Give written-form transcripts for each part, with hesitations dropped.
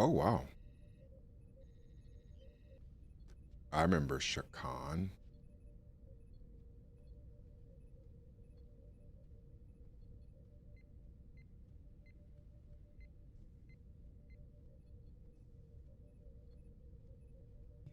Oh, wow. I remember Shakan.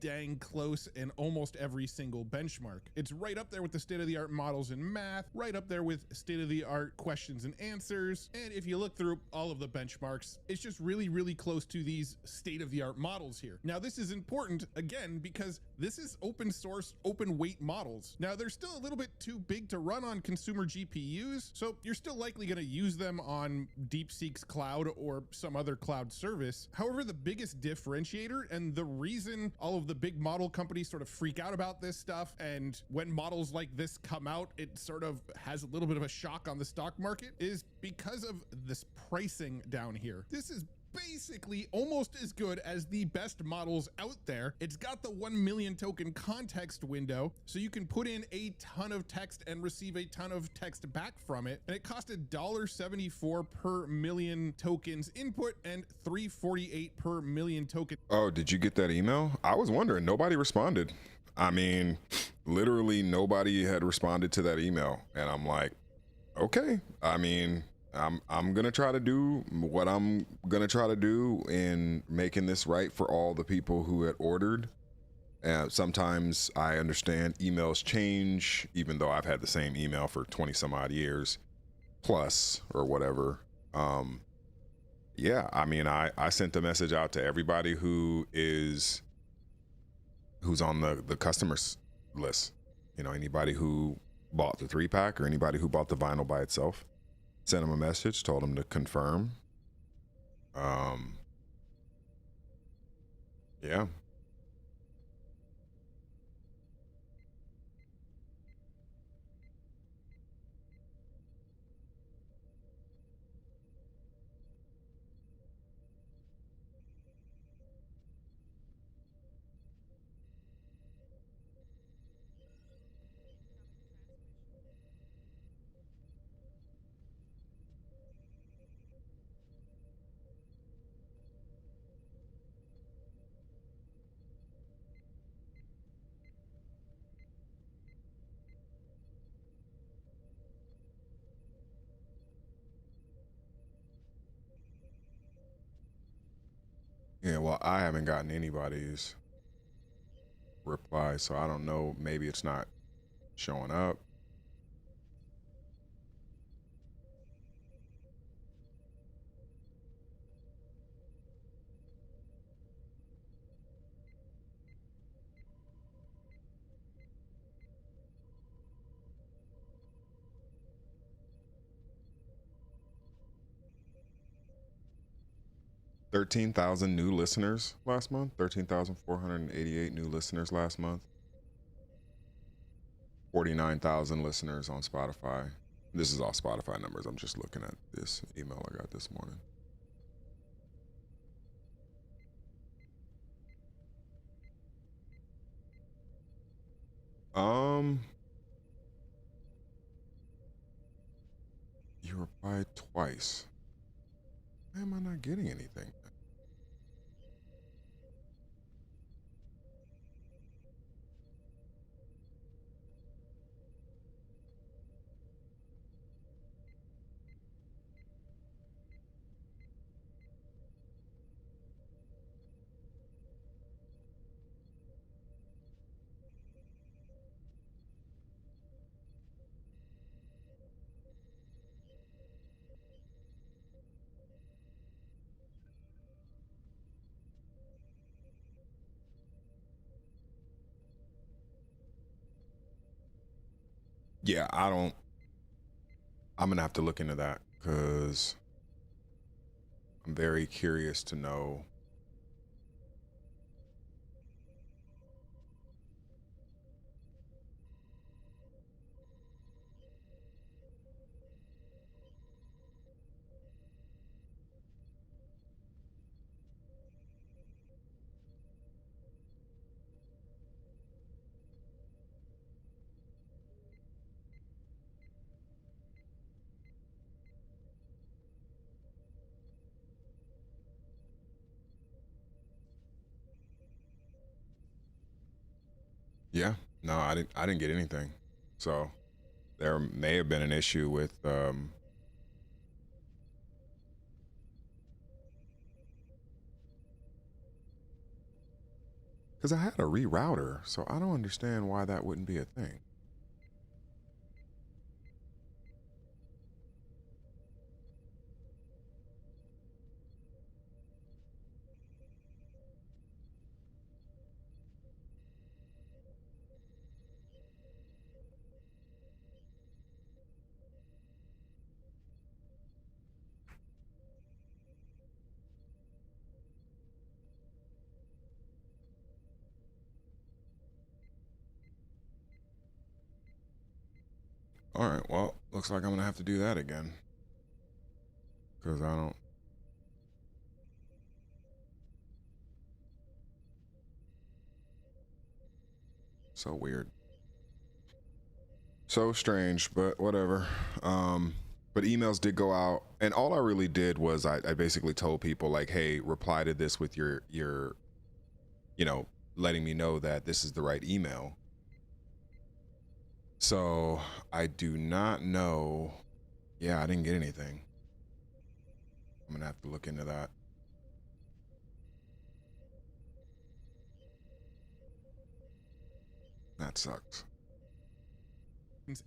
Dang close in almost every single benchmark. It's right up there with the state-of-the-art models in math, right up there with state-of-the-art questions and answers, and if you look through all of the benchmarks, it's just really, really close to these state-of-the-art models here. Now, this is important, again, because this is open source, open weight models. Now, they're still a little bit too big to run on consumer GPUs, so you're still likely going to use them on DeepSeek's cloud or some other cloud service. However, the biggest differentiator and the reason all of the big model companies sort of freak out about this stuff, and when models like this come out, it sort of has a little bit of a shock on the stock market, is because of this pricing down here. This is basically almost as good as the best models out there. It's got the 1 million token context window, so you can put in a ton of text and receive a ton of text back from it. And it cost $1.74 per million tokens input and $3.48 per million token. Oh, did you get that email? I was wondering. Nobody responded. I mean, literally nobody had responded to that email. And I'm like, okay. I mean, I'm gonna try to do what I'm gonna try to do in making this right for all the people who had ordered. Sometimes I understand emails change, even though I've had the same email for 20 some odd years plus or whatever. Yeah, I mean, I sent a message out to everybody who's on the customers list. You know, anybody who bought the 3-pack or anybody who bought the vinyl by itself. Sent him a message, told him to confirm. Yeah. Yeah, well, I haven't gotten anybody's reply, so I don't know. Maybe it's not showing up. $13,000 new listeners last month. 13,488 new listeners last month. 49,000 listeners on Spotify. This is all Spotify numbers. I'm just looking at this email I got this morning. You replied twice. Why am I not getting anything? Yeah, I'm gonna have to look into that because I'm very curious to know. Yeah, no, I didn't get anything. So there may have been an issue with because I had a rerouter, so I don't understand why that wouldn't be a thing. All right, well, looks like I'm gonna have to do that again because I don't. So weird. So strange, but whatever. But emails did go out, and all I really did was I basically told people like, hey, reply to this with your you know, letting me know that this is the right email. So I do not know. Yeah, I didn't get anything. I'm gonna have to look into that. That sucks.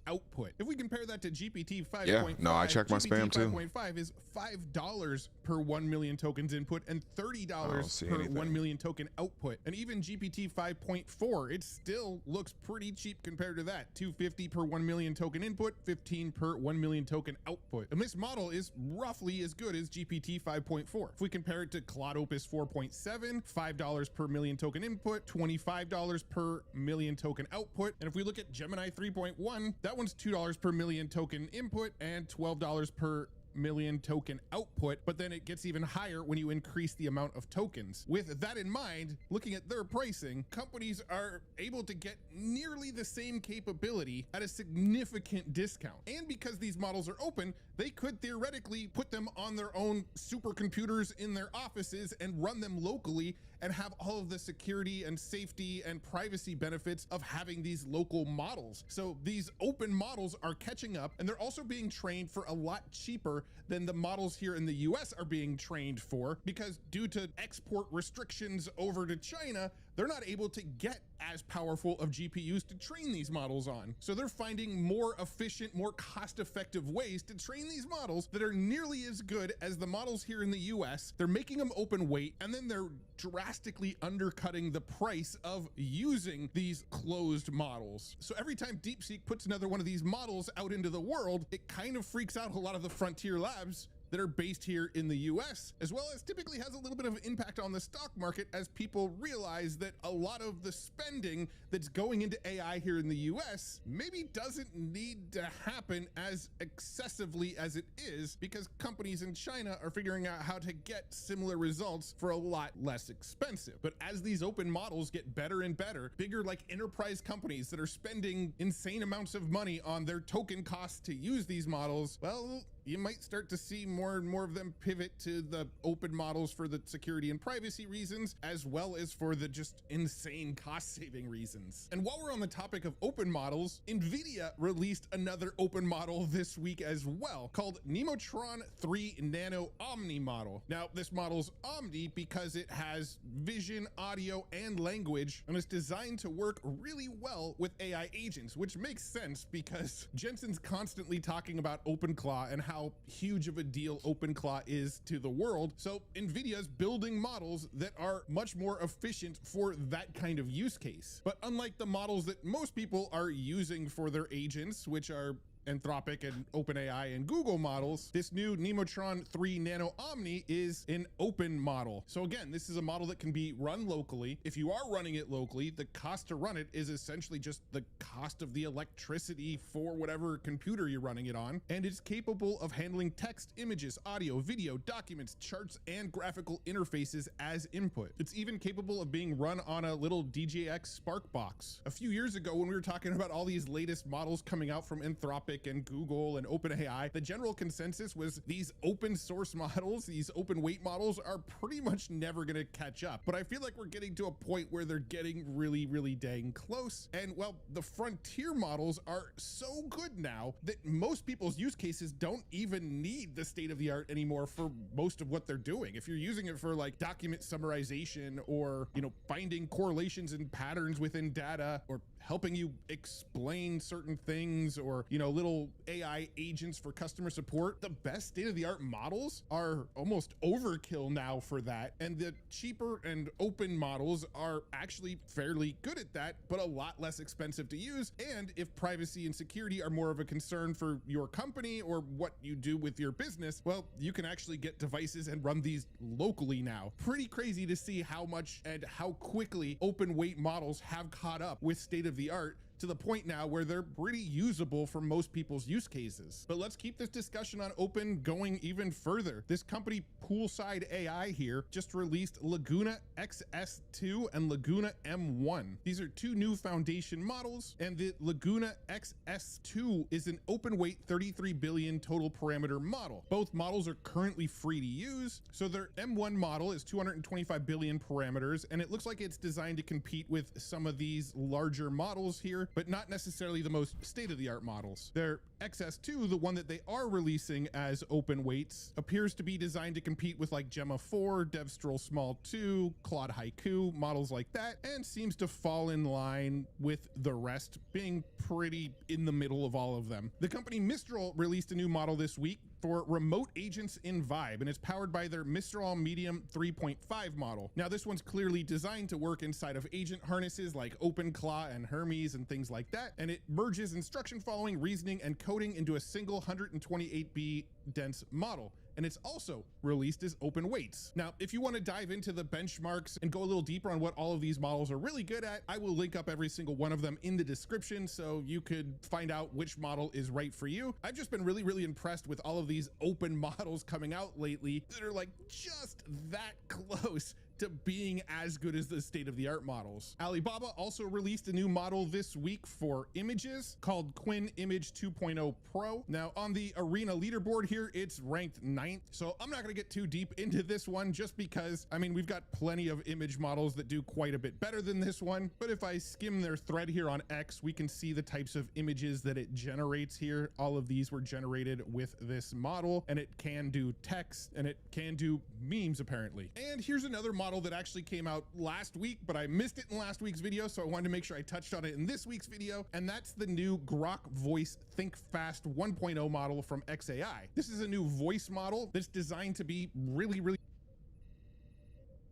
Output. If we compare that to GPT 5.5, Yeah, no, I checked my GPT spam too. 5.5 is $5 per 1 million tokens input and $30 per anything. 1 million token output. And even GPT 5.4, it still looks pretty cheap compared to that. $250 per 1 million token input, 15 per 1 million token output. And this model is roughly as good as GPT 5.4. If we compare it to Claude Opus 4.7, $5 per million token input, $25 per million token output. And if we look at Gemini 3.1, that one's $2 per million token input and $12 per million token output, but then it gets even higher when you increase the amount of tokens. With that in mind, looking at their pricing, companies are able to get nearly the same capability at a significant discount. And because these models are open, they could theoretically put them on their own supercomputers in their offices and run them locally and have all of the security and safety and privacy benefits of having these local models. So these open models are catching up, and they're also being trained for a lot cheaper than the models here in the US are being trained for, because due to export restrictions over to China, they're not able to get as powerful of GPUs to train these models on. So they're finding more efficient, more cost-effective ways to train these models that are nearly as good as the models here in the US. They're making them open weight, and then they're drastically undercutting the price of using these closed models. So every time DeepSeek puts another one of these models out into the world, it kind of freaks out a lot of the frontier labs that are based here in the US, as well as typically has a little bit of impact on the stock market as people realize that a lot of the spending that's going into AI here in the US maybe doesn't need to happen as excessively as it is, because companies in China are figuring out how to get similar results for a lot less expensive. But as these open models get better and better, bigger like enterprise companies that are spending insane amounts of money on their token costs to use these models, well, you might start to see more and more of them pivot to the open models for the security and privacy reasons, as well as for the just insane cost saving reasons. And while we're on the topic of open models, NVIDIA released another open model this week as well, called Nemotron 3 Nano Omni model. Now, this model's Omni because it has vision, audio, and language, and it's designed to work really well with AI agents, which makes sense because Jensen's constantly talking about OpenClaw and how huge of a deal OpenClaw is to the world. So NVIDIA's building models that are much more efficient for that kind of use case. But unlike the models that most people are using for their agents, which are Anthropic and OpenAI and Google models, this new Nemotron 3 Nano Omni is an open model. So again, this is a model that can be run locally. If you are running it locally, the cost to run it is essentially just the cost of the electricity for whatever computer you're running it on. And it's capable of handling text, images, audio, video, documents, charts, and graphical interfaces as input. It's even capable of being run on a little DJX Spark box. A few years ago, when we were talking about all these latest models coming out from Anthropic Anthropic and Google and OpenAI, the general consensus was these open source models, these open weight models are pretty much never going to catch up. But I feel like we're getting to a point where they're getting really, really dang close. And well, the frontier models are so good now that most people's use cases don't even need the state of the art anymore for most of what they're doing. If you're using it for like document summarization or, finding correlations and patterns within data, or helping you explain certain things, or, little AI agents for customer support, the best state-of-the-art models are almost overkill now for that. And the cheaper and open models are actually fairly good at that, but a lot less expensive to use. And if privacy and security are more of a concern for your company or what you do with your business, well, you can actually get devices and run these locally now. Pretty crazy to see how much and how quickly open weight models have caught up with state of the art, to the point now where they're pretty usable for most people's use cases. But let's keep this discussion on open going even further. This company Poolside AI here just released Laguna XS2 and Laguna M1. These are two new foundation models, and the Laguna XS2 is an open weight 33 billion total parameter model. Both models are currently free to use. So their M1 model is 225 billion parameters, and it looks like it's designed to compete with some of these larger models here, but not necessarily the most state-of-the-art models. Their XS2, the one that they are releasing as open weights, appears to be designed to compete with like Gemma 4, DevStroll Small 2, Claude Haiku, models like that, and seems to fall in line with the rest, being pretty in the middle of all of them. The company Mistral released a new model this week for remote agents in Vibe, and it's powered by their Mistral Medium 3.5 model. Now, this one's clearly designed to work inside of agent harnesses like OpenClaw and Hermes and things like that, and it merges instruction following, reasoning, and coding into a single 128B dense model. And it's also released as open weights. Now, if you want to dive into the benchmarks and go a little deeper on what all of these models are really good at, I will link up every single one of them in the description so you could find out which model is right for you. I've just been really, really impressed with all of these open models coming out lately that are like just that close to being as good as the state-of-the-art models. Alibaba also released a new model this week for images called Quinn Image 2.0 Pro. Now, on the Arena leaderboard here, it's ranked 9th. So I'm not gonna get too deep into this one just because, we've got plenty of image models that do quite a bit better than this one. But if I skim their thread here on X, we can see the types of images that it generates here. All of these were generated with this model, and it can do text and it can do memes apparently. And here's another model that actually came out last week, but I missed it in last week's video, so I wanted to make sure I touched on it in this week's video, and that's the new Grok Voice Think Fast 1.0 model from XAI. This is a new voice model that's designed to be really, really...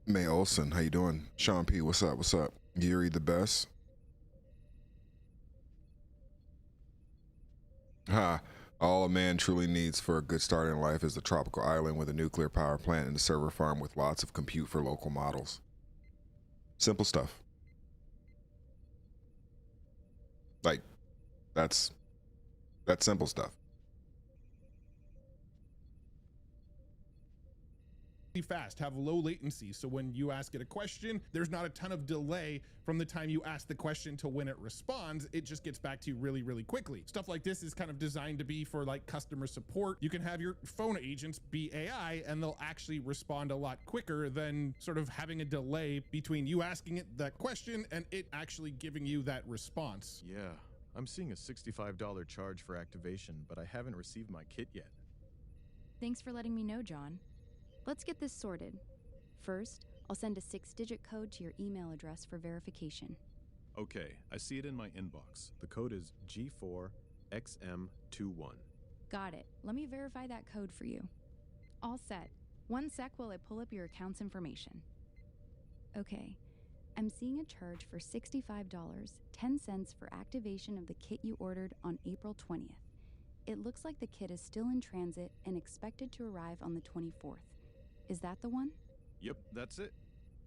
May Olson, how you doing? Sean P, what's up? What's up? Yuri the best. Ha. All a man truly needs for a good start in life is a tropical island with a nuclear power plant and a server farm with lots of compute for local models. Simple stuff. Like, that's simple stuff. Fast, have low latency, so when you ask it a question, there's not a ton of delay from the time you ask the question to when it responds. It just gets back to you really, really quickly. Stuff like this is kind of designed to be for like customer support. You can have your phone agents be AI and they'll actually respond a lot quicker than sort of having a delay between you asking it that question and it actually giving you that response. Yeah, I'm seeing a $65 charge for activation, but I haven't received my kit yet. Thanks for letting me know, John. Let's get this sorted. First, I'll send a 6-digit code to your email address for verification. Okay, I see it in my inbox. The code is G4XM21. Got it. Let me verify that code for you. All set. One sec while I pull up your account's information. Okay, I'm seeing a charge for $65.10 for activation of the kit you ordered on April 20th. It looks like the kit is still in transit and expected to arrive on the 24th. Is that the one? Yep, that's it.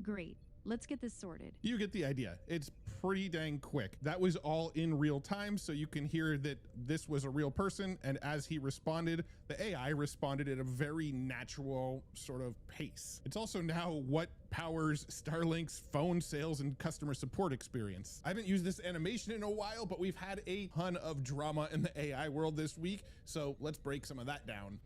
Great. Let's get this sorted. You get the idea. It's pretty dang quick. That was all in real time, so you can hear that this was a real person, and as he responded, the AI responded at a very natural sort of pace. It's also now what powers Starlink's phone sales and customer support experience. I haven't used this animation in a while, but we've had a ton of drama in the AI world this week, so let's break some of that down.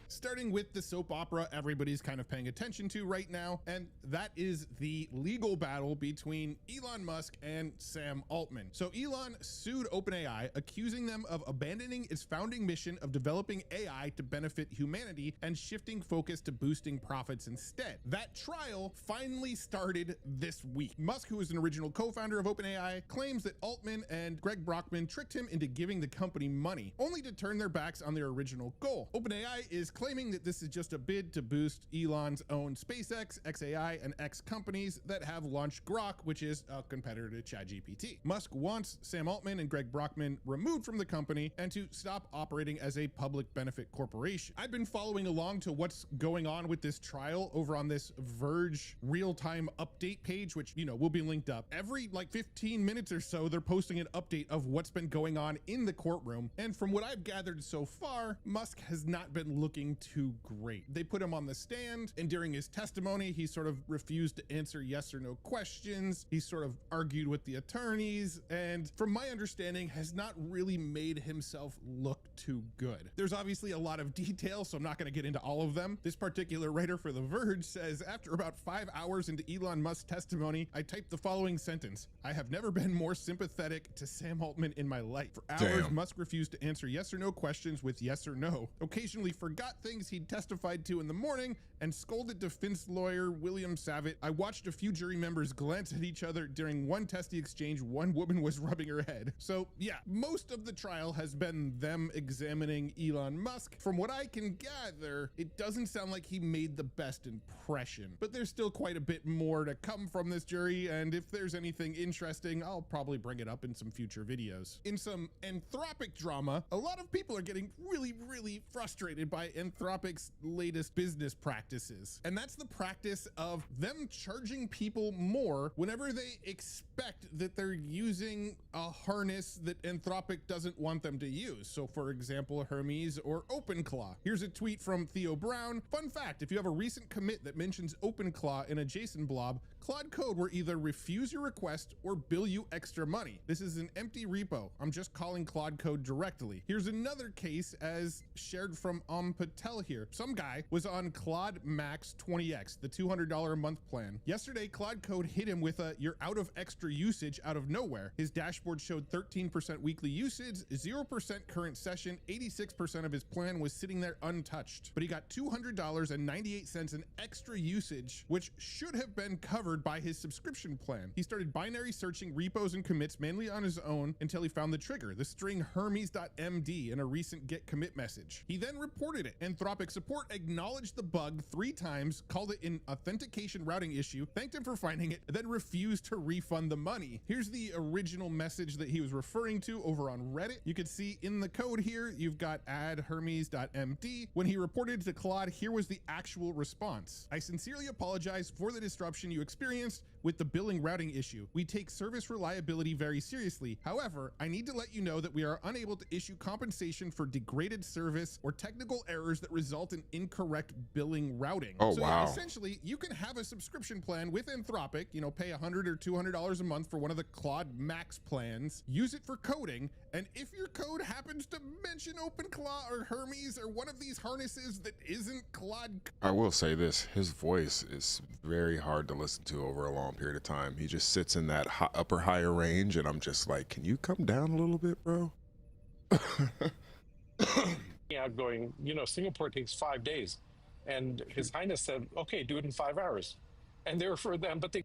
Starting with the soap opera everybody's kind of paying attention to right now, and that is the legal battle between Elon Musk and Sam Altman. So Elon sued OpenAI, accusing them of abandoning its founding mission of developing AI to benefit humanity and shifting focus to boosting profits instead. That trial finally started this week. Musk, who is an original co-founder of OpenAI, claims that Altman and Greg Brockman tricked him into giving the company money, only to turn their backs on their original goal. OpenAI is claiming that this is just a bid to boost Elon's own SpaceX, XAI, and X companies that have launched Grok, which is a competitor to ChatGPT. Musk wants Sam Altman and Greg Brockman removed from the company and to stop operating as a public benefit corporation. I've been following along to what's going on with this trial over on this Verge real-time update page, which, you know, will be linked up. Every like 15 minutes or so, they're posting an update of what's been going on in the courtroom. And from what I've gathered so far, Musk has not been looking too great. They put him on the stand, and during his testimony, he sort of refused to answer yes or no questions. He sort of argued with the attorneys, and from my understanding, has not really made himself look too good. There's obviously a lot of detail, so I'm not going to get into all of them. This particular writer for The Verge says, after about 5 hours into Elon Musk's testimony, I typed the following sentence: I have never been more sympathetic to Sam Altman in my life. For hours, Damn. Musk refused to answer yes or no questions with yes or no, occasionally forgot things he'd testified to in the morning, and scolded defense lawyer William Savitt. I watched a few jury members glance at each other during one testy exchange. One woman was rubbing her head. So yeah, most of the trial has been them examining Elon Musk. From what I can gather, it doesn't sound like he made the best impression, but there's still quite a bit more to come from this jury, and if there's anything interesting, I'll probably bring it up in some future videos. In some Anthropic drama, a lot of people are getting really frustrated by Anthropic's latest business practices, and that's the practice of them charging people more whenever they expect that they're using a harness that Anthropic doesn't want them to use. So for example, Hermes or OpenClaw. Here's a tweet from Theo Brown. Fun fact, if you have a recent commit that mentions OpenClaw in a JSON blob, Claude Code will either refuse your request or bill you extra money. This is an empty repo. I'm just calling Claude Code directly. Here's another case as shared from Patel here. Some guy was on Claude Max 20X, the $200 a month plan. Yesterday, Claude Code hit him with a "you're out of extra usage" out of nowhere. His dashboard showed 13% weekly usage, 0% current session, 86% of his plan was sitting there untouched. But he got $200.98 in extra usage, which should have been covered by his subscription plan. He started binary searching repos and commits mainly on his own until he found the trigger, the string Hermes.md in a recent get commit message. He then reported it. Anthropic support acknowledged the bug 3 times, called it an authentication routing issue, thanked him for finding it, and then refused to refund the money. Here's the original message that he was referring to over on Reddit. You can see in the code here, you've got add Hermes.md. When he reported to Claude, here was the actual response. I sincerely apologize for the disruption you experienced with the billing routing issue. We take service reliability very seriously. However, I need to let you know that we are unable to issue compensation for degraded service or technical errors that result in incorrect billing routing. Oh, so wow. Yeah, essentially, you can have a subscription plan with Anthropic, you know, pay $100 or $200 a month for one of the Claude Max plans, use it for coding, and if your code happens to mention OpenClaw or Hermes or one of these harnesses that isn't Claude. I will say this, his voice is very hard to listen to over a long period of time. He just sits in that upper higher range, and I'm just like, can you come down a little bit, bro? Outgoing, Singapore takes 5 days. And His Highness said, okay, do it in 5 hours. And they were for them, but they...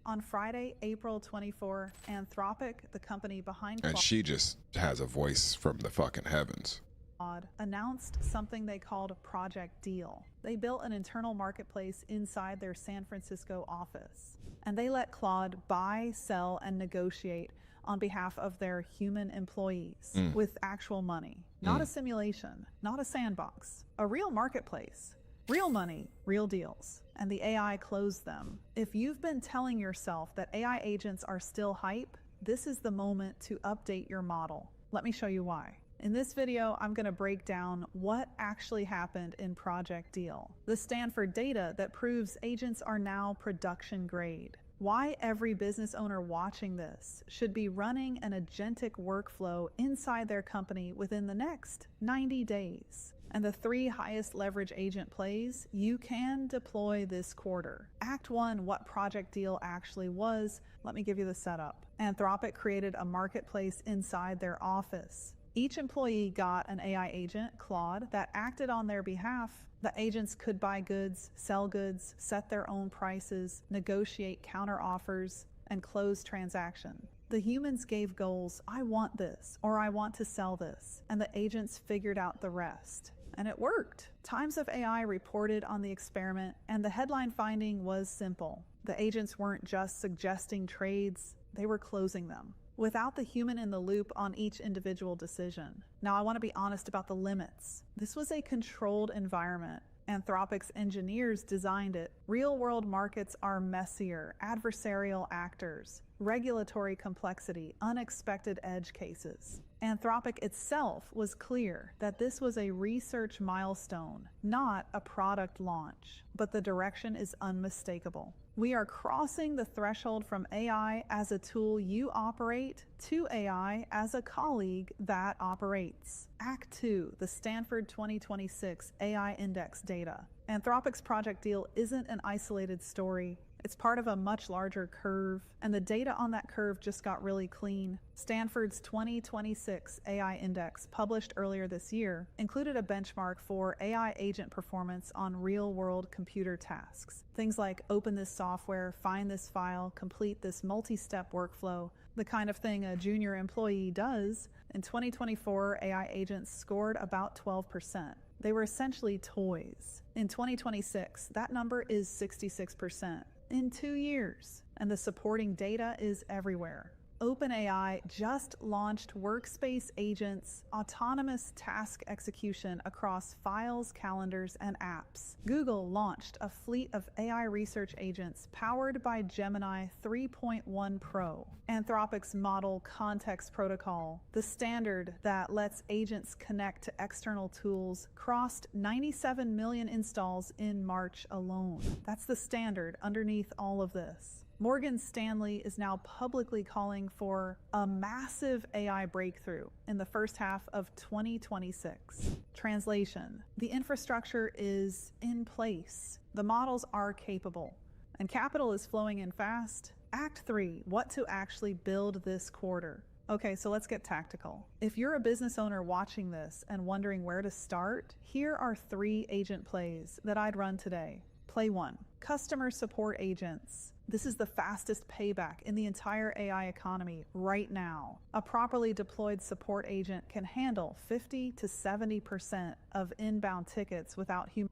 On Friday, April 24, Anthropic, the company behind And she just has a voice from the fucking heavens. Claude, announced something they called Project Deal. They built an internal marketplace inside their San Francisco office, and they let Claude buy, sell, and negotiate on behalf of their human employees with actual money. Not a simulation, not a sandbox, a real marketplace Real money, real deals. And the AI closed them. If you've been telling yourself that AI agents are still hype, this is the moment to update your model. Let me show you why. In this video, I'm going to break down what actually happened in Project Deal, the Stanford data that proves agents are now production grade, why every business owner watching this should be running an agentic workflow inside their company within the next 90 days, and the 3 highest leverage agent plays you can deploy this quarter. Act 1, what Project Deal actually was. Let me give you the setup. Anthropic created a marketplace inside their office. Each employee got an AI agent, Claude, that acted on their behalf. The agents could buy goods, sell goods, set their own prices, negotiate counteroffers, and close transactions. The humans gave goals, I want this, or I want to sell this, and the agents figured out the rest. And it worked. Times of AI reported on the experiment, and the headline finding was simple. The agents weren't just suggesting trades, they were closing them, without the human in the loop on each individual decision. Now, I want to be honest about the limits. This was a controlled environment. Anthropic's engineers designed it. Real-world markets are messier, adversarial actors, regulatory complexity, unexpected edge cases. Anthropic itself was clear that this was a research milestone, not a product launch, but the direction is unmistakable. We are crossing the threshold from AI as a tool you operate to AI as a colleague that operates. Act 2, the Stanford 2026 AI Index data. Anthropic's Project Deal isn't an isolated story. It's part of a much larger curve, and the data on that curve just got really clean. Stanford's 2026 AI Index, published earlier this year, included a benchmark for AI agent performance on real-world computer tasks. Things like open this software, find this file, complete this multi-step workflow, the kind of thing a junior employee does. In 2024, AI agents scored about 12%. They were essentially toys. In 2026, that number is 66%. In 2 years, and the supporting data is everywhere. OpenAI just launched workspace agents, autonomous task execution across files, calendars, and apps. Google launched a fleet of AI research agents powered by Gemini 3.1 Pro. Anthropic's Model Context Protocol, the standard that lets agents connect to external tools, crossed 97 million installs in March alone. That's the standard underneath all of this. Morgan Stanley is now publicly calling for a massive AI breakthrough in the first half of 2026. Translation: the infrastructure is in place. The models are capable, and capital is flowing in fast. Act 3, what to actually build this quarter. Okay, so let's get tactical. If you're a business owner watching this and wondering where to start, here are 3 agent plays that I'd run today. Play 1, customer support agents. This is the fastest payback in the entire AI economy right now. A properly deployed support agent can handle 50 to 70% of inbound tickets without human.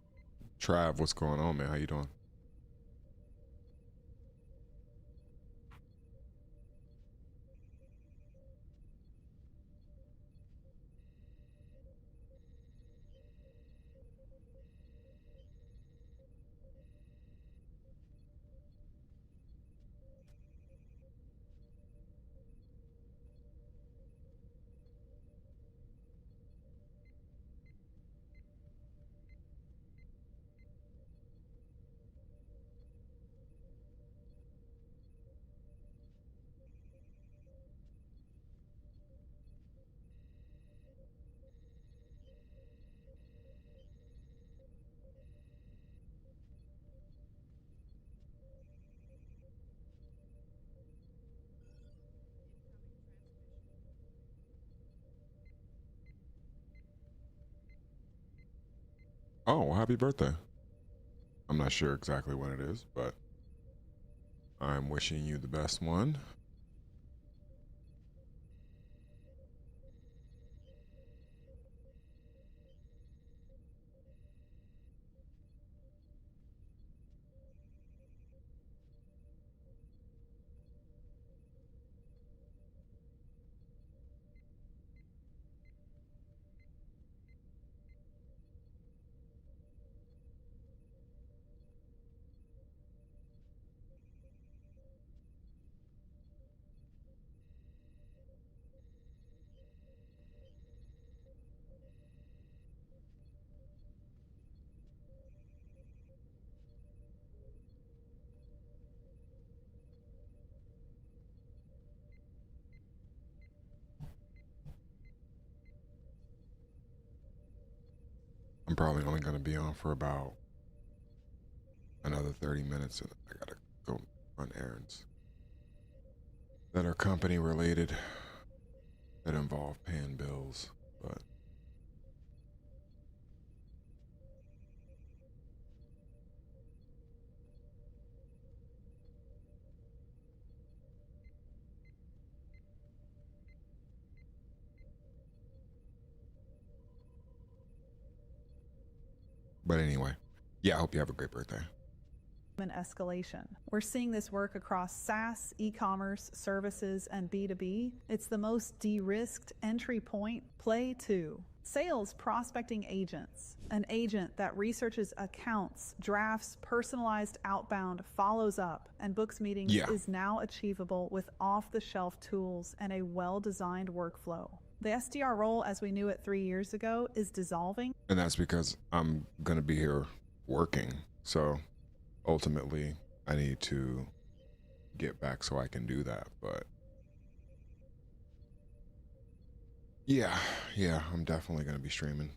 Trav, what's going on, man? How you doing? Oh, well, happy birthday. I'm not sure exactly when it is, but I'm wishing you the best one. probably only going to be on for about another 30 minutes, and I gotta go run errands that are company related, that involve paying bills. But anyway, yeah, I hope you have a great birthday. And escalation. We're seeing this work across SaaS, e-commerce, services, and B2B. It's the most de-risked entry point. Play 2. Sales prospecting agents. An agent that researches accounts, drafts personalized outbound, follows up, and books meetings is now achievable with off-the-shelf tools and a well-designed workflow. The SDR role as we knew it 3 years ago is dissolving. And that's because I'm going to be here working. So ultimately, I need to get back so I can do that. But yeah, I'm definitely going to be streaming.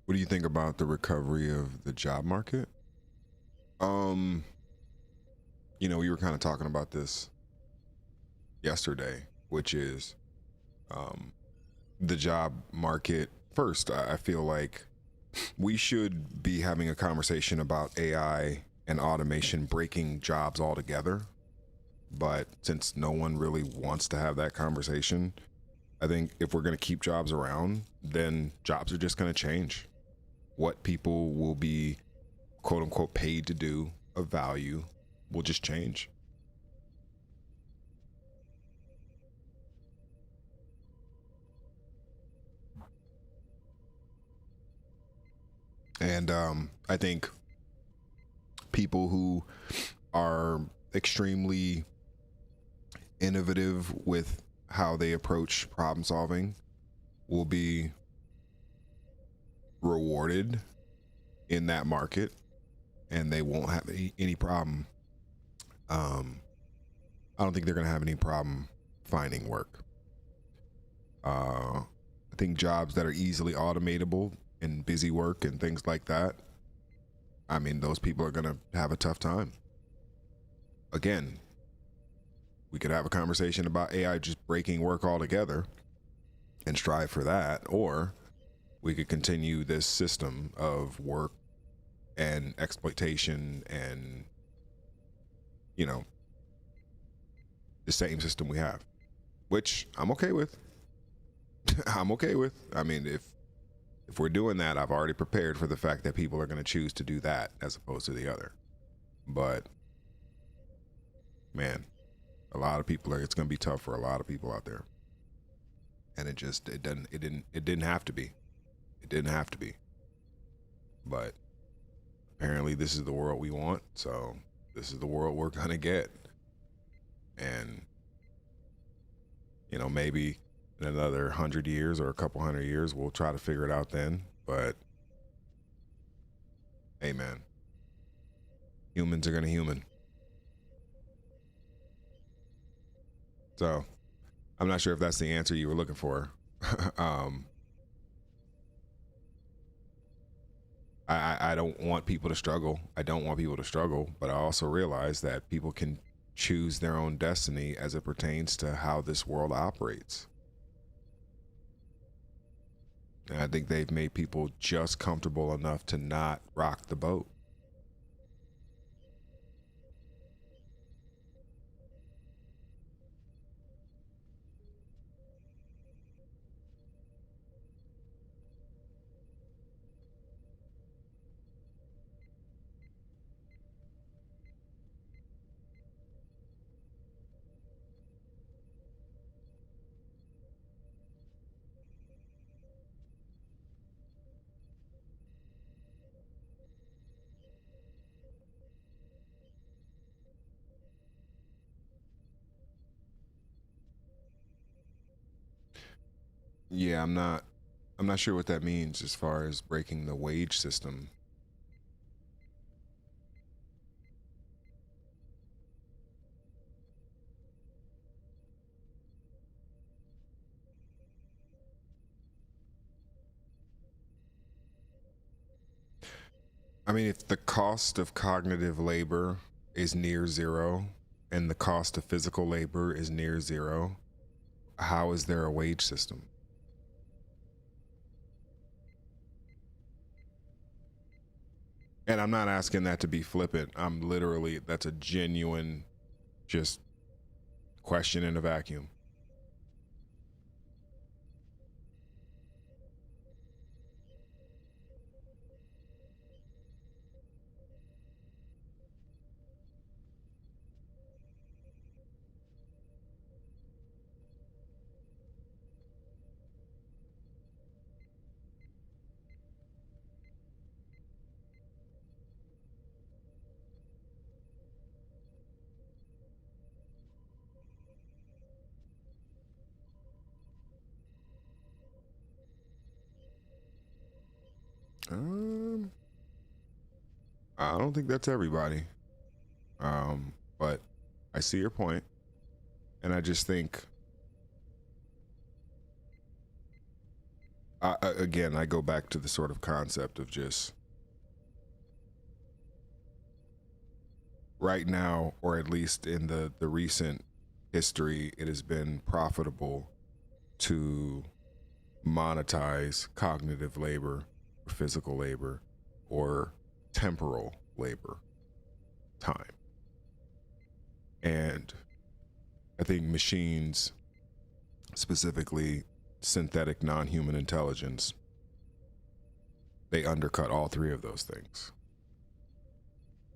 What do you think about the recovery of the job market? We were kind of talking about this yesterday, which is the job market. First, I feel like we should be having a conversation about AI and automation breaking jobs altogether. But since no one really wants to have that conversation, I think if we're going to keep jobs around, then jobs are just going to change. What people will be, quote unquote, paid to do of value will just change. And I think people who are extremely innovative with how they approach problem solving will be rewarded in that market, and they won't have any problem. I don't think they're going to have any problem finding work. I think jobs that are easily automatable and busy work and things like that, I mean, those people are going to have a tough time. Again, we could have a conversation about AI just breaking work altogether and strive for that, or we could continue this system of work and exploitation and, the same system we have, which I'm okay with. I'm okay with. I mean, if we're doing that, I've already prepared for the fact that people are going to choose to do that as opposed to the other. But man, a lot of people it's going to be tough for a lot of people out there. And it didn't have to be. It didn't have to be. But apparently this is the world we want. So this is the world we're going to get. And, you know, maybe in another 100 years or a couple 100 years, we'll try to figure it out then. But hey, man, humans are going to human. So I'm not sure if that's the answer you were looking for. I don't want people to struggle. I don't want people to struggle, but I also realize that people can choose their own destiny as it pertains to how this world operates. And I think they've made people just comfortable enough to not rock the boat. Yeah, I'm not sure what that means as far as breaking the wage system. I mean, if the cost of cognitive labor is near zero and the cost of physical labor is near zero, how is there a wage system? And I'm not asking that to be flippant. I'm literally, that's a genuine, just question in a vacuum. Um, I don't think that's everybody. But I see your point, and I just think, again, I go back to the sort of concept of just right now, or at least in the recent history, it has been profitable to monetize cognitive labor, physical labor, or temporal labor, time. And I think machines, specifically synthetic non-human intelligence, they undercut all three of those things.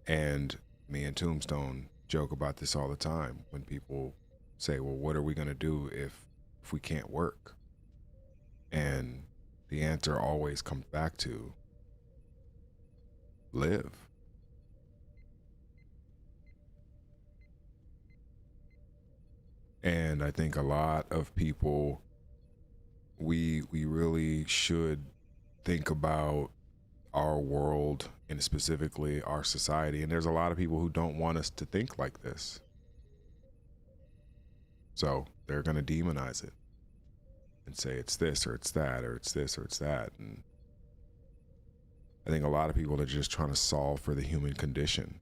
And me and Tombstone joke about this all the time when people say, well, what are we going to do if we can't work? And the answer always comes back to live. And I think a lot of people, we really should think about our world and specifically our society. And there's a lot of people who don't want us to think like this. So they're going to demonize it and say it's this or it's that or it's this or it's that. And I think a lot of people are just trying to solve for the human condition.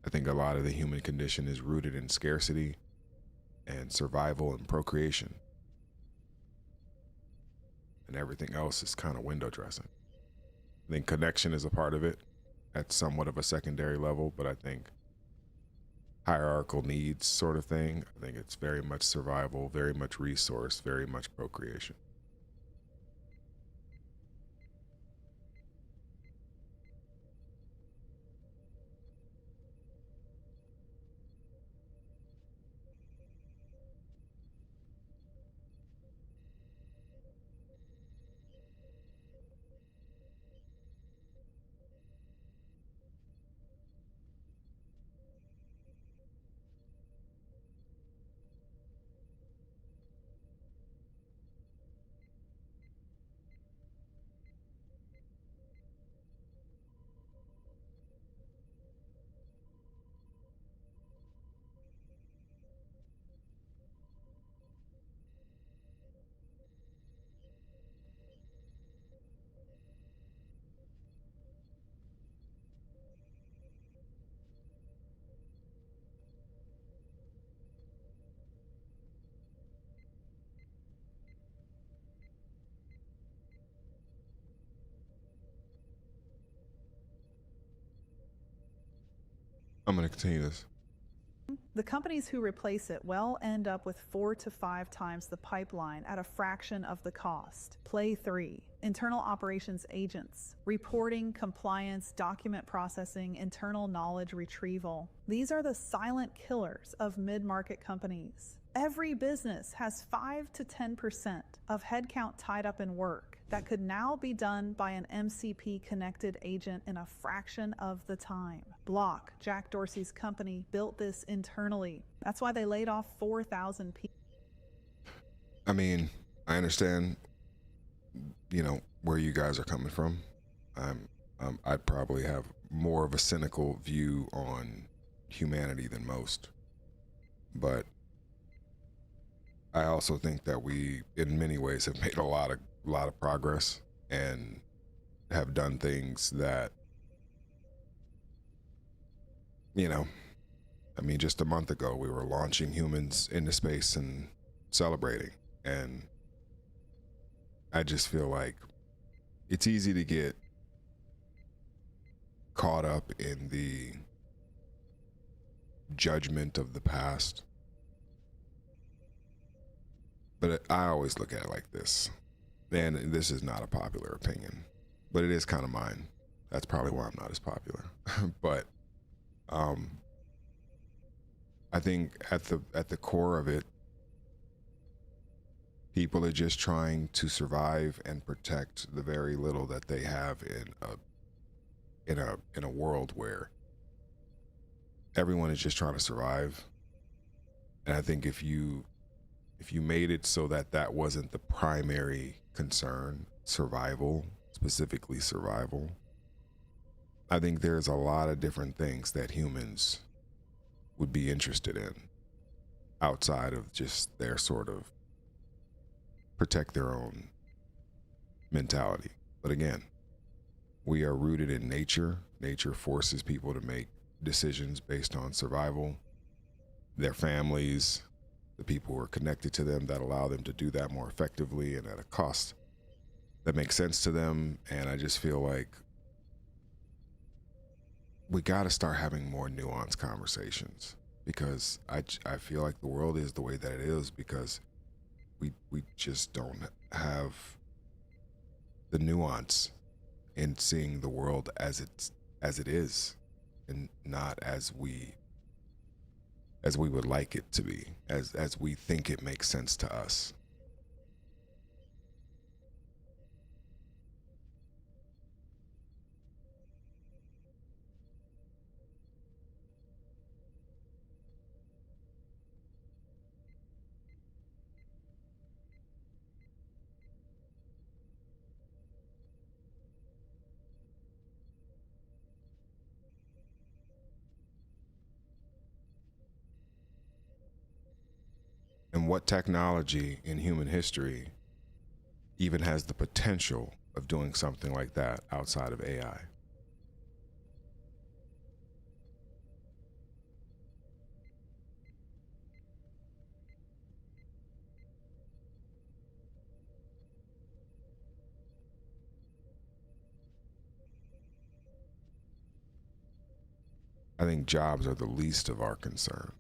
I think a lot of the human condition is rooted in scarcity and survival and procreation. And everything else is kind of window dressing. I think connection is a part of it at somewhat of a secondary level, but I think hierarchical needs sort of thing. I think it's very much survival, very much resource, very much procreation. I'm going to continue this. The companies who replace it will end up with 4 to 5 times the pipeline at a fraction of the cost. Play 3. Internal operations agents. Reporting, compliance, document processing, internal knowledge retrieval. These are the silent killers of mid-market companies. Every business has 5 to 10% of headcount tied up in work that could now be done by an MCP-connected agent in a fraction of the time. Block, Jack Dorsey's company, built this internally. That's why they laid off 4,000 people. I mean, I understand, where you guys are coming from. I'd probably have more of a cynical view on humanity than most. But I also think that we, in many ways, have made a lot of progress and have done things that, just a month ago, we were launching humans into space and celebrating. And I just feel like it's easy to get caught up in the judgment of the past. But I always look at it like this. And this is not a popular opinion, but it is kind of mine. That's probably why I'm not as popular. But I think at the core of it, people are just trying to survive and protect the very little that they have in a world where everyone is just trying to survive. And I think if you made it so that wasn't the primary concern, survival, specifically survival, I think there's a lot of different things that humans would be interested in outside of just their sort of protect their own mentality. But again, we are rooted in nature. Nature forces people to make decisions based on survival, their families, the people who are connected to them that allow them to do that more effectively and at a cost that makes sense to them. And I just feel like we got to start having more nuanced conversations, because I feel like the world is the way that it is because we just don't have the nuance in seeing the world as it is, and not as we would like it to be, as we think it makes sense to us. And what technology in human history even has the potential of doing something like that outside of AI? I think jobs are the least of our concern.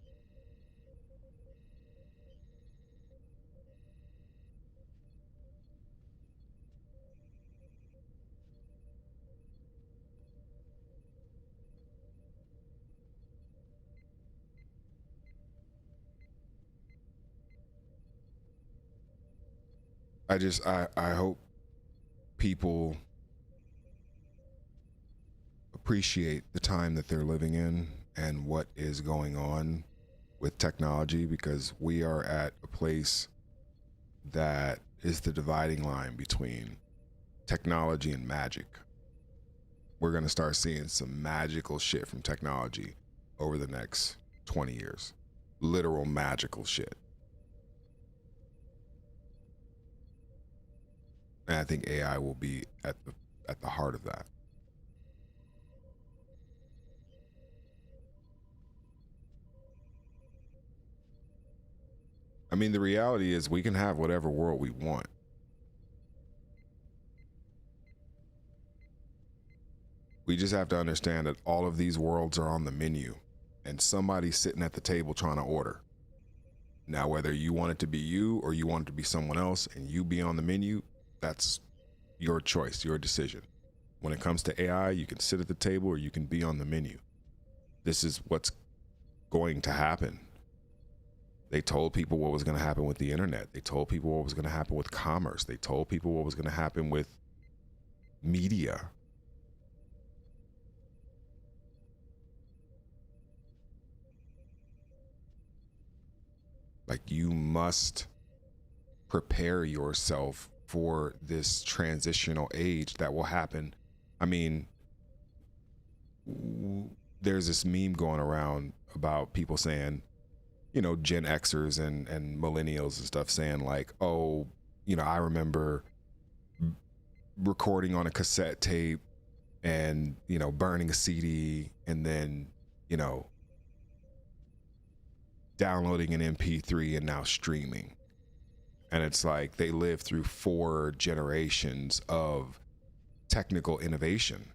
I hope people appreciate the time that they're living in and what is going on with technology, because we are at a place that is the dividing line between technology and magic. We're going to start seeing some magical shit from technology over the next 20 years. Literal magical shit. And I think AI will be at the heart of that. I mean, the reality is we can have whatever world we want. We just have to understand that all of these worlds are on the menu and somebody's sitting at the table trying to order. Now, whether you want it to be you or you want it to be someone else and you be on the menu, that's your choice, your decision. When it comes to AI, you can sit at the table or you can be on the menu. This is what's going to happen. They told people what was going to happen with the internet. They told people what was going to happen with commerce. They told people what was going to happen with media. Like, you must prepare yourself for this transitional age that will happen. I mean, there's this meme going around about people saying, you know, Gen Xers and millennials and stuff saying like, oh, you know, I remember recording on a cassette tape and, you know, burning a CD and then, you know, downloading an MP3 and now streaming. And it's like they lived through 4 generations of technical innovation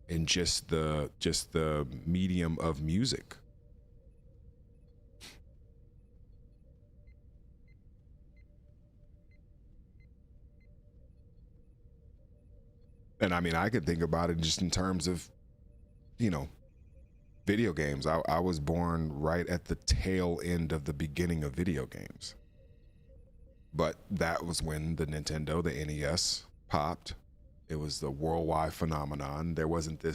in just the medium of music. And I mean, I could think about it just in terms of, you know, video games. I was born right at the tail end of the beginning of video games. But that was when the Nintendo, the NES, popped. It was the worldwide phenomenon. There wasn't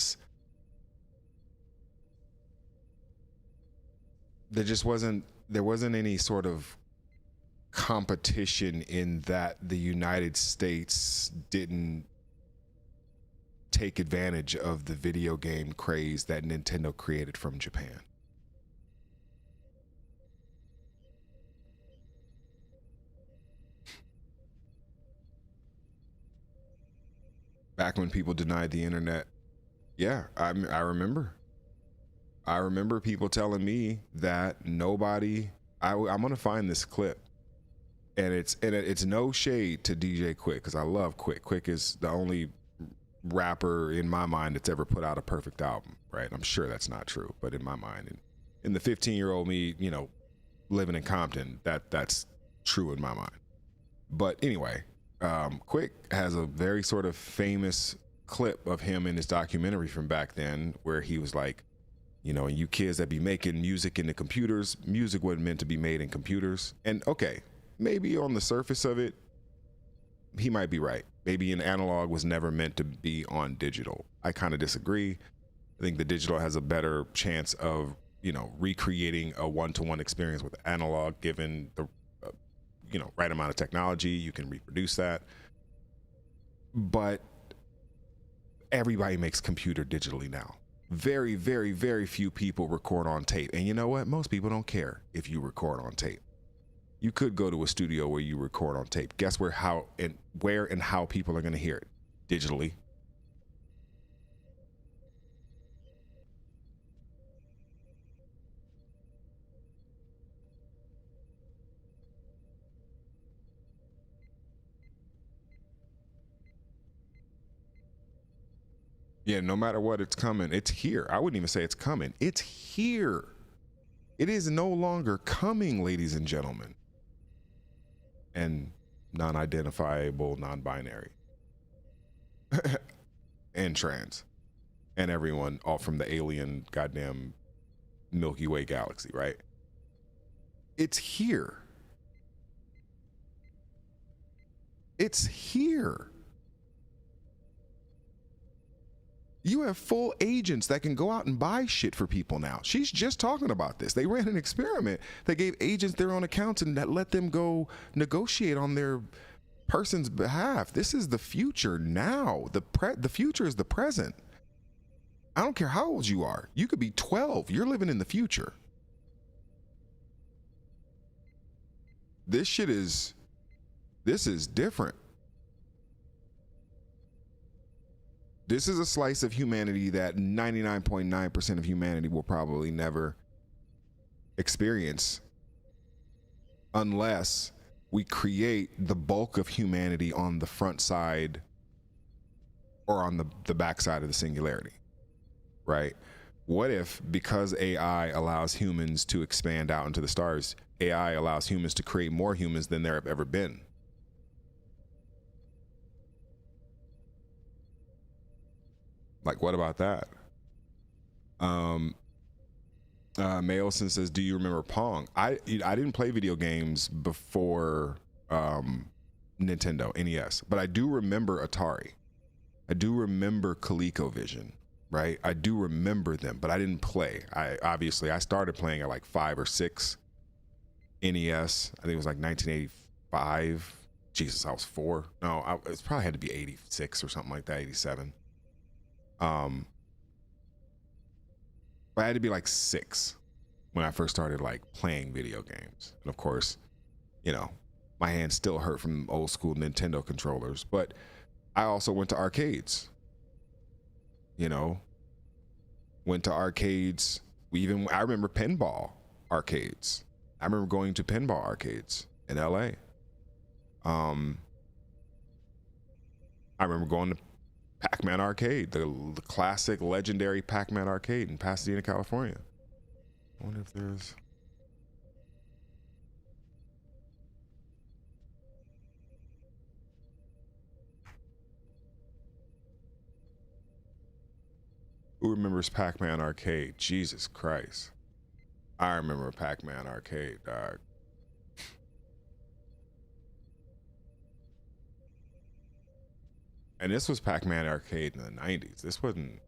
any sort of competition in that the United States didn't take advantage of the video game craze that Nintendo created from Japan. Back when people denied the internet, yeah, I remember. I remember people telling me that nobody. I'm gonna find this clip, and it's no shade to DJ Quick, because I love Quick. Quick is the only rapper in my mind that's ever put out a perfect album, right? I'm sure that's not true, but in my mind, and in the 15-year-old me, you know, living in Compton, that's true in my mind. But anyway, Quick has a very sort of famous clip of him in his documentary from back then where he was like, you know, you kids that be making music in the computers, music wasn't meant to be made in computers. And okay, maybe on the surface of it, he might be right. Maybe an analog was never meant to be on digital. I kind of disagree. I think the digital has a better chance of, you know, recreating a one-to-one experience with analog, given the, you know, right amount of technology. You can reproduce that. But everybody makes computer digitally now. Very, very, very few people record on tape. And you know what? Most people don't care if you record on tape. You could go to a studio where you record on tape. Guess where and how people are going to hear it? Digitally. Yeah, no matter what, it's coming. It's here. I wouldn't even say it's coming. It's here. It is no longer coming, ladies and gentlemen. And non-identifiable, non-binary. And trans. And everyone all from the alien goddamn Milky Way galaxy, right? It's here. It's here. You have full agents that can go out and buy shit for people now. She's just talking about this. They ran an experiment that gave agents their own accounts and that let them go negotiate on their person's behalf. This is the future now. The future is the present. I don't care how old you are. You could be 12. You're living in the future. This is different. This is a slice of humanity that 99.9% of humanity will probably never experience unless we create the bulk of humanity on the front side or on the back side of the singularity, right? What if, because AI allows humans to expand out into the stars, AI allows humans to create more humans than there have ever been? Like, what about that? Mailson says, do you remember Pong? I didn't play video games before Nintendo, NES, but I do remember Atari. I do remember ColecoVision, right? I do remember them, but I didn't play. I started playing at like 5 or 6. NES, I think it was like 1985. Jesus, I was 4. No, it's probably had to be 86 or something like that, 87. But I had to be like 6 when I first started like playing video games. And of course, you know, my hands still hurt from old school Nintendo controllers, but I also went to arcades, you know, went to arcades. I remember pinball arcades. I remember going to pinball arcades in LA. I remember going to Pac-Man Arcade, the classic, legendary Pac-Man Arcade in Pasadena, California. I wonder if there's... Who remembers Pac-Man Arcade? Jesus Christ. I remember Pac-Man Arcade, dog. And this was Pac-Man Arcade in the 90s. This wasn't...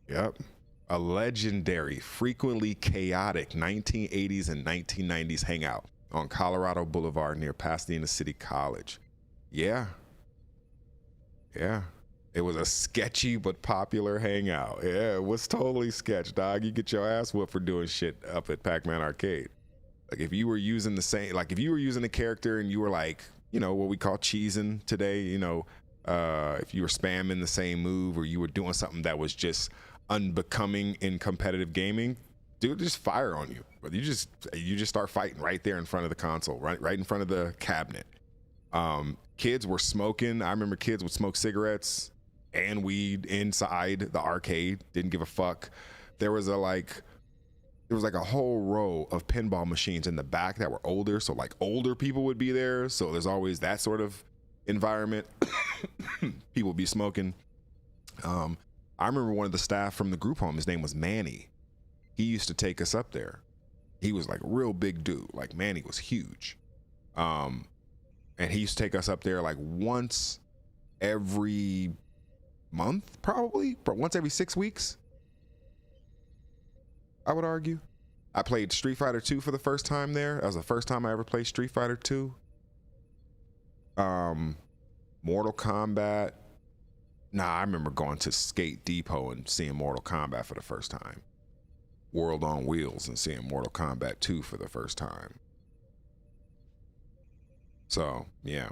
Yep. A legendary, frequently chaotic 1980s and 1990s hangout on Colorado Boulevard near Pasadena City College. Yeah. Yeah. It was a sketchy but popular hangout. Yeah, it was totally sketch, dog. You get your ass whooped for doing shit up at Pac-Man Arcade. Like if you were using if you were using a character and you were like, you know, what we call cheesing today, you know, if you were spamming the same move or you were doing something that was just unbecoming in competitive gaming, dude, just fire on you. But you just start fighting right there in front of the console, right in front of the cabinet. Kids were smoking. I remember kids would smoke cigarettes and weed inside the arcade. Didn't give a fuck. There was a whole row of pinball machines in the back that were older, so like older people would be there. So there's always that sort of environment. People would be smoking. I remember one of the staff from the group home, his name was Manny. He used to take us up there. He was like a real big dude. Like Manny was huge. And he used to take us up there like once every month, probably, once every 6 weeks, I would argue. I played Street Fighter 2 for the first time there. That was the first time I ever played Street Fighter 2. Mortal Kombat. I remember going to Skate Depot and seeing Mortal Kombat for the first time. World on Wheels and seeing Mortal Kombat 2 for the first time. So, yeah.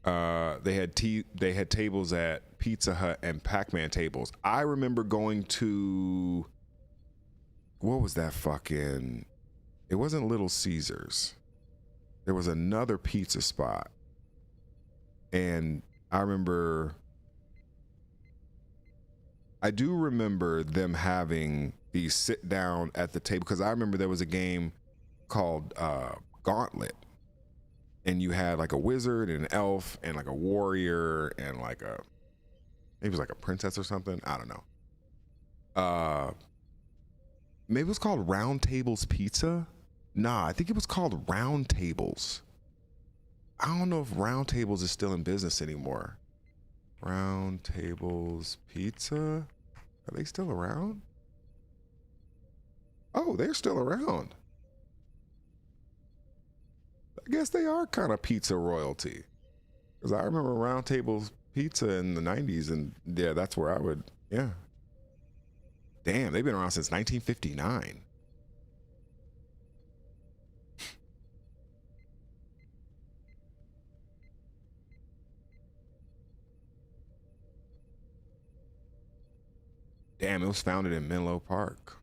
They had tables at Pizza Hut and Pac-Man tables. I remember going to, what was that fucking, It wasn't Little Caesars. There was another pizza spot. And I do remember them having these sit down at the table, because I remember there was a game called Gauntlet. And you had like a wizard and an elf and like a warrior and like maybe it was like a princess or something. I don't know. Maybe it was called Round Tables Pizza. Nah, I think it was called Round Tables. I don't know if Round Tables is still in business anymore. Round Tables Pizza? Are they still around? Oh, they're still around. I guess they are kind of pizza royalty. Because I remember Round Tables Pizza in the 90s, and yeah, that's where I would, yeah. Damn, they've been around since 1959. Damn, it was founded in Menlo Park.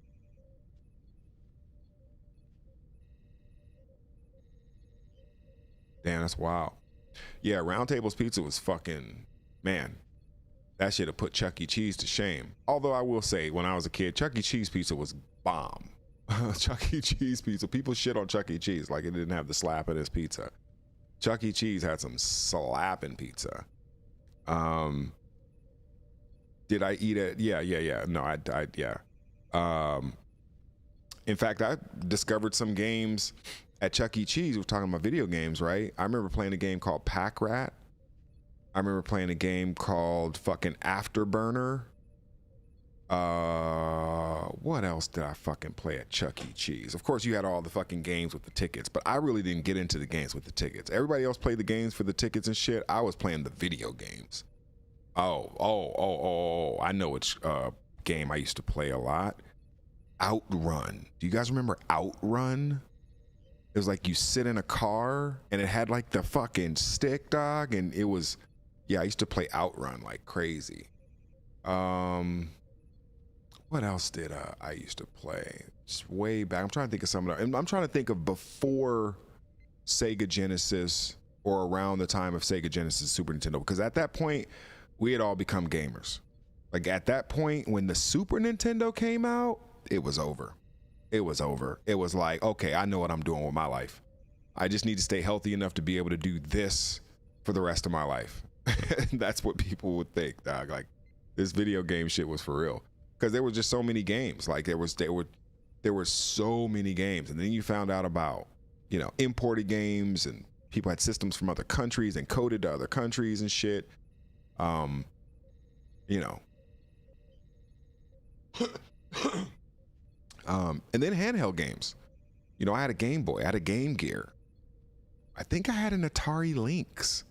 Damn, that's wild. Yeah, Round Tables Pizza was fucking, man, that shit have put Chuck E. Cheese to shame. Although I will say, when I was a kid, Chuck E. Cheese pizza was bomb. Chuck E. Cheese pizza, people shit on Chuck E. Cheese like it didn't have the slap in his pizza. Chuck E. Cheese had some slapping pizza. Did I eat it? Yeah. No, yeah. In fact, I discovered some games at Chuck E. Cheese. We're talking about video games, right? I remember playing a game called Pack Rat. I remember playing a game called fucking Afterburner. What else did I fucking play at Chuck E. Cheese? Of course, you had all the fucking games with the tickets, but I really didn't get into the games with the tickets. Everybody else played the games for the tickets and shit. I was playing the video games. Oh, I know which game I used to play a lot. Outrun. Do you guys remember Outrun? It was like you sit in a car and it had like the fucking stick, dog, and it was, yeah, I used to play Outrun like crazy. What else did I used to play? Just way back. I'm trying to think of some of them. I'm trying to think of before Sega Genesis or around the time of Sega Genesis, Super Nintendo, because at that point we had all become gamers. Like at that point when the Super Nintendo came out, it was over. It was over. It was like, okay, I know what I'm doing with my life. I just need to stay healthy enough to be able to do this for the rest of my life. That's what people would think, dog. Like this video game shit was for real. Because there were just so many games. Like there were so many games. And then you found out about, you know, imported games, and people had systems from other countries and coded to other countries and shit. You know. And then handheld games. You know, I had a Game Boy, I had a Game Gear. I think I had an Atari Lynx.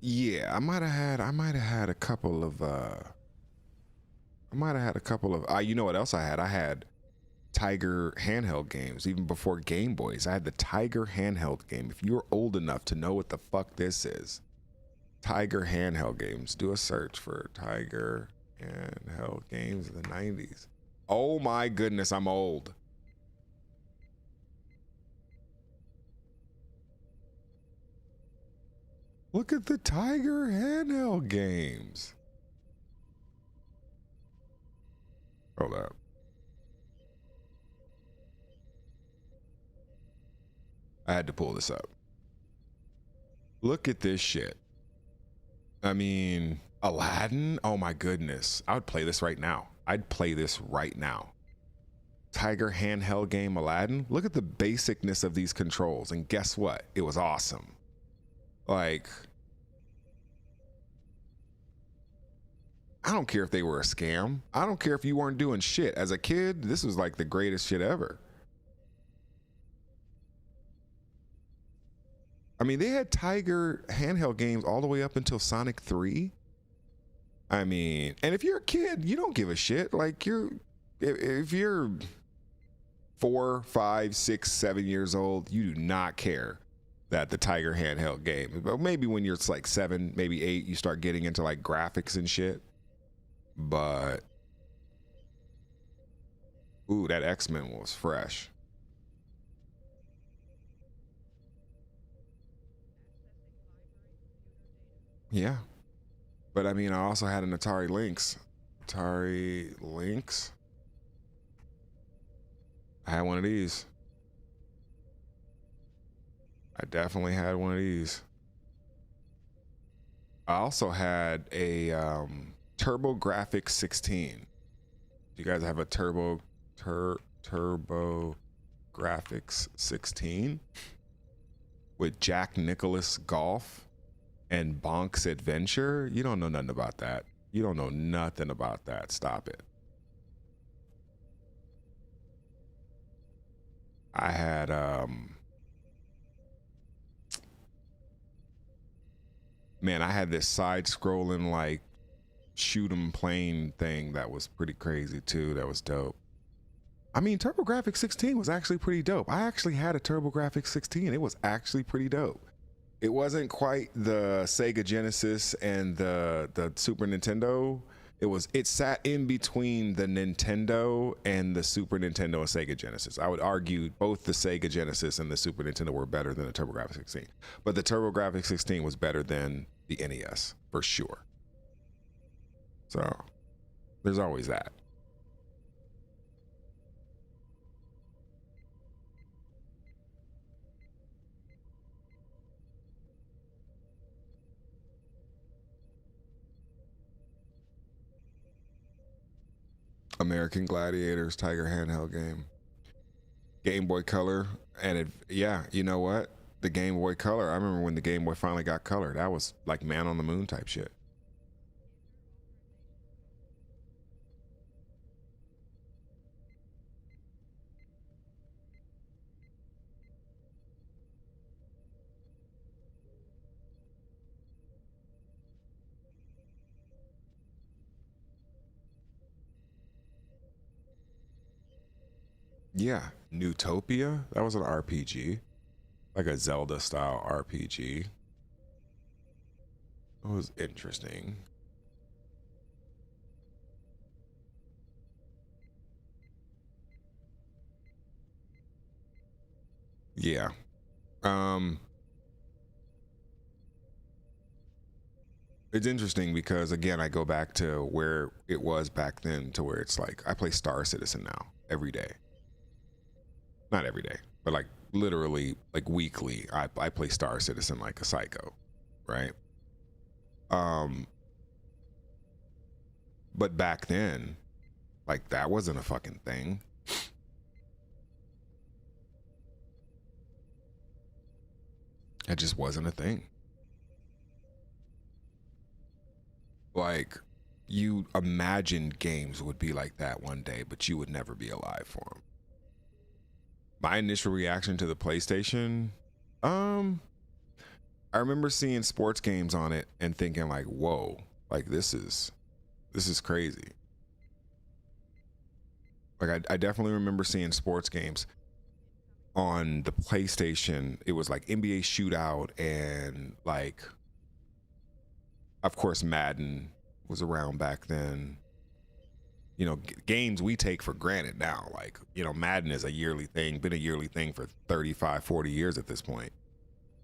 Yeah, I might have had a couple of you know what else I had? I had Tiger handheld games even before Game Boys. I had the Tiger handheld game. If you're old enough to know what the fuck this is, Tiger handheld games. Do a search for Tiger handheld games in the 90s. Oh my goodness, I'm old. Look at the Tiger handheld games. Hold up. I had to pull this up. Look at this shit. I mean, Aladdin? Oh my goodness. I would play this right now. I'd play this right now. Tiger handheld game Aladdin. Look at the basicness of these controls. And guess what? It was awesome. Like, I don't care if they were a scam. I don't care if you weren't doing shit. As a kid, this was like the greatest shit ever. I mean, they had Tiger handheld games all the way up until Sonic 3. I mean, and if you're a kid, you don't give a shit. Like if you're 4, 5, 6, 7 years old, you do not care that the Tiger handheld game. But maybe when you're like 7, maybe 8, you start getting into like graphics and shit. But ooh, that X-Men was fresh. Yeah. But I mean, I also had an Atari Lynx. Atari Lynx. I had one of these. I definitely had one of these. I also had a TurboGrafx 16. Do you guys have a TurboGrafx 16 with Jack Nicklaus Golf and Bonk's Adventure? You don't know nothing about that. You don't know nothing about that. Stop it. I had man, I had this side-scrolling like shoot 'em plane thing that was pretty crazy too. That was dope. I mean, TurboGrafx 16 was actually pretty dope. I actually had a TurboGrafx 16. It was actually pretty dope. It wasn't quite the Sega Genesis and the Super Nintendo. It sat in between the Nintendo and the Super Nintendo and Sega Genesis. I would argue both the Sega Genesis and the Super Nintendo were better than the TurboGrafx 16. But the TurboGrafx 16 was better than the NES, for sure. So, there's always that. American Gladiators Tiger handheld game. Game Boy Color. And yeah, you know what? The Game Boy Color. I remember when the Game Boy finally got color. That was like Man on the Moon type shit. Yeah, Newtopia. That was an RPG, like a Zelda style RPG. It was interesting. Yeah. It's interesting because again, I go back to where it was back then to where it's like I play Star Citizen now every day. Not every day, but like literally like weekly. I play Star Citizen like a psycho, right? But back then, like that wasn't a fucking thing. It just wasn't a thing. Like you imagined games would be like that one day, but you would never be alive for them. My initial reaction to the PlayStation, I remember seeing sports games on it and thinking like, whoa, like this is crazy. Like I definitely remember seeing sports games on the PlayStation. It was like NBA Shootout and like, of course, Madden was around back then. You know, games we take for granted now. Like, you know, Madden is a yearly thing, been a yearly thing for 35, 40 years at this point.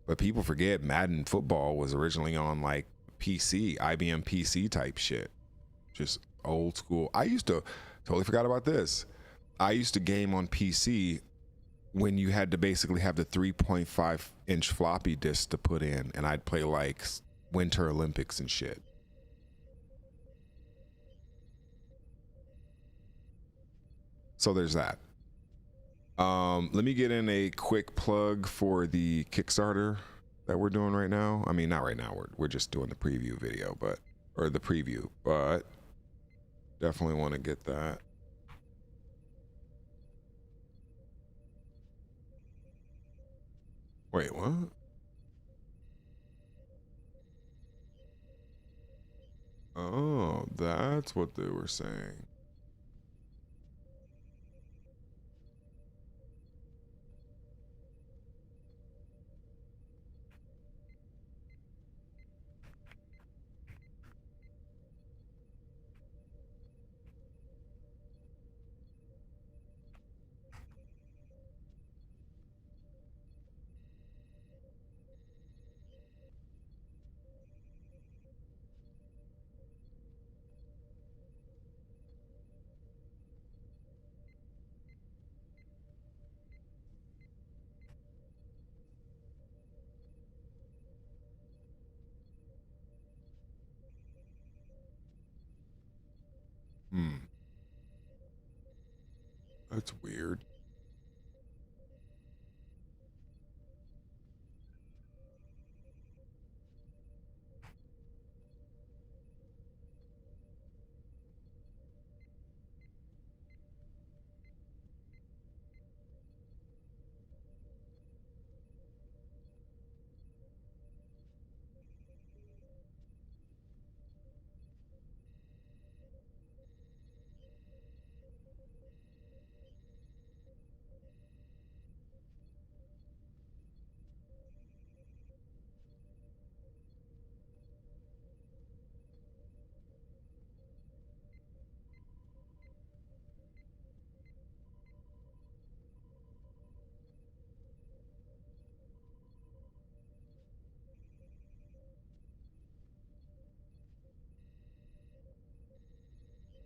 But people forget Madden football was originally on like PC, IBM PC type shit. Just old school. I used to, totally forgot about this. I used to game on PC when you had to basically have the 3.5-inch floppy disk to put in, and I'd play like Winter Olympics and shit. So there's that. Let me get in a quick plug for the Kickstarter that we're doing right now. I mean, not right now. We're just doing the preview video, or the preview, but definitely want to get that. Wait, what? Oh, that's what they were saying. That's weird.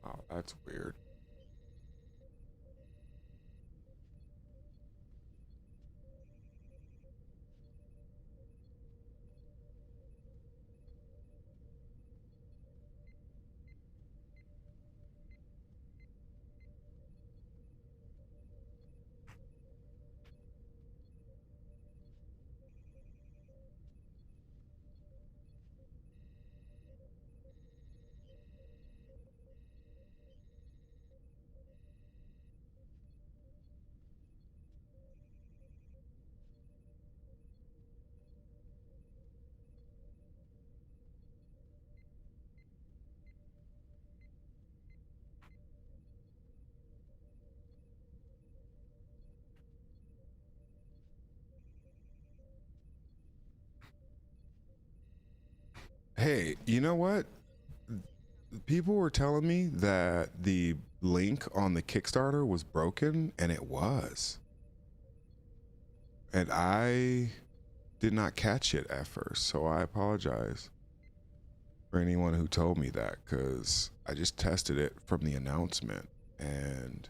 Oh, that's weird. Hey, you know what? People were telling me that the link on the Kickstarter was broken, and it was. And I did not catch it at first, so I apologize for anyone who told me that, because I just tested it from the announcement, and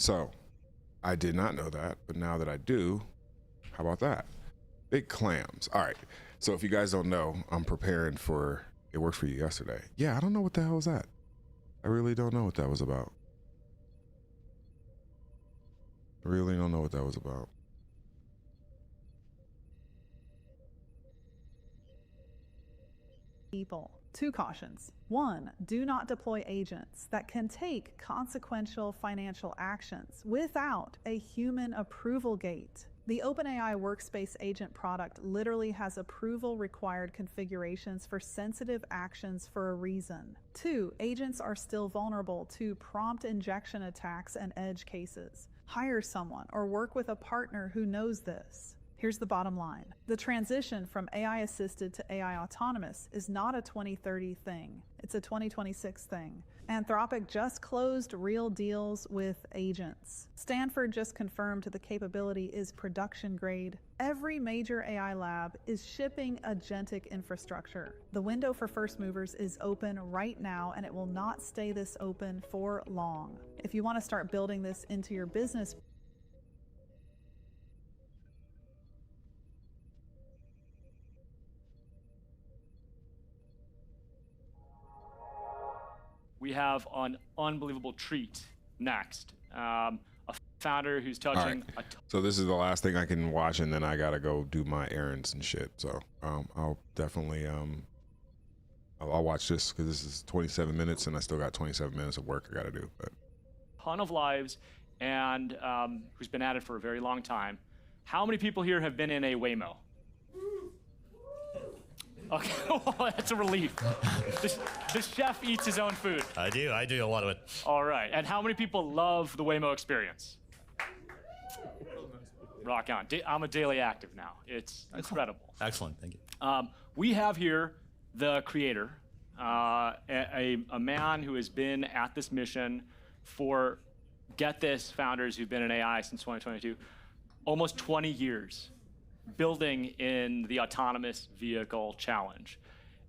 so I did not know that, but now that I do, how about that? Big clams. All right. So if you guys don't know, I'm preparing for It Worked For You Yesterday. Yeah, I don't know what the hell was that. I really don't know what that was about. I really don't know what that was about. People. 2 cautions. 1, do not deploy agents that can take consequential financial actions without a human approval gate. The OpenAI Workspace Agent product literally has approval required configurations for sensitive actions for a reason. 2, agents are still vulnerable to prompt injection attacks and edge cases. Hire someone or work with a partner who knows this. Here's the bottom line. The transition from AI-assisted to AI-autonomous is not a 2030 thing. It's a 2026 thing. Anthropic just closed real deals with agents. Stanford just confirmed the capability is production grade. Every major AI lab is shipping agentic infrastructure. The window for first movers is open right now, and it will not stay this open for long. If you want to start building this into your business, we have an unbelievable treat next. A founder who's touching All right. So this is the last thing I can watch, and then I gotta go do my errands and shit. So I'll definitely I'll watch this because this is 27 minutes, and I still got 27 minutes of work I gotta do. But ton of lives, and who's been at it for a very long time. How many people here have been in a Waymo? Okay, well, that's a relief. The chef eats his own food. I do a lot of it. All right, and how many people love the Waymo experience? Rock on. I'm a daily active now. It's incredible. Excellent, thank you. We have here the creator, a man who has been at this mission for, get this, founders who've been in AI since 2022, almost 20 years. Building in the autonomous vehicle challenge.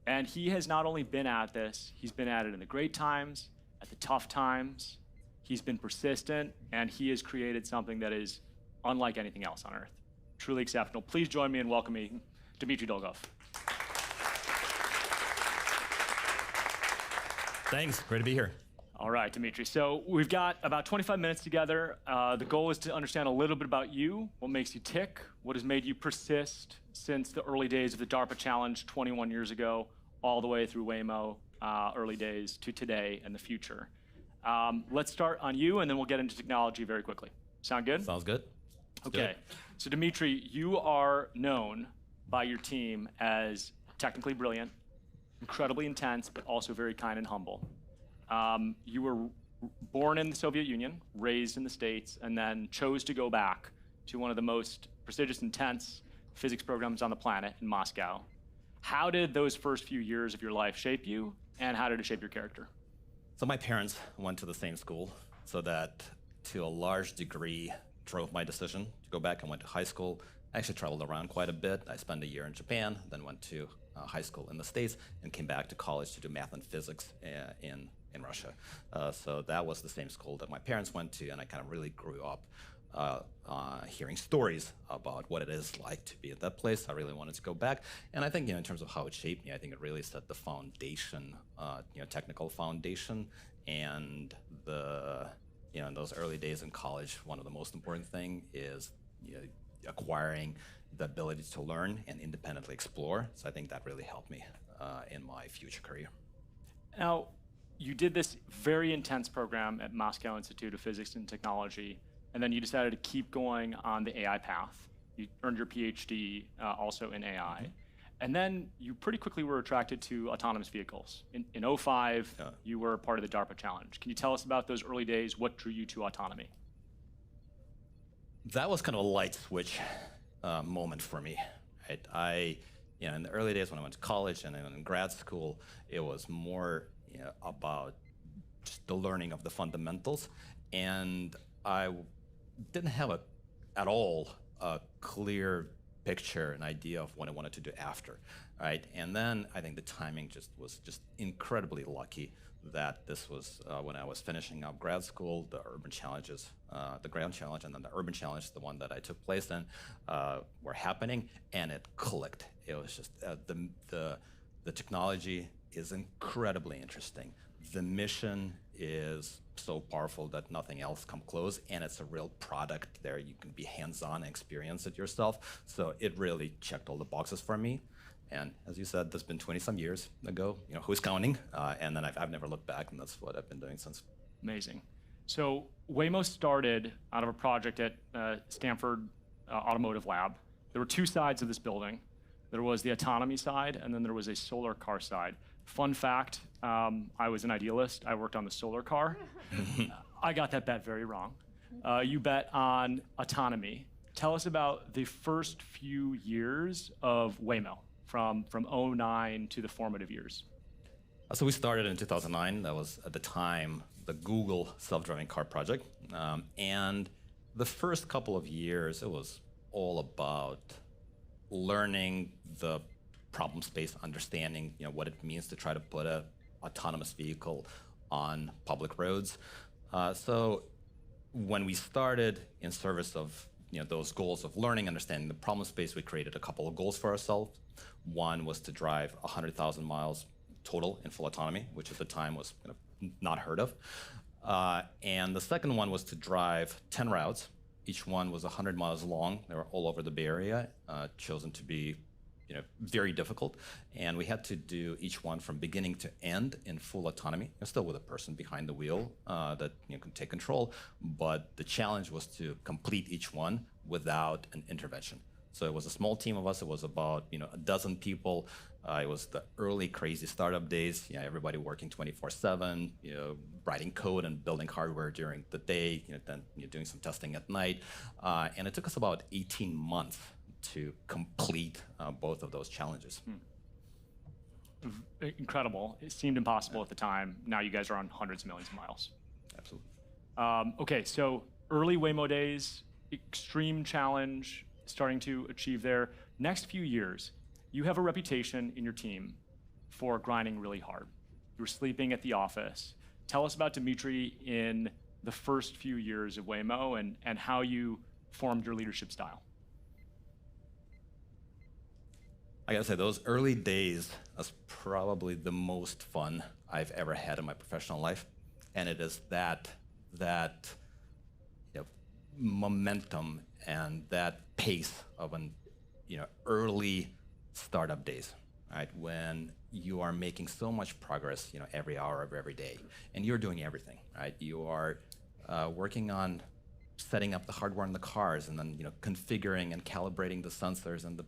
And he has not only been at this, he's been at it in the great times, at the tough times. He's been persistent, and he has created something that is unlike anything else on Earth. Truly exceptional. Please join me in welcoming Dmitry Dolgov. Thanks. Great to be here. All right, Dmitry. So we've got about 25 minutes together. The goal is to understand a little bit about you, what makes you tick, what has made you persist since the early days of the DARPA Challenge 21 years ago, all the way through Waymo, early days to today and the future. Let's start on you, and then we'll get into technology very quickly. Sound good? Sounds good. Okay. So Dmitry, you are known by your team as technically brilliant, incredibly intense, but also very kind and humble. You were born in the Soviet Union, raised in the States, and then chose to go back to one of the most prestigious, intense physics programs on the planet in Moscow. How did those first few years of your life shape you, and how did it shape your character? So my parents went to the same school, so that to a large degree drove my decision to go back. I went to high school. I actually traveled around quite a bit. I spent a year in Japan, then went to high school in the States, and came back to college to do math and physics in Russia. So that was the same school that my parents went to, and I kind of really grew up hearing stories about what it is like to be at that place. I really wanted to go back, and I think in terms of how it shaped me, I think it really set the foundation, technical foundation, and in those early days in college, one of the most important thing is acquiring the ability to learn and independently explore. So I think that really helped me in my future career. Now, you did this very intense program at Moscow Institute of Physics and Technology, and then you decided to keep going on the AI path. You earned your PhD also in AI. Mm-hmm. And then you pretty quickly were attracted to autonomous vehicles. In 2005, you were part of the DARPA Challenge. Can you tell us about those early days? What drew you to autonomy? That was kind of a light switch moment for me. Right? In the early days when I went to college and in grad school, it was more about just the learning of the fundamentals, and I didn't have at all a clear picture, an idea of what I wanted to do after, right? And then I think the timing was just incredibly lucky that this was when I was finishing up grad school, the urban challenges, the ground challenge, and then the urban challenge, the one that I took place in, were happening, and it clicked. It was just the technology is incredibly interesting. The mission is so powerful that nothing else come close, and it's a real product there. You can be hands-on and experience it yourself. So it really checked all the boxes for me. And as you said, that's been 20-some years ago. Who's counting? And then I've never looked back, and that's what I've been doing since. Amazing. So Waymo started out of a project at Stanford Automotive Lab. There were two sides of this building. There was the autonomy side, and then there was a solar car side. Fun fact, I was an idealist. I worked on the solar car. I got that bet very wrong. You bet on autonomy. Tell us about the first few years of Waymo, from 2009 to the formative years. So we started in 2009. That was, at the time, the Google self-driving car project. And the first couple of years, it was all about learning the problem space, understanding what it means to try to put an autonomous vehicle on public roads. So when we started in service of those goals of learning, understanding the problem space, we created a couple of goals for ourselves. One was to drive 100,000 miles total in full autonomy, which at the time was not heard of. And the second one was to drive 10 routes. Each one was 100 miles long. They were all over the Bay Area, chosen to be very difficult. And we had to do each one from beginning to end in full autonomy, still with a person behind the wheel that can take control. But the challenge was to complete each one without an intervention. So it was a small team of us. It was about a dozen people. It was the early crazy startup days. Everybody working 24/7, writing code and building hardware during the day. Then doing some testing at night. And it took us about 18 months to complete both of those challenges. Incredible. It seemed impossible at the time. Now you guys are on hundreds of millions of miles. Absolutely. Okay, so early Waymo days, extreme challenge, starting to achieve there. Next few years, you have a reputation in your team for grinding really hard. You were sleeping at the office. Tell us about Dimitri in the first few years of Waymo and how you formed your leadership style. I gotta say, those early days was probably the most fun I've ever had in my professional life. And it is that momentum and that pace of an early startup days, right? When you are making so much progress, every hour of every day, and you're doing everything, right? You are working on setting up the hardware in the cars, and then configuring and calibrating the sensors and the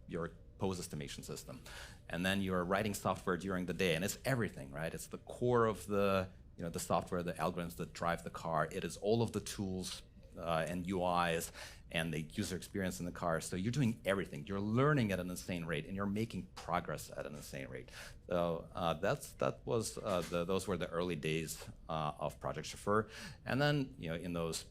your pose estimation system, and then you're writing software during the day, and it's everything, right? It's the core of the the software, the algorithms that drive the car. It is all of the tools and UIs and the user experience in the car. So you're doing everything. You're learning at an insane rate, and you're making progress at an insane rate. So those were the early days of Project Chauffeur. And then in those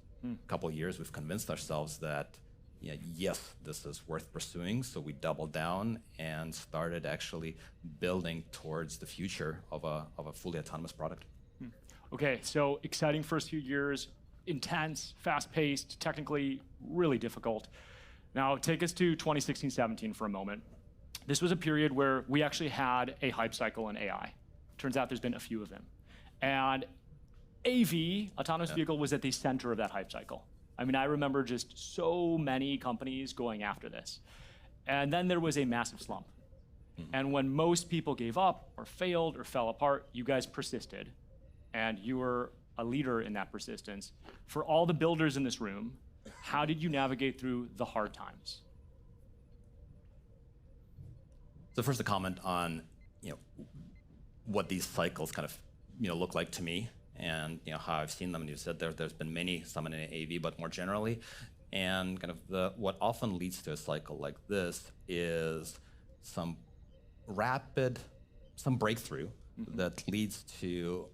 couple of years, we've convinced ourselves that yes, this is worth pursuing. So we doubled down and started actually building towards the future of a fully autonomous product. Okay, so exciting first few years, intense, fast-paced, technically really difficult. Now take us to 2016-17 for a moment. This was a period where we actually had a hype cycle in AI. Turns out there's been a few of them. And AV, autonomous vehicle, was at the center of that hype cycle. I mean, I remember just so many companies going after this. And then there was a massive slump. And when most people gave up or failed or fell apart, you guys persisted. And you were a leader in that persistence. For all the builders in this room, how did you navigate through the hard times? So first, a comment on what these cycles kind of look like to me, and how I've seen them. And you said there's been many, some in AV, but more generally, and kind of what often leads to a cycle like this is some breakthrough that leads to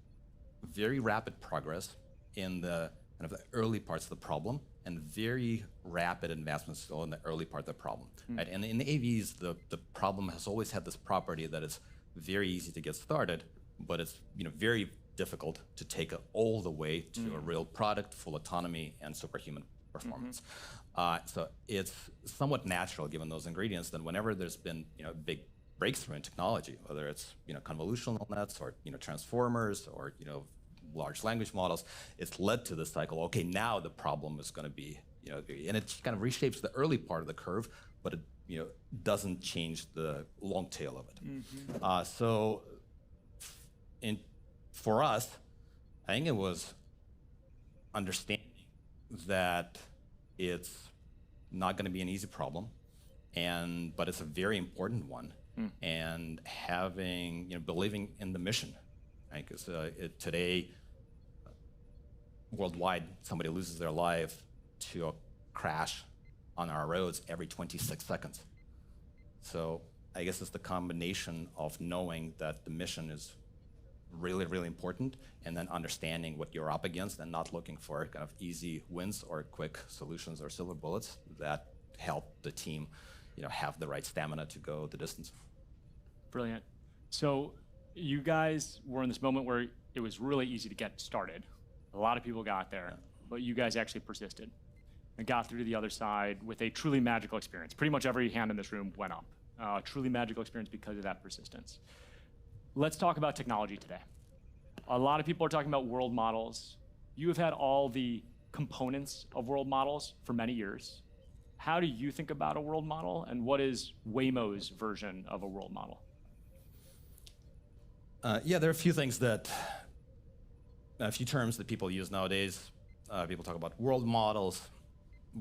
very rapid progress in the kind of the early parts of the problem, and very rapid advancements still in the early part of the problem. Right? And in the AVs, the problem has always had this property that it's very easy to get started, but it's very difficult to take it all the way to a real product, full autonomy, and superhuman performance. So it's somewhat natural, given those ingredients, that whenever there's been a big breakthrough in technology, whether it's convolutional nets or transformers or large language models, it's led to this cycle. Okay, now the problem is going to be and it kind of reshapes the early part of the curve, but it doesn't change the long tail of it. For us, I think it was understanding that it's not going to be an easy problem, but it's a very important one. And having, believing in the mission, right? Because today, worldwide, somebody loses their life to a crash on our roads every 26 seconds. So I guess it's the combination of knowing that the mission is really, really important, and then understanding what you're up against and not looking for kind of easy wins or quick solutions or silver bullets that help the team have the right stamina to go the distance. Brilliant. So you guys were in this moment where it was really easy to get started. A lot of people got there, but you guys actually persisted and got through to the other side with a truly magical experience. Pretty much every hand in this room went up. Truly magical experience because of that persistence. Let's talk about technology today. A lot of people are talking about world models. You have had all the components of world models for many years. How do you think about a world model, and what is Waymo's version of a world model? There are a few things a few terms that people use nowadays. People talk about world models,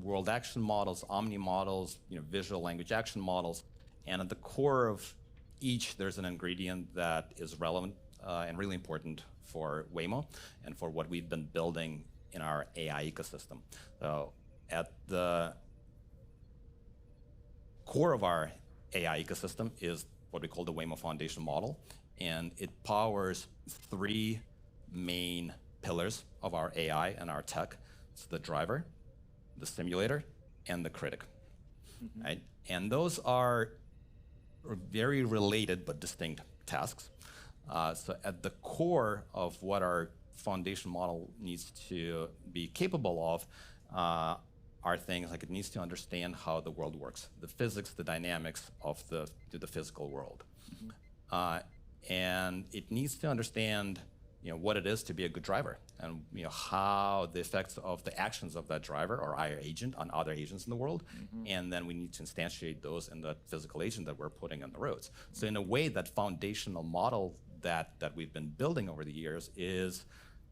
world action models, omni models, visual language action models, and at the core of each, there's an ingredient that is relevant and really important for Waymo and for what we've been building in our AI ecosystem. So at the core of our AI ecosystem is what we call the Waymo Foundation model, and it powers three main pillars of our AI and our tech. It's the driver, the simulator, and the critic. Right? And those are very related but distinct tasks. So at the core of what our foundation model needs to be capable of are things like it needs to understand how the world works, the physics, the dynamics of the physical world. And it needs to understand what it is to be a good driver, and how the effects of the actions of that driver or our agent on other agents in the world, and then we need to instantiate those in the physical agent that we're putting on the roads. So in a way, that foundational model that we've been building over the years is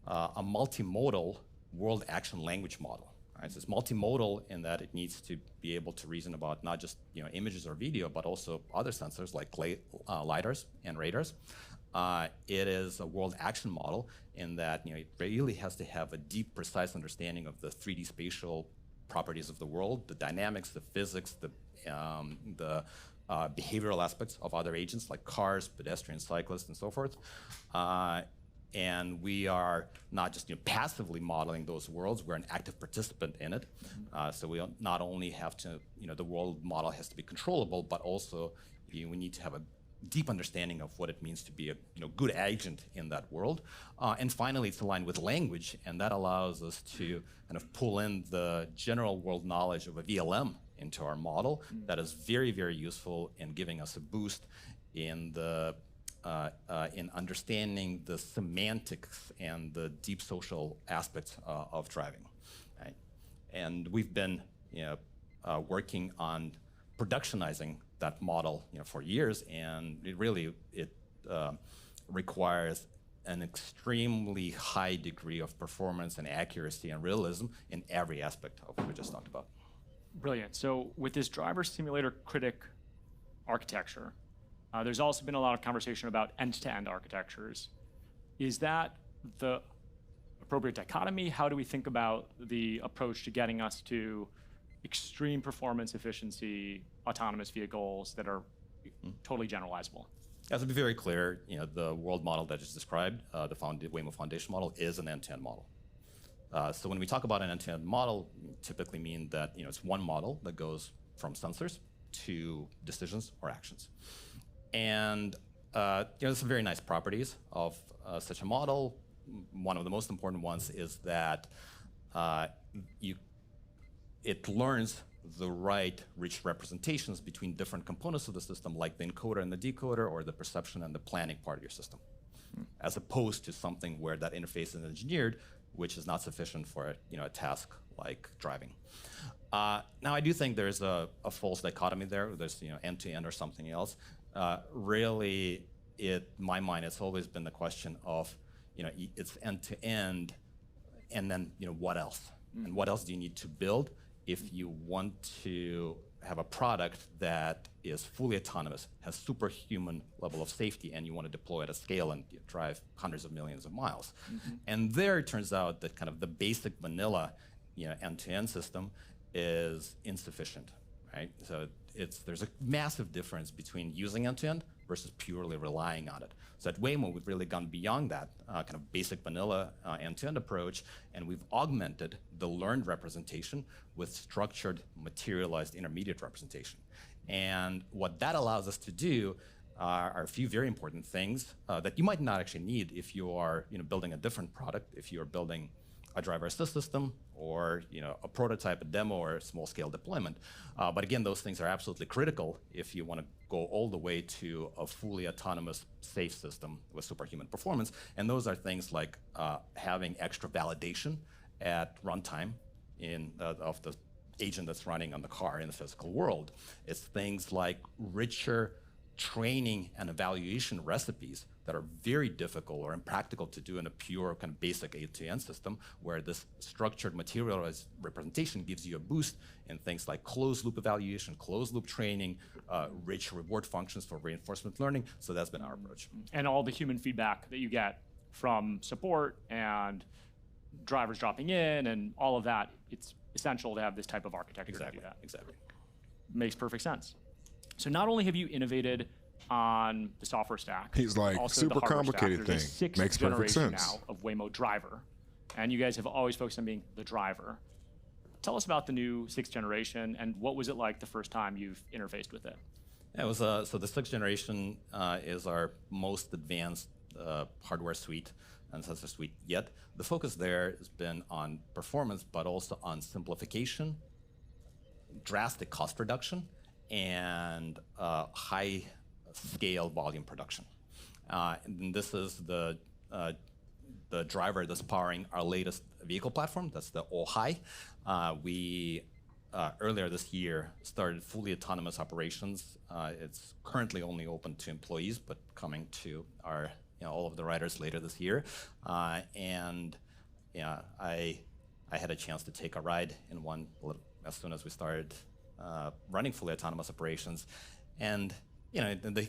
a multimodal world action language model. Right? So it's multimodal in that it needs to be able to reason about not just images or video, but also other sensors like lidars and radars. It is a world action model in that it really has to have a deep, precise understanding of the 3D spatial properties of the world, the dynamics, the physics, the behavioral aspects of other agents like cars, pedestrians, cyclists, and so forth. And we are not just passively modeling those worlds, we're an active participant in it. So we not only have to, the world model has to be controllable, but also we need to have a deep understanding of what it means to be a good agent in that world. And finally, it's aligned with language, and that allows us to kind of pull in the general world knowledge of a VLM into our model. That is very, very useful in giving us a boost in the in understanding the semantics and the deep social aspects of driving. Right? And we've been working on productionizing that model for years, and it really requires an extremely high degree of performance and accuracy and realism in every aspect of what we just talked about. Brilliant. So with this driver simulator critic architecture, there's also been a lot of conversation about end-to-end architectures. Is that the appropriate dichotomy? How do we think about the approach to getting us to extreme performance efficiency, autonomous vehicles that are totally generalizable? As to be very clear, the world model that I just described, the Waymo Foundation model, is an end-to-end model. So when we talk about an end-to-end model, we typically mean that it's one model that goes from sensors to decisions or actions. And there's some very nice properties of such a model. One of the most important ones is that it learns the right rich representations between different components of the system, like the encoder and the decoder, or the perception and the planning part of your system, as opposed to something where that interface is engineered, which is not sufficient for a task like driving. Now, I do think there's a false dichotomy there. There's end-to-end or something else. Really, in my mind, it's always been the question of it's end-to-end, and then what else? And what else do you need to build if you want to have a product that is fully autonomous, has superhuman level of safety, and you want to deploy at a scale and drive hundreds of millions of miles? And there it turns out that kind of the basic vanilla end-to-end system is insufficient, right? So there's a massive difference between using end-to-end versus purely relying on it. So at Waymo, we've really gone beyond that kind of basic vanilla end-to-end approach, and we've augmented the learned representation with structured, materialized intermediate representation. And what that allows us to do are a few very important things that you might not actually need if you are building a different product, if you're building a driver assist system, or a prototype, a demo, or a small-scale deployment. But again, those things are absolutely critical if you want to go all the way to a fully autonomous, safe system with superhuman performance. And those are things like having extra validation at runtime of the agent that's running on the car in the physical world. It's things like richer training and evaluation recipes that are very difficult or impractical to do in a pure kind of basic end-to-end system, where this structured materialized representation gives you a boost in things like closed loop evaluation, closed loop training, rich reward functions for reinforcement learning. So that's been our approach. And all the human feedback that you get from support and drivers dropping in and all of that, it's essential to have this type of architecture to do that. Exactly. Makes perfect sense. So not only have you innovated on the software stack, he's like, also super the hardware complicated stack. There's thing. a 6th Makes perfect generation sense. now of Waymo Driver, and you guys have always focused on being the driver. Tell us about the new 6th generation, and what was it like the first time you've interfaced with it? Yeah, it was so the 6th generation is our most advanced hardware suite and sensor suite yet. The focus there has been on performance, but also on simplification, drastic cost reduction, and high scale volume production. And this is the driver that's powering our latest vehicle platform. That's the All-High. We earlier this year started fully autonomous operations. It's currently only open to employees, but coming to our all of the riders later this year. And yeah, I had a chance to take a ride in one as soon as we started running fully autonomous operations, and I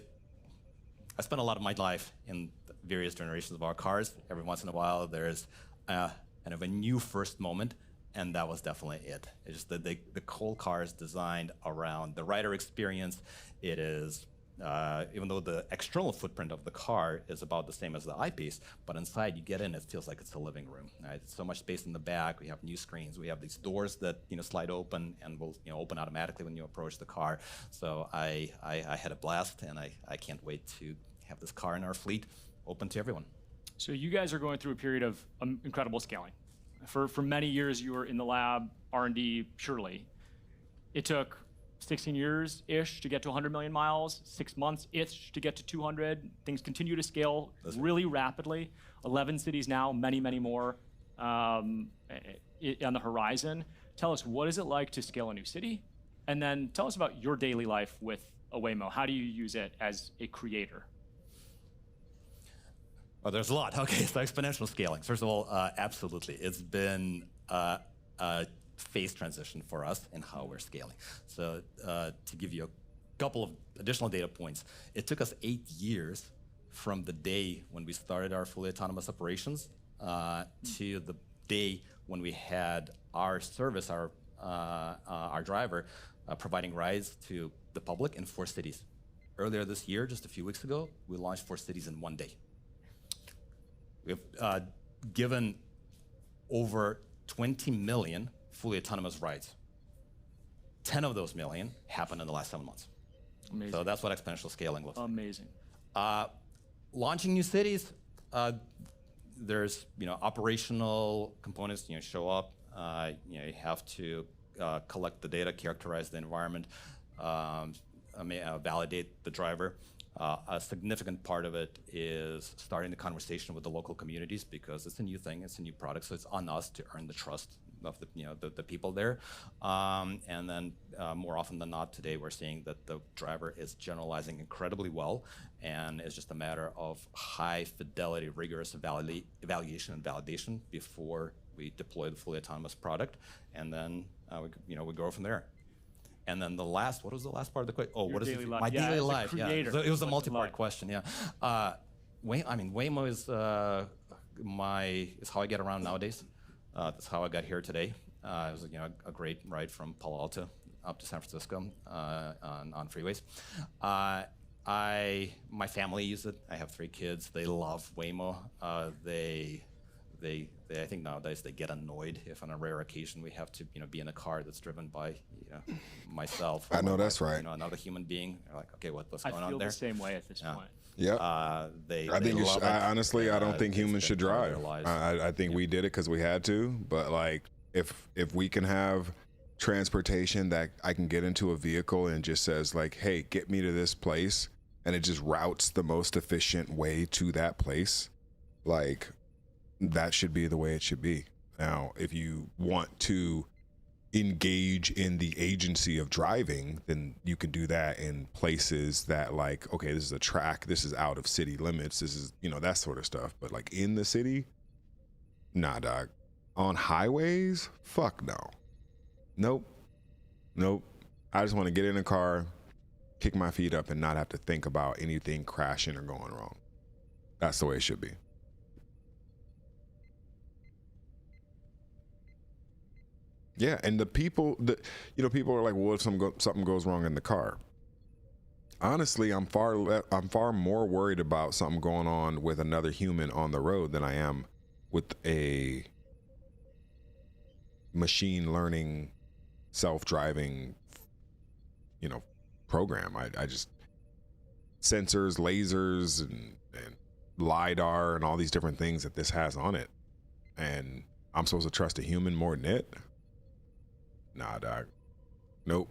spent a lot of my life in various generations of our cars. Every once in a while, there's kind of a new first moment, and that was definitely it. It's just that the whole car is designed around the rider experience. It is, even though the external footprint of the car is about the same as the eyepiece, but inside you get in, it feels like it's a living room. Right? So much space in the back. We have new screens. We have these doors that slide open and will open automatically when you approach the car. So I had a blast, and I can't wait to have this car in our fleet open to everyone. So you guys are going through a period of incredible scaling. For many years, you were in the lab, R&D, surely. It took 16 years-ish to get to 100 million miles, 6 months-ish to get to 200. Things continue to scale really rapidly. 11 cities now, many, many more on the horizon. Tell us, what is it like to scale a new city? And then tell us about your daily life with Waymo. How do you use it as a creator? Well, there's a lot. Okay, so exponential scaling. First of all, absolutely. It's been a phase transition for us in how we're scaling. So to give you a couple of additional data points, it took us 8 years from the day when we started our fully autonomous operations to the day when we had our service, our driver, providing rides to the public in 4 cities. Earlier this year, just a few weeks ago, we launched 4 cities in 1 day. We've given over 20 million fully autonomous rides. 10 of those million happened in the last 7 months. Amazing. So that's what exponential scaling looks like. Amazing. Launching new cities, there's operational components. Show up. You have to collect the data, characterize the environment, validate the driver. A significant part of it is starting the conversation with the local communities, because it's a new thing, it's a new product, so it's on us to earn the trust of the people there. And then more often than not today, we're seeing that the driver is generalizing incredibly well, and it's just a matter of high fidelity, rigorous evaluation and validation before we deploy the fully autonomous product, and then we go from there. And then what was the last part of the question? Oh, what is it? My daily life. Yeah, it was a multi-part question. Yeah, Waymo is how I get around nowadays. That's how I got here today. It was a great ride from Palo Alto up to San Francisco on freeways. My family use it. I have 3 kids. They love Waymo. I think nowadays they get annoyed if on a rare occasion we have to be in a car that's driven by myself. I know that's right. Another human being. They're like, okay, what's going on there? I feel the same way at this point. Yeah. Honestly, I don't think humans should drive. I think we did it because we had to. But like, if we can have transportation that I can get into a vehicle and just says like, hey, get me to this place, and it just routes the most efficient way to that place, like, that should be the way it should be. Now, if you want to engage in the agency of driving, then you can do that in places that like, okay, this is a track, this is out of city limits, this is, that sort of stuff. But like in the city, nah, dog. On highways, fuck no. Nope. I just want to get in a car, kick my feet up, and not have to think about anything crashing or going wrong. That's the way it should be. Yeah, and the people people are like, well, if something goes wrong in the car. Honestly, I'm far more worried about something going on with another human on the road than I am with a machine learning, self-driving, program. I just sensors, lasers, and LiDAR and all these different things that this has on it, and I'm supposed to trust a human more than it? Nah, dog. Nope.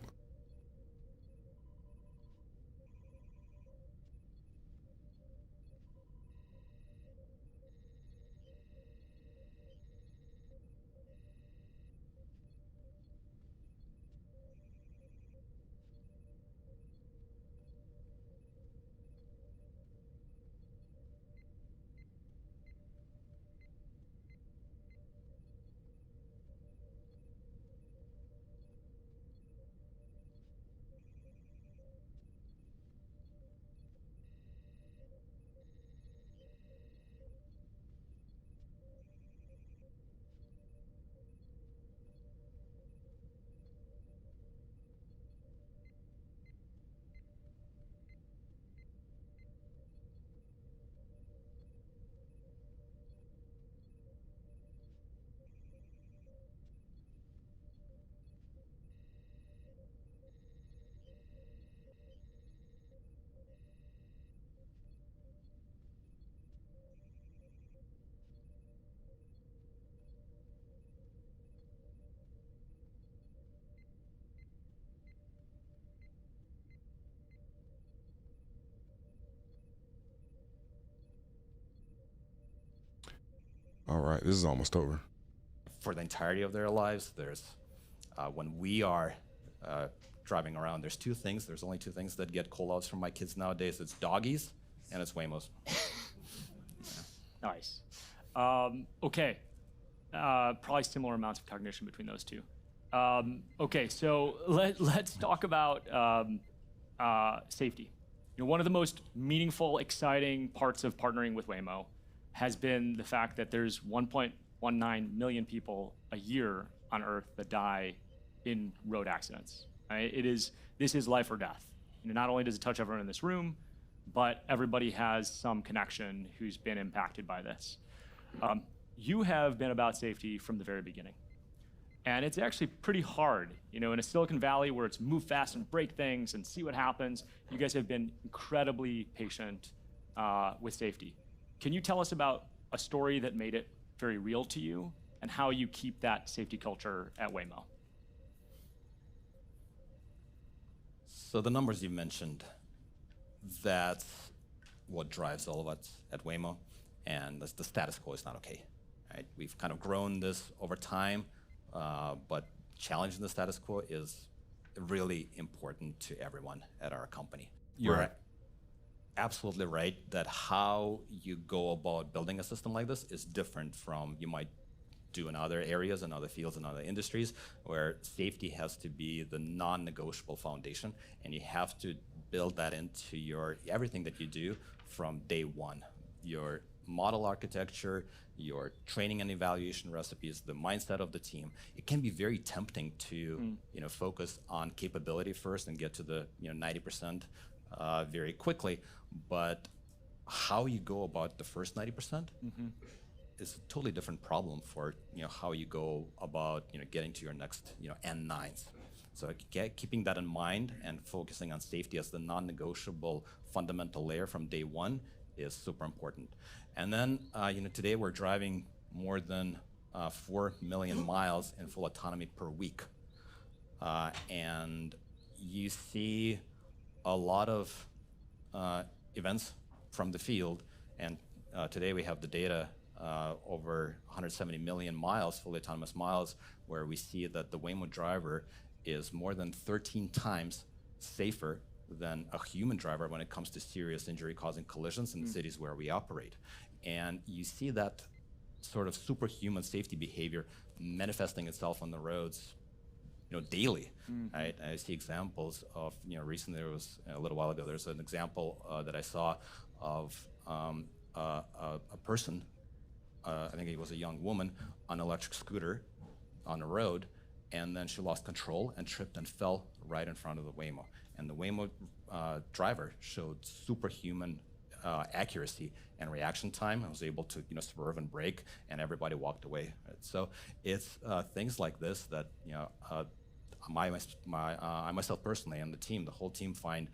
All right, this is almost over. For the entirety of their lives, there's when we are driving around, there's two things. There's only two things that get call-outs from my kids nowadays. It's doggies and it's Waymos. Nice. Okay. Probably similar amounts of cognition between those two. Okay, so let's talk about safety. You know, one of the most meaningful, exciting parts of partnering with Waymo has been the fact that there's 1.19 million people a year on Earth that die in road accidents. Right? This is life or death. You know, not only does it touch everyone in this room, but everybody has some connection who's been impacted by this. You have been about safety from the very beginning. And it's actually pretty hard. You know, in a Silicon Valley where it's move fast and break things and see what happens, you guys have been incredibly patient with safety. Can you tell us about a story that made it very real to you and how you keep that safety culture at Waymo? So the numbers you mentioned, that's what drives all of us at Waymo, and the status quo is not okay. Right? We've kind of grown this over time, but challenging the status quo is really important to everyone at our company. You're Right. absolutely right that how you go about building a system like this is different from you might do in other areas and other fields and other industries, where safety has to be the non-negotiable foundation, and you have to build that into your everything that you do from day one. Your model architecture, your training and evaluation recipes, the mindset of the team. It can be very tempting to focus on capability first and get to the 90% very quickly, but how you go about the first 90% is a totally different problem for how you go about getting to your next N9s. So keeping that in mind and focusing on safety as the non-negotiable fundamental layer from day one is super important. And then today we're driving more than 4 million miles in full autonomy per week, and you see a lot of events from the field. And today we have the data over 170 million miles, fully autonomous miles, where we see that the Waymo driver is more than 13 times safer than a human driver when it comes to serious injury-causing collisions in the cities where we operate. And you see that sort of superhuman safety behavior manifesting itself on the roads daily. Right? I see examples of, recently there was, a little while ago, there's an example that I saw of a person, I think it was a young woman, on an electric scooter on the road, and then she lost control and tripped and fell right in front of the Waymo. And the Waymo driver showed superhuman accuracy and reaction time. I was able to swerve and brake, and everybody walked away. Right? So it's things like this that I myself personally and the team, the whole team, find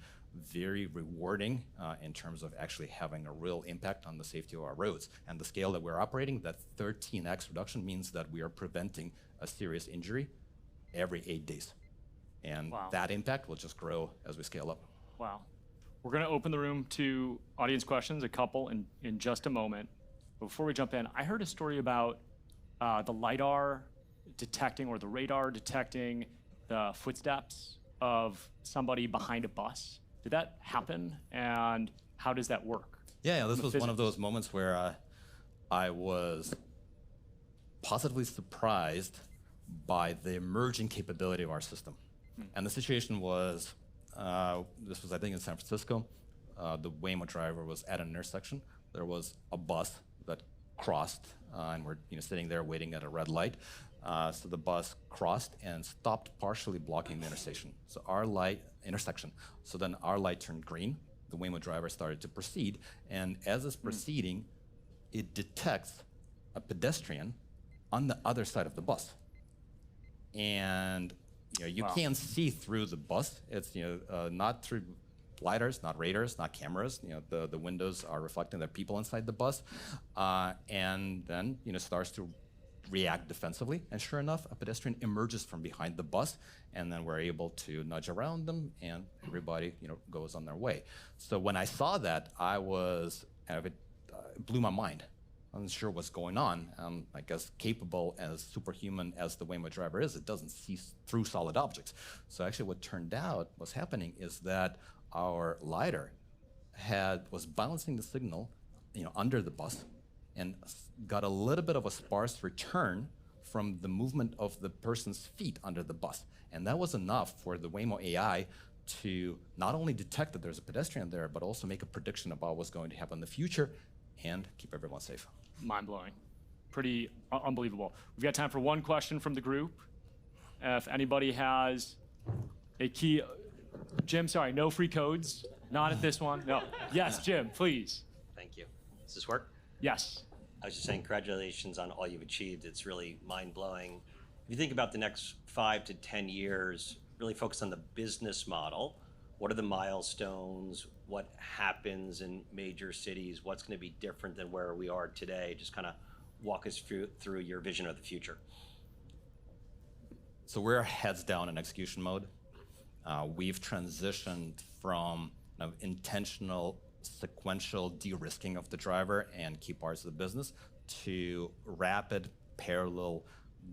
very rewarding in terms of actually having a real impact on the safety of our roads. And the scale that we're operating, that 13x reduction means that we are preventing a serious injury every 8 days. And Wow. that impact will just grow as we scale up. Wow. We're going to open the room to audience questions, a couple in just a moment. But before we jump in, I heard a story about the LiDAR detecting, or the radar detecting, the footsteps of somebody behind a bus. Did that happen? And how does that work? Yeah, this was one of those moments where I was positively surprised by the emerging capability of our system. And the situation was, this was, I think, in San Francisco. The Waymo driver was at an intersection. There was a bus that crossed, and we're sitting there waiting at a red light. So the bus crossed and stopped, partially blocking the intersection. So So then our light turned green. The Waymo driver started to proceed, and as it's proceeding, it detects a pedestrian on the other side of the bus. And you can't see through the bus. It's not through LiDARs, not radars, not cameras. The windows are reflecting the people inside the bus, and then starts to react defensively. And sure enough, a pedestrian emerges from behind the bus, and then we're able to nudge around them, and everybody goes on their way. So when I saw that, it blew my mind. I wasn't sure what's going on. I guess capable as superhuman as the Waymo driver is, it doesn't see through solid objects. So actually what turned out was happening is that our LiDAR was balancing the signal under the bus, and got a little bit of a sparse return from the movement of the person's feet under the bus. And that was enough for the Waymo AI to not only detect that there's a pedestrian there, but also make a prediction about what's going to happen in the future and keep everyone safe. Mind-blowing. Pretty unbelievable. We've got time for one question from the group. If anybody has a key... Jim, sorry, no free codes. Not at this one. No. Yes, Jim, please. Thank you. Does this work? Yes. I was just saying congratulations on all you've achieved. It's really mind-blowing. If you think about the next 5 to 10 years, really focus on the business model. What are the milestones? What happens in major cities? What's going to be different than where we are today? Just kind of walk us through your vision of the future. So we're heads down in execution mode. We've transitioned from intentional sequential de-risking of the driver and key parts of the business to rapid parallel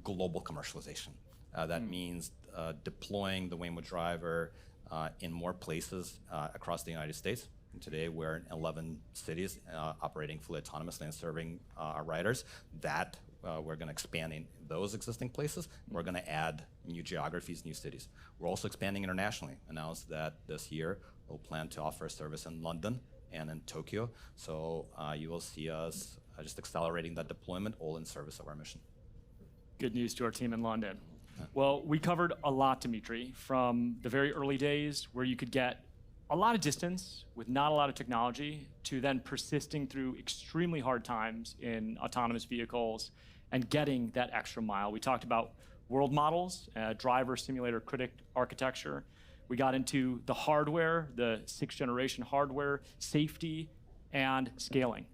global commercialization. That means deploying the Waymo driver in more places across the United States. And today we're in 11 cities operating fully autonomously and serving our riders. We're going to expand in those existing places. We're going to add new geographies, new cities. We're also expanding internationally. Announced that this year we'll plan to offer a service in London and in Tokyo. So you will see us just accelerating that deployment, all in service of our mission. Good news to our team in London. Well, we covered a lot, Dimitri, from the very early days where you could get a lot of distance with not a lot of technology to then persisting through extremely hard times in autonomous vehicles and getting that extra mile. We talked about world models, driver simulator critic architecture. We got into the hardware, the 6th generation hardware, safety, and scaling.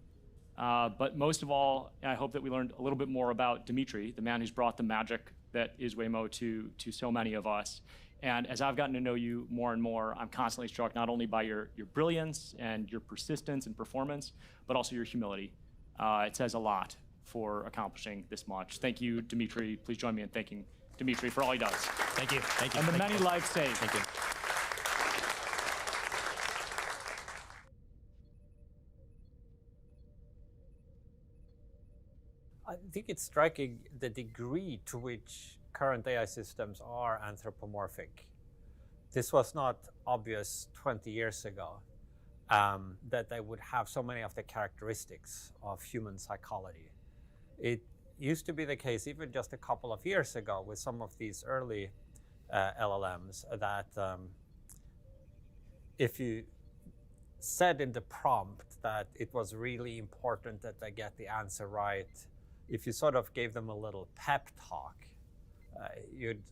But most of all, I hope that we learned a little bit more about Dimitri, the man who's brought the magic that is Waymo to so many of us. And as I've gotten to know you more and more, I'm constantly struck not only by your brilliance and your persistence and performance, but also your humility. It says a lot for accomplishing this much. Thank you, Dimitri. Please join me in thanking Dimitri for all he does. Thank you. Thank you. And the Thank many you. lives saved. Thank you. I think it's striking the degree to which current AI systems are anthropomorphic. This was not obvious 20 years ago, that they would have so many of the characteristics of human psychology. It used to be the case even just a couple of years ago with some of these early LLMs that if you said in the prompt that it was really important that they get the answer right, if you sort of gave them a little pep talk, you'd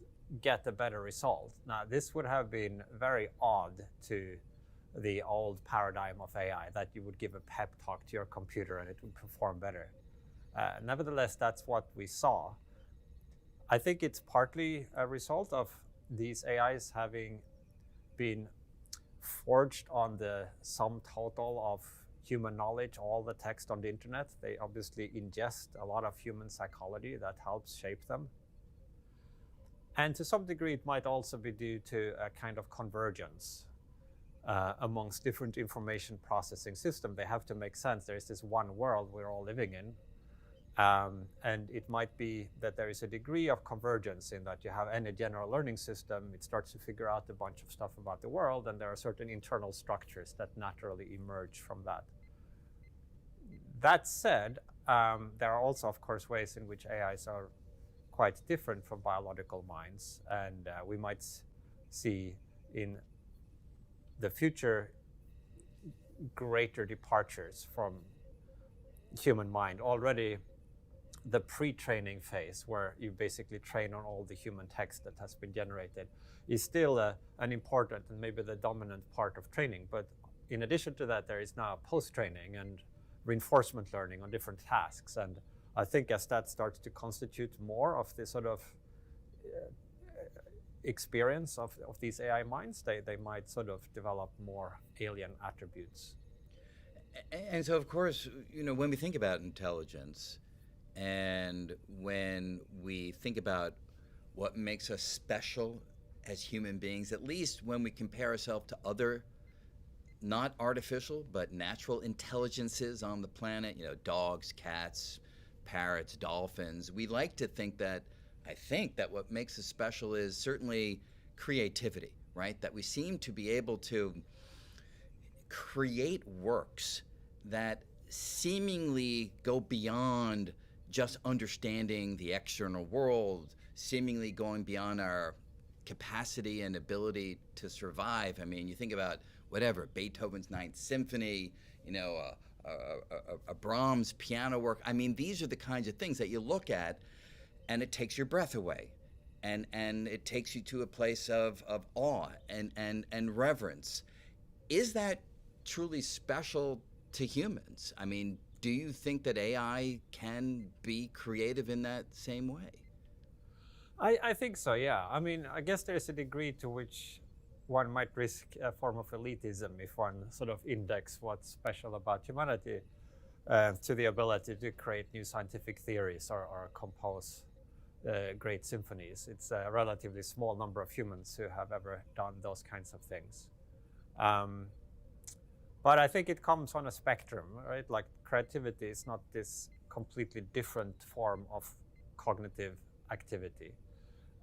get a better result. Now, this would have been very odd to the old paradigm of AI, that you would give a pep talk to your computer and it would perform better. Nevertheless, that's what we saw. I think it's partly a result of these AIs having been forged on the sum total of human knowledge, all the text on the internet. They obviously ingest a lot of human psychology that helps shape them. And to some degree, it might also be due to a kind of convergence amongst different information processing systems. They have to make sense. There is this one world we're all living in. And it might be that there is a degree of convergence in that you have any general learning system, it starts to figure out a bunch of stuff about the world, and there are certain internal structures that naturally emerge from that. That said, there are also, of course, ways in which AIs are quite different from biological minds, and we might see in the future greater departures from human mind. Already the pre-training phase, where you basically train on all the human text that has been generated, is still an important and maybe the dominant part of training. But in addition to that, there is now post-training and reinforcement learning on different tasks. And I think as that starts to constitute more of the sort of experience of these AI minds, they might sort of develop more alien attributes. And so, of course, when we think about intelligence, and when we think about what makes us special as human beings, at least when we compare ourselves to other not artificial but natural intelligences on the planet, dogs, cats, parrots, dolphins, we like to think that, I think that what makes us special is certainly creativity, right? That we seem to be able to create works that seemingly go beyond just understanding the external world, seemingly going beyond our capacity and ability to survive. I mean, you think about whatever, Beethoven's Ninth Symphony, a Brahms piano work. I mean, these are the kinds of things that you look at and it takes your breath away. And it takes you to a place of awe and reverence. Is that truly special to humans? I mean, do you think that AI can be creative in that same way? I think so, yeah. I mean, I guess there's a degree to which one might risk a form of elitism if one sort of index what's special about humanity to the ability to create new scientific theories or compose great symphonies. It's a relatively small number of humans who have ever done those kinds of things. But I think it comes on a spectrum, right? Like creativity is not this completely different form of cognitive activity.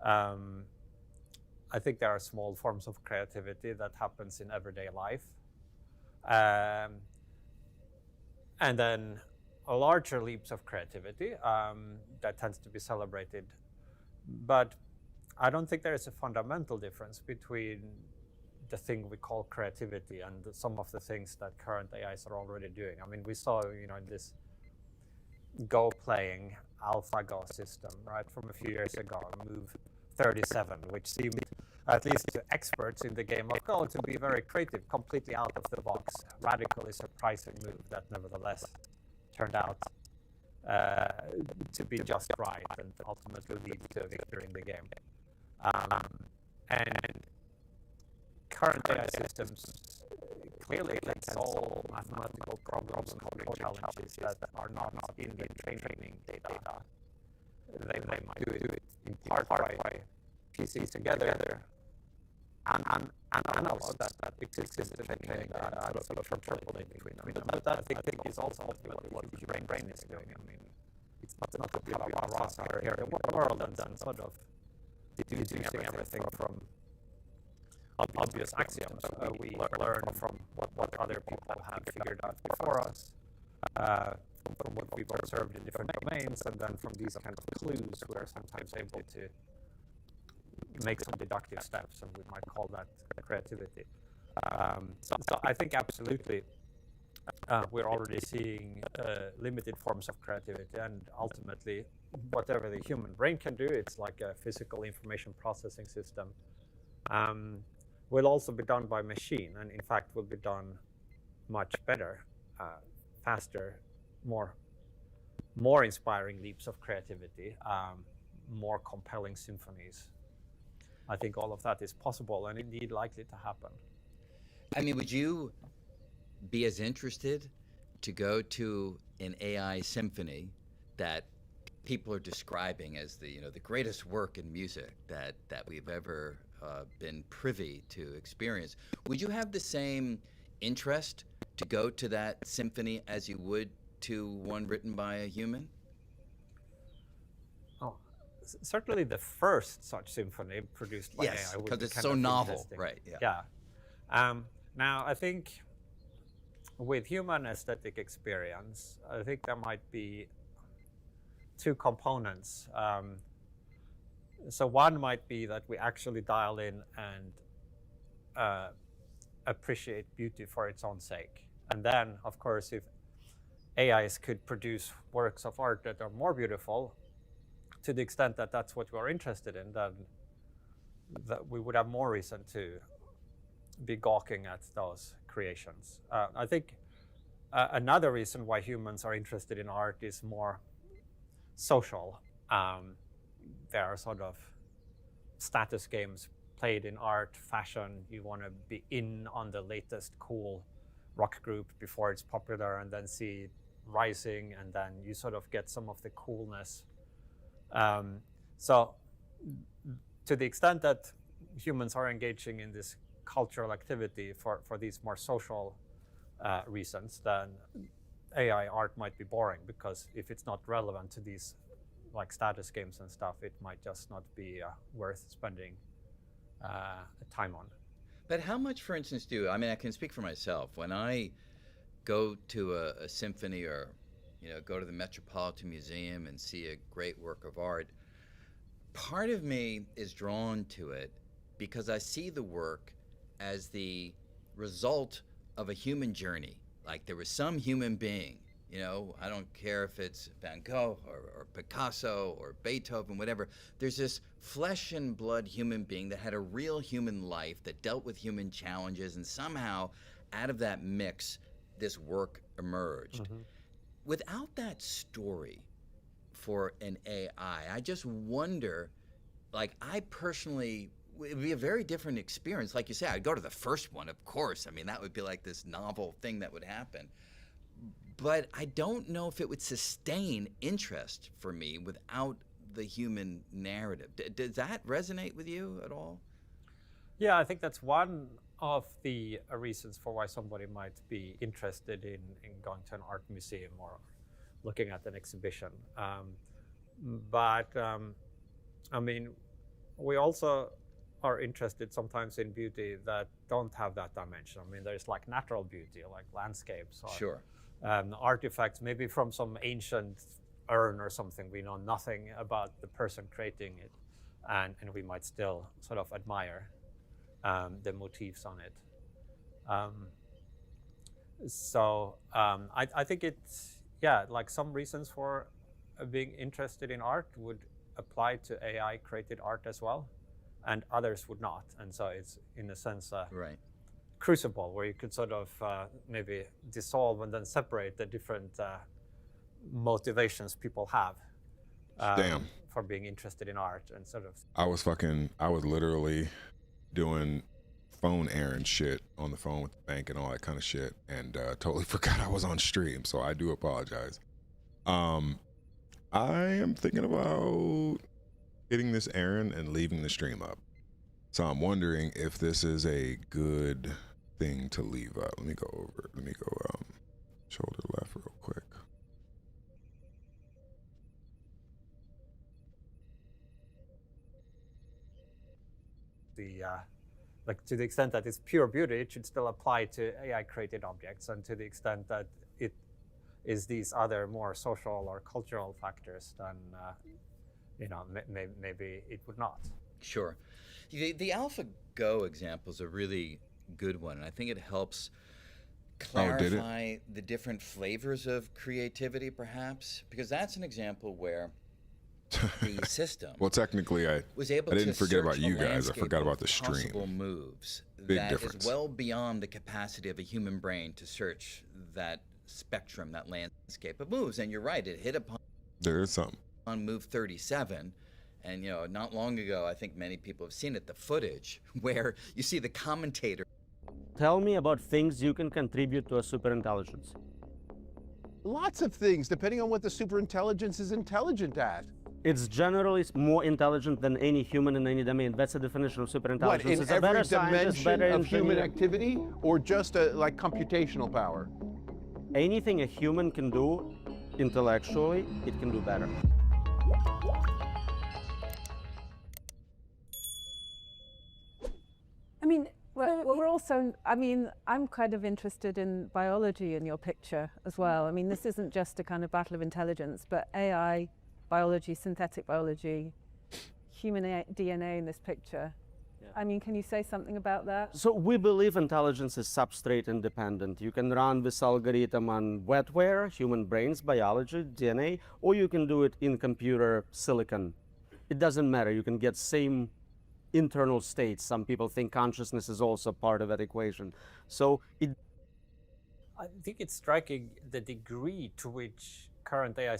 I think there are small forms of creativity that happens in everyday life. And then larger leaps of creativity that tends to be celebrated. But I don't think there is a fundamental difference between the thing we call creativity and some of the things that current AIs are already doing. I mean, we saw, in this Go playing AlphaGo system, right, from a few years ago, Move 37, which seemed, at least to experts in the game of Go, to be very creative, completely out of the box, radically surprising move that nevertheless turned out to be just right and ultimately lead to a victory in the game. And current AI systems clearly can solve mathematical problems and coding challenges that are not in the training data. They might do it in part by piecing together and analog that exists in the training data and sort of interpolate between them. But that I think is also what the human brain is doing. I mean, it's not a Kawara here in the world and then sort of deducing everything from obvious axioms. We learn from what other people have figured out before us, from what we've observed in different domains, and then from these kind of clues, we're sometimes able to make some deductive steps, and we might call that creativity. So I think absolutely we're already seeing limited forms of creativity, and ultimately, whatever the human brain can do, it's like a physical information processing system. will also be done by machine, and in fact will be done much better, faster, more inspiring leaps of creativity, more compelling symphonies. I think all of that is possible and indeed likely to happen. I mean, would you be as interested to go to an AI symphony that people are describing as the greatest work in music that we've ever been privy to experience? Would you have the same interest to go to that symphony as you would to one written by a human? Oh, certainly the first such symphony produced by Yes, AI would because be it's kind so of novel, interesting. right? Yeah. Yeah. Now, I think with human aesthetic experience, I think there might be two components. So one might be that we actually dial in and appreciate beauty for its own sake. And then, of course, if AIs could produce works of art that are more beautiful, to the extent that that's what we're interested in, then that we would have more reason to be gawking at those creations. I think another reason why humans are interested in art is more social. There are sort of status games played in art, fashion. You want to be in on the latest cool rock group before it's popular, and then see it rising, and then you sort of get some of the coolness. So to the extent that humans are engaging in this cultural activity for these more social reasons, then AI art might be boring, because if it's not relevant to these like status games and stuff, it might just not be worth spending time on. But how much, for instance, I mean, I can speak for myself. When I go to a symphony, or go to the Metropolitan Museum and see a great work of art, part of me is drawn to it because I see the work as the result of a human journey. Like there was some human being, I don't care if it's Van Gogh or Picasso or Beethoven, whatever. There's this flesh and blood human being that had a real human life, that dealt with human challenges, and somehow out of that mix, this work emerged. Mm-hmm. Without that story for an AI, I just wonder, like, I personally, it would be a very different experience. Like you say, I'd go to the first one, of course. I mean, that would be like this novel thing that would happen. But I don't know if it would sustain interest for me without the human narrative. Does that resonate with you at all? Yeah, I think that's one of the reasons for why somebody might be interested in going to an art museum or looking at an exhibition. But I mean, we also are interested sometimes in beauty that don't have that dimension. I mean, there's like natural beauty, like landscapes, or sure. Artifacts, maybe from some ancient urn or something. We know nothing about the person creating it, and we might still sort of admire the motifs on it. I think it's, like some reasons for being interested in art would apply to AI created art as well, and others would not. And so it's, in a sense, right. crucible where you could sort of maybe dissolve and then separate the different motivations people have for being interested in art, and sort of. I was literally doing phone errand shit on the phone with the bank and all that kind of shit, and totally forgot I was on stream, so I do apologize. I am thinking about getting this errand and leaving the stream up. So I'm wondering if this is a good thing to leave up. Let me go shoulder left real quick. Like, to the extent that it's pure beauty, it should still apply to AI-created objects, and to the extent that it is these other more social or cultural factors, then maybe it would not. Sure. The AlphaGo example is a really good one, and I think it helps clarify the different flavors of creativity, perhaps, because that's an example where the system Well, technically, I was able didn't to forget about search you a guys. I landscape forgot of about the stream. possible moves Big that difference. is well beyond the capacity of a human brain to search that spectrum, that landscape of moves. And you're right, it hit upon There is something. on move 37. And, you know, not long ago, I think many people have seen it, the footage where you see the commentator. Tell me about things you can contribute to a superintelligence. Lots of things, depending on what the superintelligence is intelligent at. It's generally more intelligent than any human in any domain. That's the definition of superintelligence. What, in It's a every better scientist, dimension better of human engineer. activity, or just like computational power? Anything a human can do intellectually, it can do better. I mean, we're also, I mean, I'm kind of interested in biology in your picture as well. I mean, this isn't just a kind of battle of intelligence, but AI, biology, synthetic biology, human DNA in this picture. Yeah. I mean, can you say something about that? So we believe intelligence is substrate independent. You can run this algorithm on wetware, human brains, biology, DNA, or you can do it in computer silicon. It doesn't matter. You can get same internal states. Some people think consciousness is also part of that equation. So I think it's striking the degree to which current AI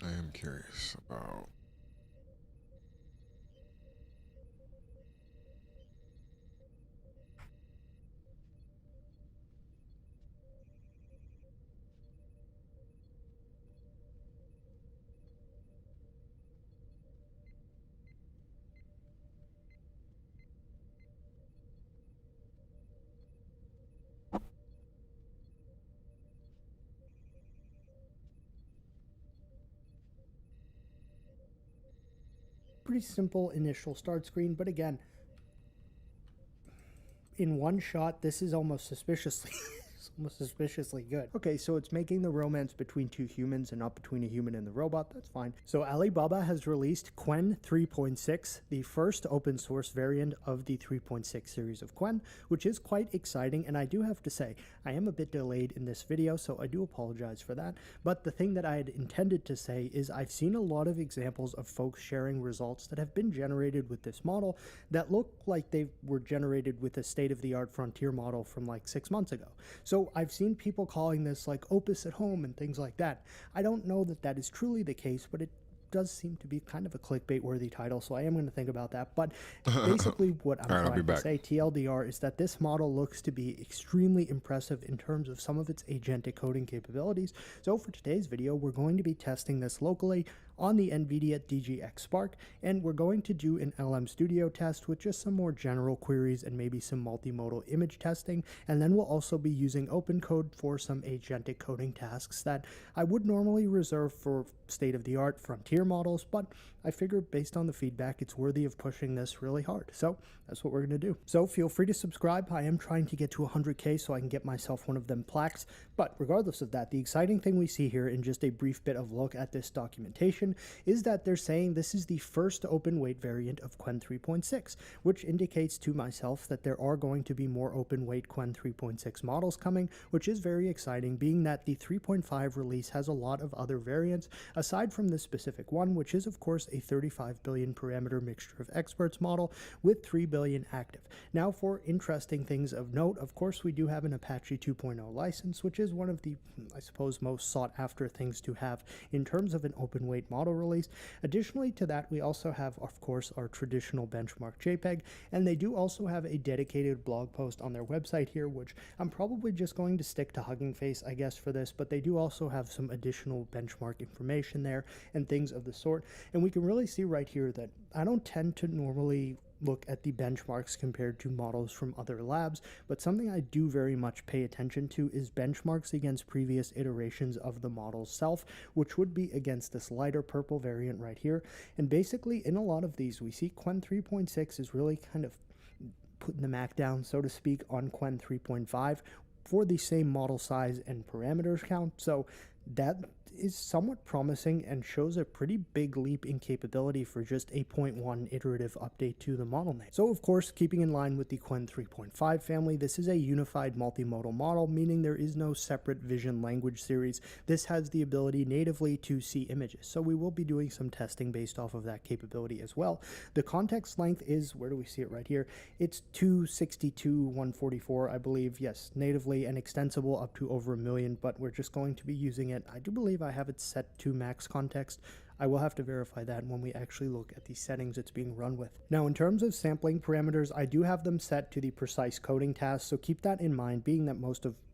I am curious about. Pretty simple initial start screen, but again, in one shot, this is almost suspiciously good. Okay, so it's making the romance between two humans and not between a human and the robot. That's fine. So Alibaba has released Qwen 3.6, the first open source variant of the 3.6 series of Qwen, which is quite exciting. And I do have to say, I am a bit delayed in this video, so I do apologize for that. But the thing that I had intended to say is I've seen a lot of examples of folks sharing results that have been generated with this model that look like they were generated with a state-of-the-art frontier model from like 6 months ago. So I've seen people calling this like Opus at home and things like that. I don't know that that is truly the case, but it does seem to be kind of a clickbait worthy title, so I am going to think about that. But basically what I'm trying to say, TLDR, is that this model looks to be extremely impressive in terms of some of its agentic coding capabilities. So for today's video, we're going to be testing this locally on the NVIDIA DGX Spark, and we're going to do an LM Studio test with just some more general queries and maybe some multimodal image testing, and then we'll also be using OpenCode for some agentic coding tasks that I would normally reserve for state-of-the-art frontier models, but I figured based on the feedback it's worthy of pushing this really hard, so that's what we're going to do. So feel free to subscribe. I am trying to get to 100k so I can get myself one of them plaques, but regardless of that, the exciting thing we see here in just a brief bit of look at this documentation is that they're saying this is the first open weight variant of Qwen 3.6, which indicates to myself that there are going to be more open weight Qwen 3.6 models coming, which is very exciting, being that the 3.5 release has a lot of other variants aside from this specific one, which is of course a 35 billion parameter mixture of experts model with 3 billion active. Now for interesting things of note, of course we do have an Apache 2.0 license, which is one of the, I suppose, most sought after things to have in terms of an open weight model release. Additionally to that, we also have, of course, our traditional benchmark JPEG, and they do also have a dedicated blog post on their website here, which I'm probably just going to stick to Hugging Face, I guess, for this, but they do also have some additional benchmark information there and things of the sort. And we can really see right here that I don't tend to normally look at the benchmarks compared to models from other labs, but something I do very much pay attention to is benchmarks against previous iterations of the model self, which would be against this lighter purple variant right here. And basically in a lot of these, we see Qwen 3.6 is really kind of putting the Mac down, so to speak, on Qwen 3.5 for the same model size and parameters count. So that is somewhat promising and shows a pretty big leap in capability for just a 0.1 iterative update to the model name. So of course, keeping in line with the Qwen 3.5 family, this is a unified multimodal model, meaning there is no separate vision language series. This has the ability natively to see images. So we will be doing some testing based off of that capability as well. The context length is, where do we see it right here? It's 262, 144, I believe. Yes, natively and extensible up to over 1 million, but we're just going to be using it. I do believe I have it set to max context. I will have to verify that when we actually look at the settings it's being run with. Now, in terms of sampling parameters, I do have them set to the precise coding task, so keep that in mind, being that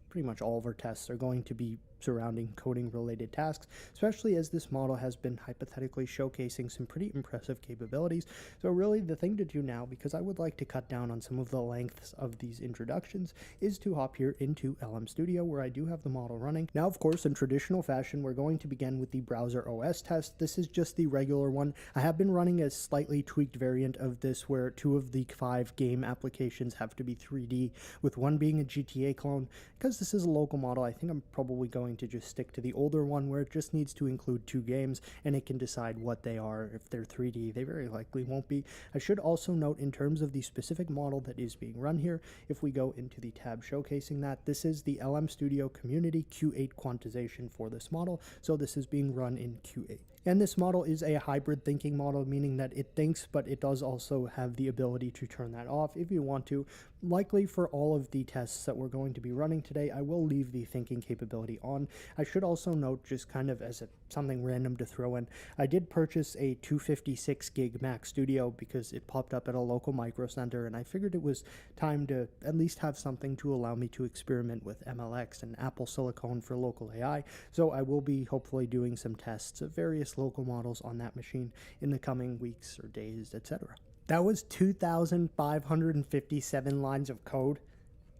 pretty much all of our tests are going to be surrounding coding related tasks, especially as this model has been hypothetically showcasing some pretty impressive capabilities. So really the thing to do now, because I would like to cut down on some of the lengths of these introductions, is to hop here into LM Studio, where I do have the model running. Now, of course, in traditional fashion, we're going to begin with the browser OS test. This is just the regular one. I have been running a slightly tweaked variant of this where 2 of the 5 game applications have to be 3D, with one being a GTA clone. Because this is a local model, I think I'm probably going to just stick to the older one where it just needs to include 2 games and it can decide what they are. If they're 3D, they very likely won't be. I should also note, in terms of the specific model that is being run here, if we go into the tab showcasing that, this is the LM Studio Community Q8 quantization for this model, so this is being run in Q8. And this model is a hybrid thinking model, meaning that it thinks, but it does also have the ability to turn that off if you want to. Likely for all of the tests that we're going to be running today, I will leave the thinking capability on. I should also note, just kind of as something random to throw in, I did purchase a 256 gig Mac Studio because it popped up at a local micro center, and I figured it was time to at least have something to allow me to experiment with MLX and Apple Silicon for local AI. So I will be hopefully doing some tests of various local models on that machine in the coming weeks or days, etc. That was 2,557 lines of code.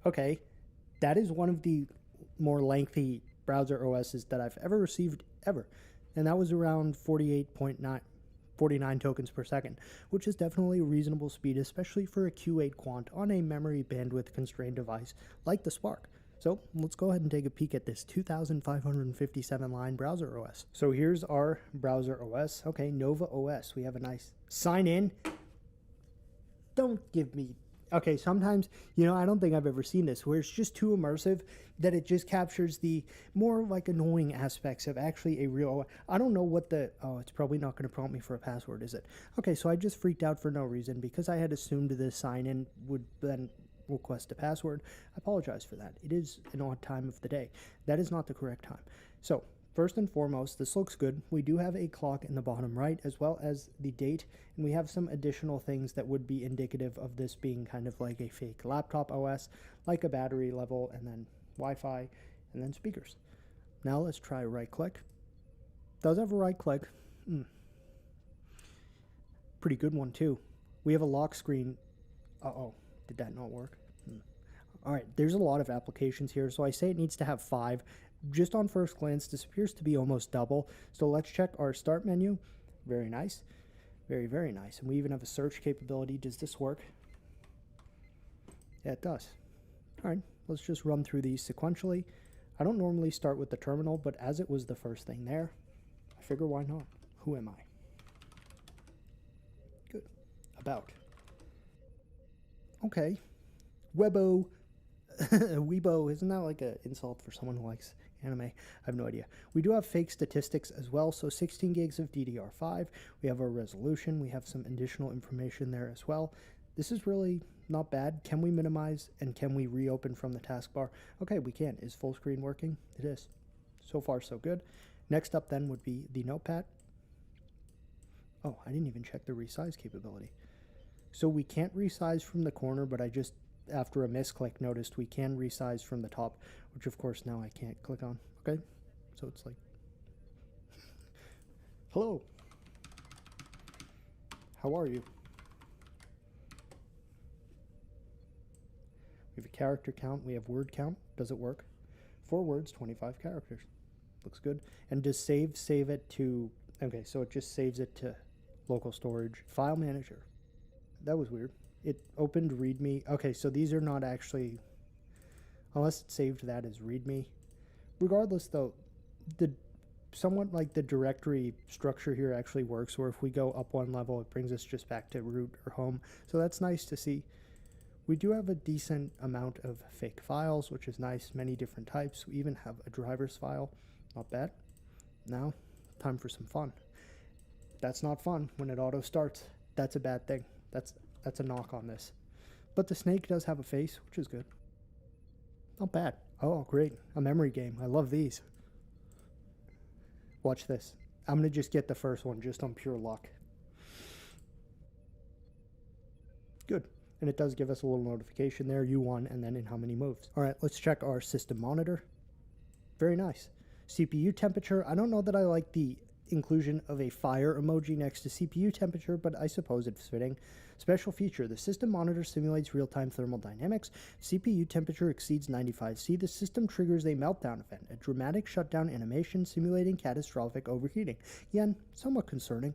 Okay, that is one of the more lengthy browser OSs that I've ever received ever. And that was around 49 tokens per second, which is definitely a reasonable speed, especially for a Q8 quant on a memory bandwidth constrained device like the Spark. So let's go ahead and take a peek at this 2,557 line browser OS. So here's our browser OS. Okay, Nova OS. We have a nice sign in. Don't give me... Okay, sometimes, I don't think I've ever seen this where it's just too immersive that it just captures the more like annoying aspects of actually a real... I don't know what the... Oh, it's probably not going to prompt me for a password, is it? Okay, so I just freaked out for no reason because I had assumed this sign in would then request a password. I apologize for that. It is an odd time of the day. That is not the correct time. So first and foremost, this looks good. We do have a clock in the bottom right as well as the date, and we have some additional things that would be indicative of this being kind of like a fake laptop OS, like a battery level and then Wi-Fi and then speakers. Now let's try right click. Does have a right click. Pretty good one too. We have a lock screen. Uh-oh. Did that not work? All right, there's a lot of applications here, so I say it needs to have 5. Just on first glance, this appears to be almost double. So let's check our start menu. Very nice. Very, very nice. And we even have a search capability. Does this work? Yeah, it does. All right, let's just run through these sequentially. I don't normally start with the terminal, but as it was the first thing there, I figure why not? Who am I? Good. About. Okay. Webo. Weebo. Isn't that like an insult for someone who likes anime? I have no idea. We do have fake statistics as well. So 16 gigs of DDR5. We have our resolution. We have some additional information there as well. This is really not bad. Can we minimize and can we reopen from the taskbar? Okay, we can. Is full screen working? It is. So far, so good. Next up then would be the notepad. Oh, I didn't even check the resize capability. So we can't resize from the corner, but I just, after a misclick, noticed we can resize from the top, which of course now I can't click on. Okay, so it's like, hello, how are you? We have a character count, we have word count. Does it work? 4 words, 25 characters. Looks good. And does save it to, okay, so it just saves it to local storage. File manager. That was weird. It opened readme. Okay, so these are not actually, unless it saved that as readme. Regardless though, the somewhat like the directory structure here actually works, where if we go up one level, it brings us just back to root or home. So that's nice to see. We do have a decent amount of fake files, which is nice, many different types. We even have a driver's file, not bad. Now, time for some fun. That's not fun when it auto starts. That's a bad thing. That's a knock on this. But the snake does have a face, which is good. Not bad. Oh, great. A memory game. I love these. Watch this. I'm going to just get the first one just on pure luck. Good. And it does give us a little notification there, you won, and then in how many moves. All right, let's check our system monitor. Very nice. CPU temperature. I don't know that I like the inclusion of a fire emoji next to CPU temperature, but I suppose it's fitting. Special feature, the system monitor simulates real-time thermal dynamics. CPU temperature exceeds 95°C. The system triggers a meltdown event, a dramatic shutdown animation simulating catastrophic overheating. Again, somewhat concerning.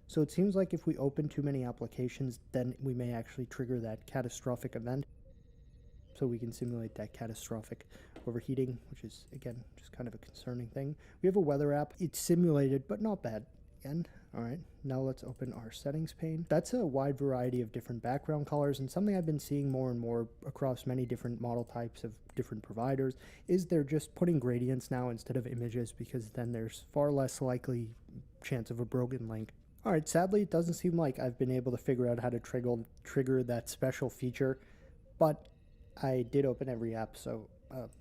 So it seems like if we open too many applications, then we may actually trigger that catastrophic event. So we can simulate that catastrophic overheating, which is, again, just kind of a concerning thing. We have a weather app. It's simulated, but not bad. Again, all right, now let's open our settings pane. That's a wide variety of different background colors, and something I've been seeing more and more across many different model types of different providers is they're just putting gradients now instead of images, because then there's far less likely chance of a broken link. All right, sadly, it doesn't seem like I've been able to figure out how to trigger that special feature, but I did open every app, so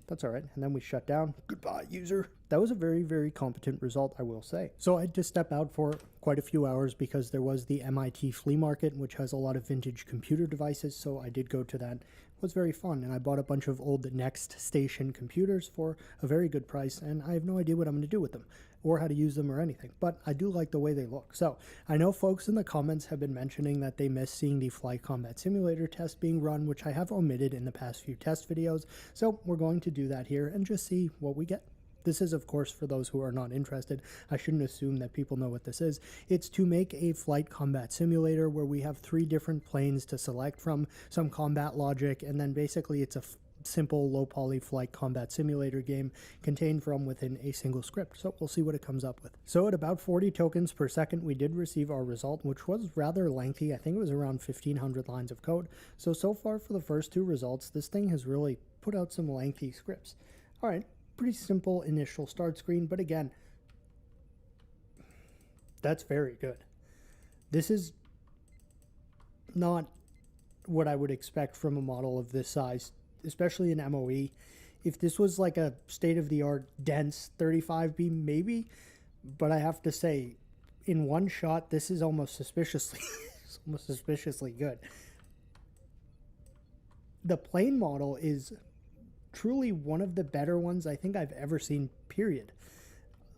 that's all right. And then we shut down. Goodbye, user. That was a very, very competent result, I will say. So I had to step out for quite a few hours because there was the MIT flea market, which has a lot of vintage computer devices, so I did go to that. It was very fun, and I bought a bunch of old Next Station computers for a very good price, and I have no idea what I'm going to do with them, or how to use them or anything, but I do like the way they look. So I know folks in the comments have been mentioning that they miss seeing the Flight Combat Simulator test being run, which I have omitted in the past few test videos, so we're going to do that here and just see what we get. This is, of course, for those who are not interested. I shouldn't assume that people know what this is. It's to make a flight combat simulator where we have 3 different planes to select from, some combat logic, and then basically it's a simple low-poly flight combat simulator game contained from within a single script. So we'll see what it comes up with. So at about 40 tokens per second, we did receive our result, which was rather lengthy. I think it was around 1,500 lines of code. So far for the first 2 results, this thing has really put out some lengthy scripts. All right. Pretty simple initial start screen, but again, that's very good. This is not what I would expect from a model of this size, especially in MOE. If this was like a state-of-the-art dense 35B, maybe, but I have to say, in one shot, this is almost suspiciously, good. The plane model is truly one of the better ones I think I've ever seen, period.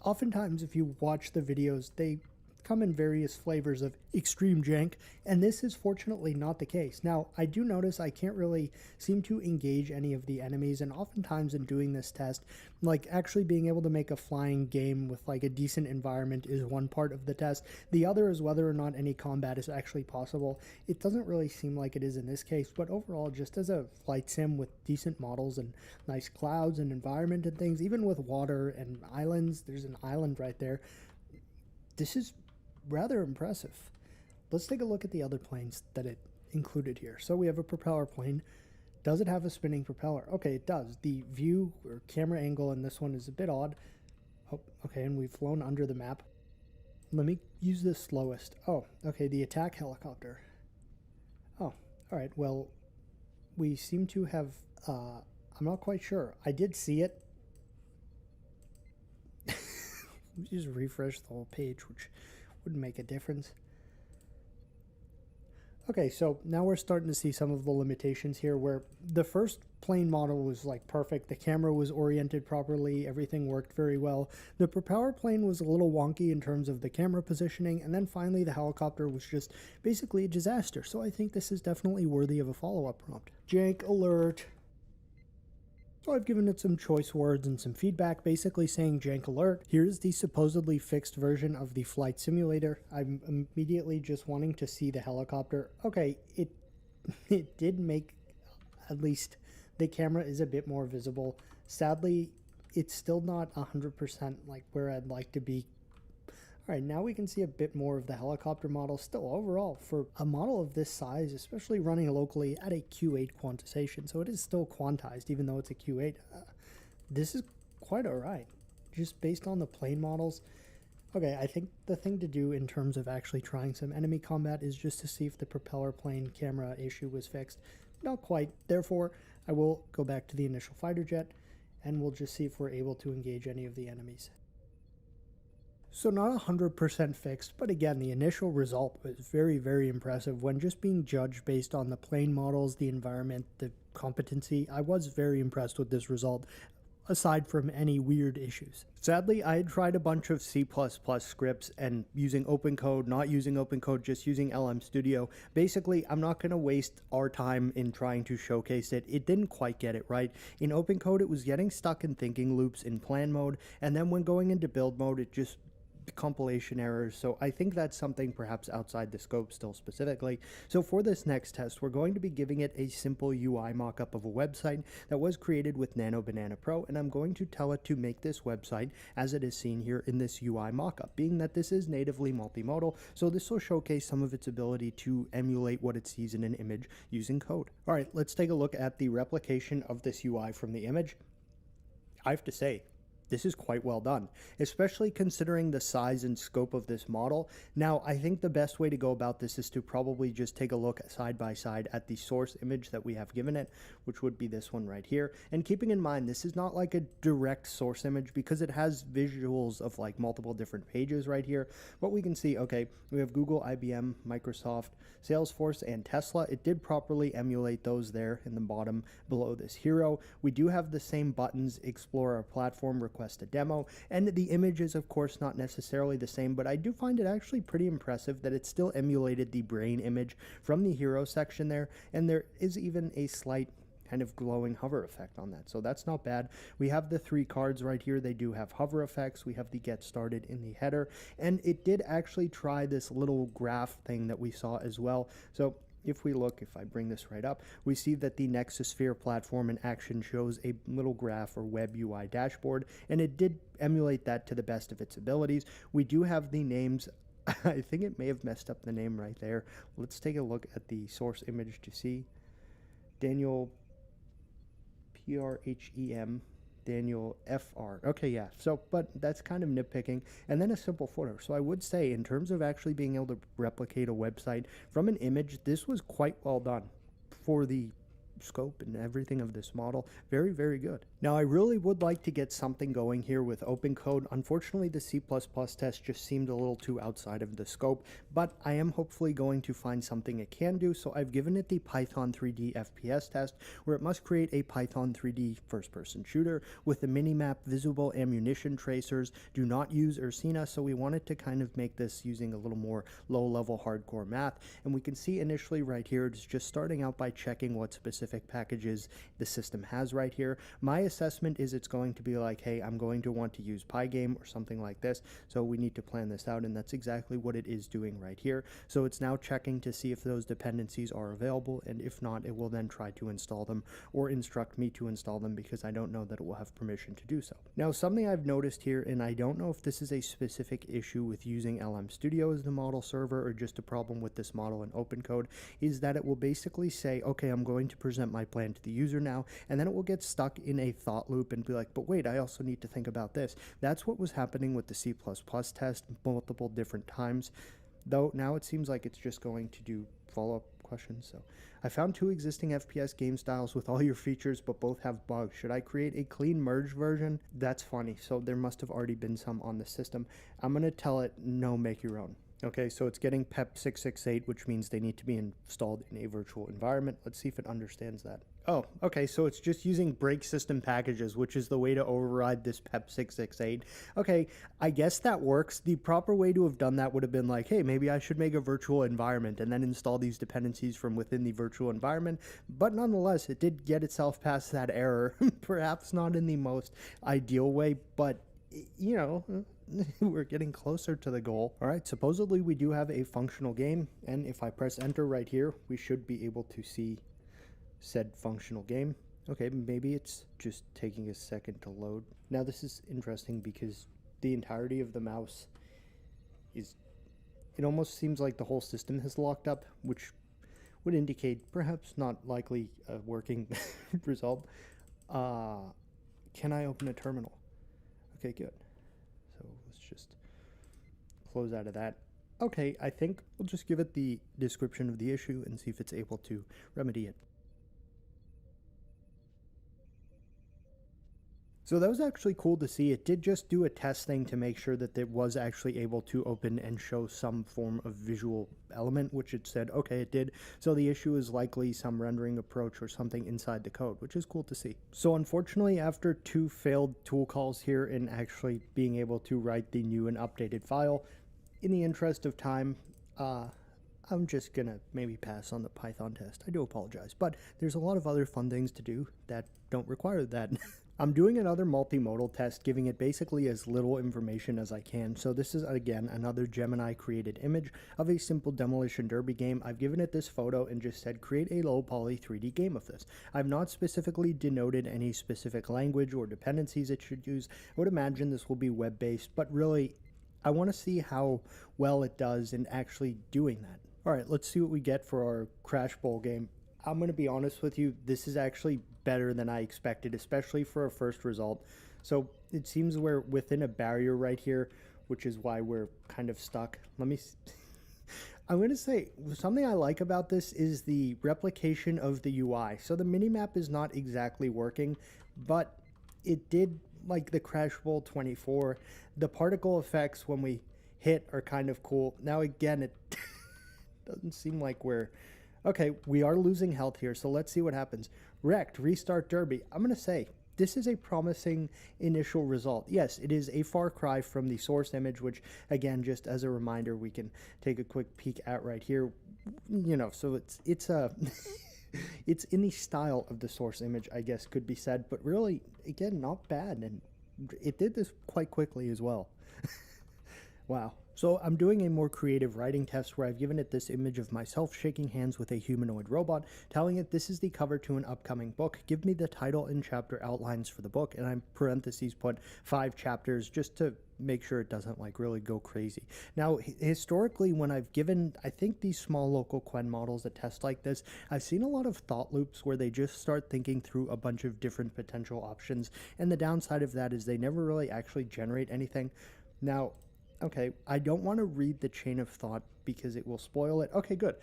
Oftentimes, if you watch the videos, they come in various flavors of extreme jank, and this is fortunately not the case. Now, I do notice I can't really seem to engage any of the enemies, and oftentimes in doing this test, like actually being able to make a flying game with like a decent environment is one part of the test. The other is whether or not any combat is actually possible. It doesn't really seem like it is in this case, but overall, just as a flight sim with decent models and nice clouds and environment and things, even with water and islands, there's an island right there, this is rather impressive. Let's take a look at the other planes that it included here. So we have a propeller plane. Does it have a spinning propeller? Okay, it does. The view or camera angle in this one is a bit odd. Oh, okay, and we've flown under the map. Let me use the slowest. Oh, okay, the attack helicopter. Oh, all right, well, we seem to have, I'm not quite sure. I did see it. Let me just refresh the whole page, which Wouldn't make a difference. Okay, so now we're starting to see some of the limitations here where the first plane model was like perfect. The camera was oriented properly. Everything worked very well. The propeller plane was a little wonky in terms of the camera positioning. And then finally the helicopter was just basically a disaster. So I think this is definitely worthy of a follow-up prompt. Jank alert. So I've given it some choice words and some feedback, basically saying jank alert. Here's the supposedly fixed version of the flight simulator. I'm immediately just wanting to see the helicopter. Okay, it did make, at least the camera is a bit more visible. Sadly, it's still not 100% like where I'd like to be. Alright, now we can see a bit more of the helicopter model. Still, overall, for a model of this size, especially running locally at a Q8 quantization, so it is still quantized even though it's a Q8, this is quite alright. Just based on the plane models. Okay, I think the thing to do in terms of actually trying some enemy combat is just to see if the propeller plane camera issue was fixed. Not quite. Therefore, I will go back to the initial fighter jet and we'll just see if we're able to engage any of the enemies. So not 100% fixed, but again, the initial result was very, very impressive when just being judged based on the plane models, the environment, the competency. I was very impressed with this result, aside from any weird issues. Sadly, I had tried a bunch of C++ scripts and using OpenCode, not using OpenCode, just using LM Studio. Basically, I'm not going to waste our time in trying to showcase it. It didn't quite get it right. In OpenCode, it was getting stuck in thinking loops in plan mode, and then when going into build mode, it just compilation errors. So I think that's something perhaps outside the scope still specifically. So for this next test, we're going to be giving it a simple UI mockup of a website that was created with Nano Banana Pro, and I'm going to tell it to make this website as it is seen here in this UI mockup, being that this is natively multimodal, so this will showcase some of its ability to emulate what it sees in an image using code. All right, let's take a look at the replication of this UI from the image. I have to say, this is quite well done, especially considering the size and scope of this model. Now, I think the best way to go about this is to probably just take a look side by side at the source image that we have given it, which would be this one right here. And keeping in mind, this is not like a direct source image because it has visuals of like multiple different pages right here. But we can see, okay, we have Google, IBM, Microsoft, Salesforce, and Tesla. It did properly emulate those there in the bottom below this hero. We do have the same buttons, explore our platform, request a demo, and the image is of course not necessarily the same, but I do find it actually pretty impressive that it still emulated the brain image from the hero section there, and there is even a slight kind of glowing hover effect on that, so that's not bad. We have the 3 cards right here. They do have hover effects. We have the get started in the header, and it did actually try this little graph thing that we saw as well. So if we look, if I bring this right up, we see that the Nexosphere platform in action shows a little graph or web UI dashboard, and it did emulate that to the best of its abilities. We do have the names. I think it may have messed up the name right there. Let's take a look at the source image to see. Daniel PRHEM, Daniel FR. Okay, yeah. So, but that's kind of nitpicking. And then a simple footer. So I would say in terms of actually being able to replicate a website from an image, this was quite well done for the scope and everything of this model. Very, very good. Now, I really would like to get something going here with OpenCode. Unfortunately, the C++ test just seemed a little too outside of the scope, but I am hopefully going to find something it can do. So I've given it the Python 3D FPS test, where it must create a Python 3D first-person shooter with the minimap, visible ammunition tracers, do not use Ursina. So we wanted to kind of make this using a little more low-level hardcore math. And we can see initially right here, it's just starting out by checking what specific packages the system has right here. My assessment is it's going to be like, hey, I'm going to want to use Pygame or something like this, so we need to plan this out, and that's exactly what it is doing right here. So it's now checking to see if those dependencies are available, and if not, it will then try to install them or instruct me to install them because I don't know that it will have permission to do so. Now, something I've noticed here, and I don't know if this is a specific issue with using LM Studio as the model server or just a problem with this model in OpenCode, is that it will basically say, okay, I'm going to present my plan to the user now, and then it will get stuck in a thought loop and be like, but wait, I also need to think about this. That's what was happening with the C++ test multiple different times, though now it seems like it's just going to do follow-up questions. So I found 2 existing FPS game styles with all your features, but both have bugs. Should I create a clean merge version? That's funny. So there must have already been some on the system. I'm going to tell it, no, make your own. Okay, so it's getting PEP 668, which means they need to be installed in a virtual environment. Let's see if it understands that. Oh, okay, so it's just using break system packages, which is the way to override this PEP 668. Okay, I guess that works. The proper way to have done that would have been like, hey, maybe I should make a virtual environment and then install these dependencies from within the virtual environment. But nonetheless, it did get itself past that error. Perhaps not in the most ideal way, but, you know, we're getting closer to the goal. All right, supposedly we do have a functional game, and if I press enter right here, we should be able to see said functional game. Okay, maybe it's just taking a second to load. Now this is interesting because the entirety of the mouse is, it almost seems like the whole system has locked up, which would indicate perhaps not likely a working result. Can I open a terminal? Okay, good. So let's just close out of that. Okay, I think we'll just give it the description of the issue and see if it's able to remedy it. So that was actually cool to see. It did just do a test thing to make sure that it was actually able to open and show some form of visual element, which it said, okay, it did. So the issue is likely some rendering approach or something inside the code, which is cool to see. So unfortunately, after 2 failed tool calls here in actually being able to write the new and updated file, in the interest of time, I'm just gonna maybe pass on the Python test. I do apologize, but there's a lot of other fun things to do that don't require that. I'm doing another multimodal test, giving it basically as little information as I can. So this is, again, another Gemini created image of a simple demolition derby game. I've given it this photo and just said, create a low poly 3D game of this. I've not specifically denoted any specific language or dependencies it should use. I would imagine this will be web-based, but really, I want to see how well it does in actually doing that. All right, let's see what we get for our Crash Bowl game. I'm going to be honest with you, this is actually better than I expected, especially for a first result. So it seems we're within a barrier right here, which is why we're kind of stuck. I'm going to say something I like about this is the replication of the UI. So the minimap is not exactly working, but it did, like the Crash Bowl 24. The particle effects when we hit are kind of cool. Now again, it doesn't seem like we're... Okay, we are losing health here, so let's see what happens. Wrecked, restart derby. I'm going to say, this is a promising initial result. Yes, it is a far cry from the source image, which, again, just as a reminder, we can take a quick peek at right here. You know, so it's a... it's in the style of the source image, I guess, could be said, but really, again, not bad, and it did this quite quickly as well. Wow. So I'm doing a more creative writing test where I've given it this image of myself shaking hands with a humanoid robot, telling it this is the cover to an upcoming book. Give me the title and chapter outlines for the book, and I'm parentheses put 5 chapters just to make sure it doesn't like really go crazy. Now, historically, when I've given, I think, these small local Quen models a test like this, I've seen a lot of thought loops where they just start thinking through a bunch of different potential options, and the downside of that is they never really actually generate anything. Now, okay, I don't want to read the chain of thought because it will spoil it. Okay, good.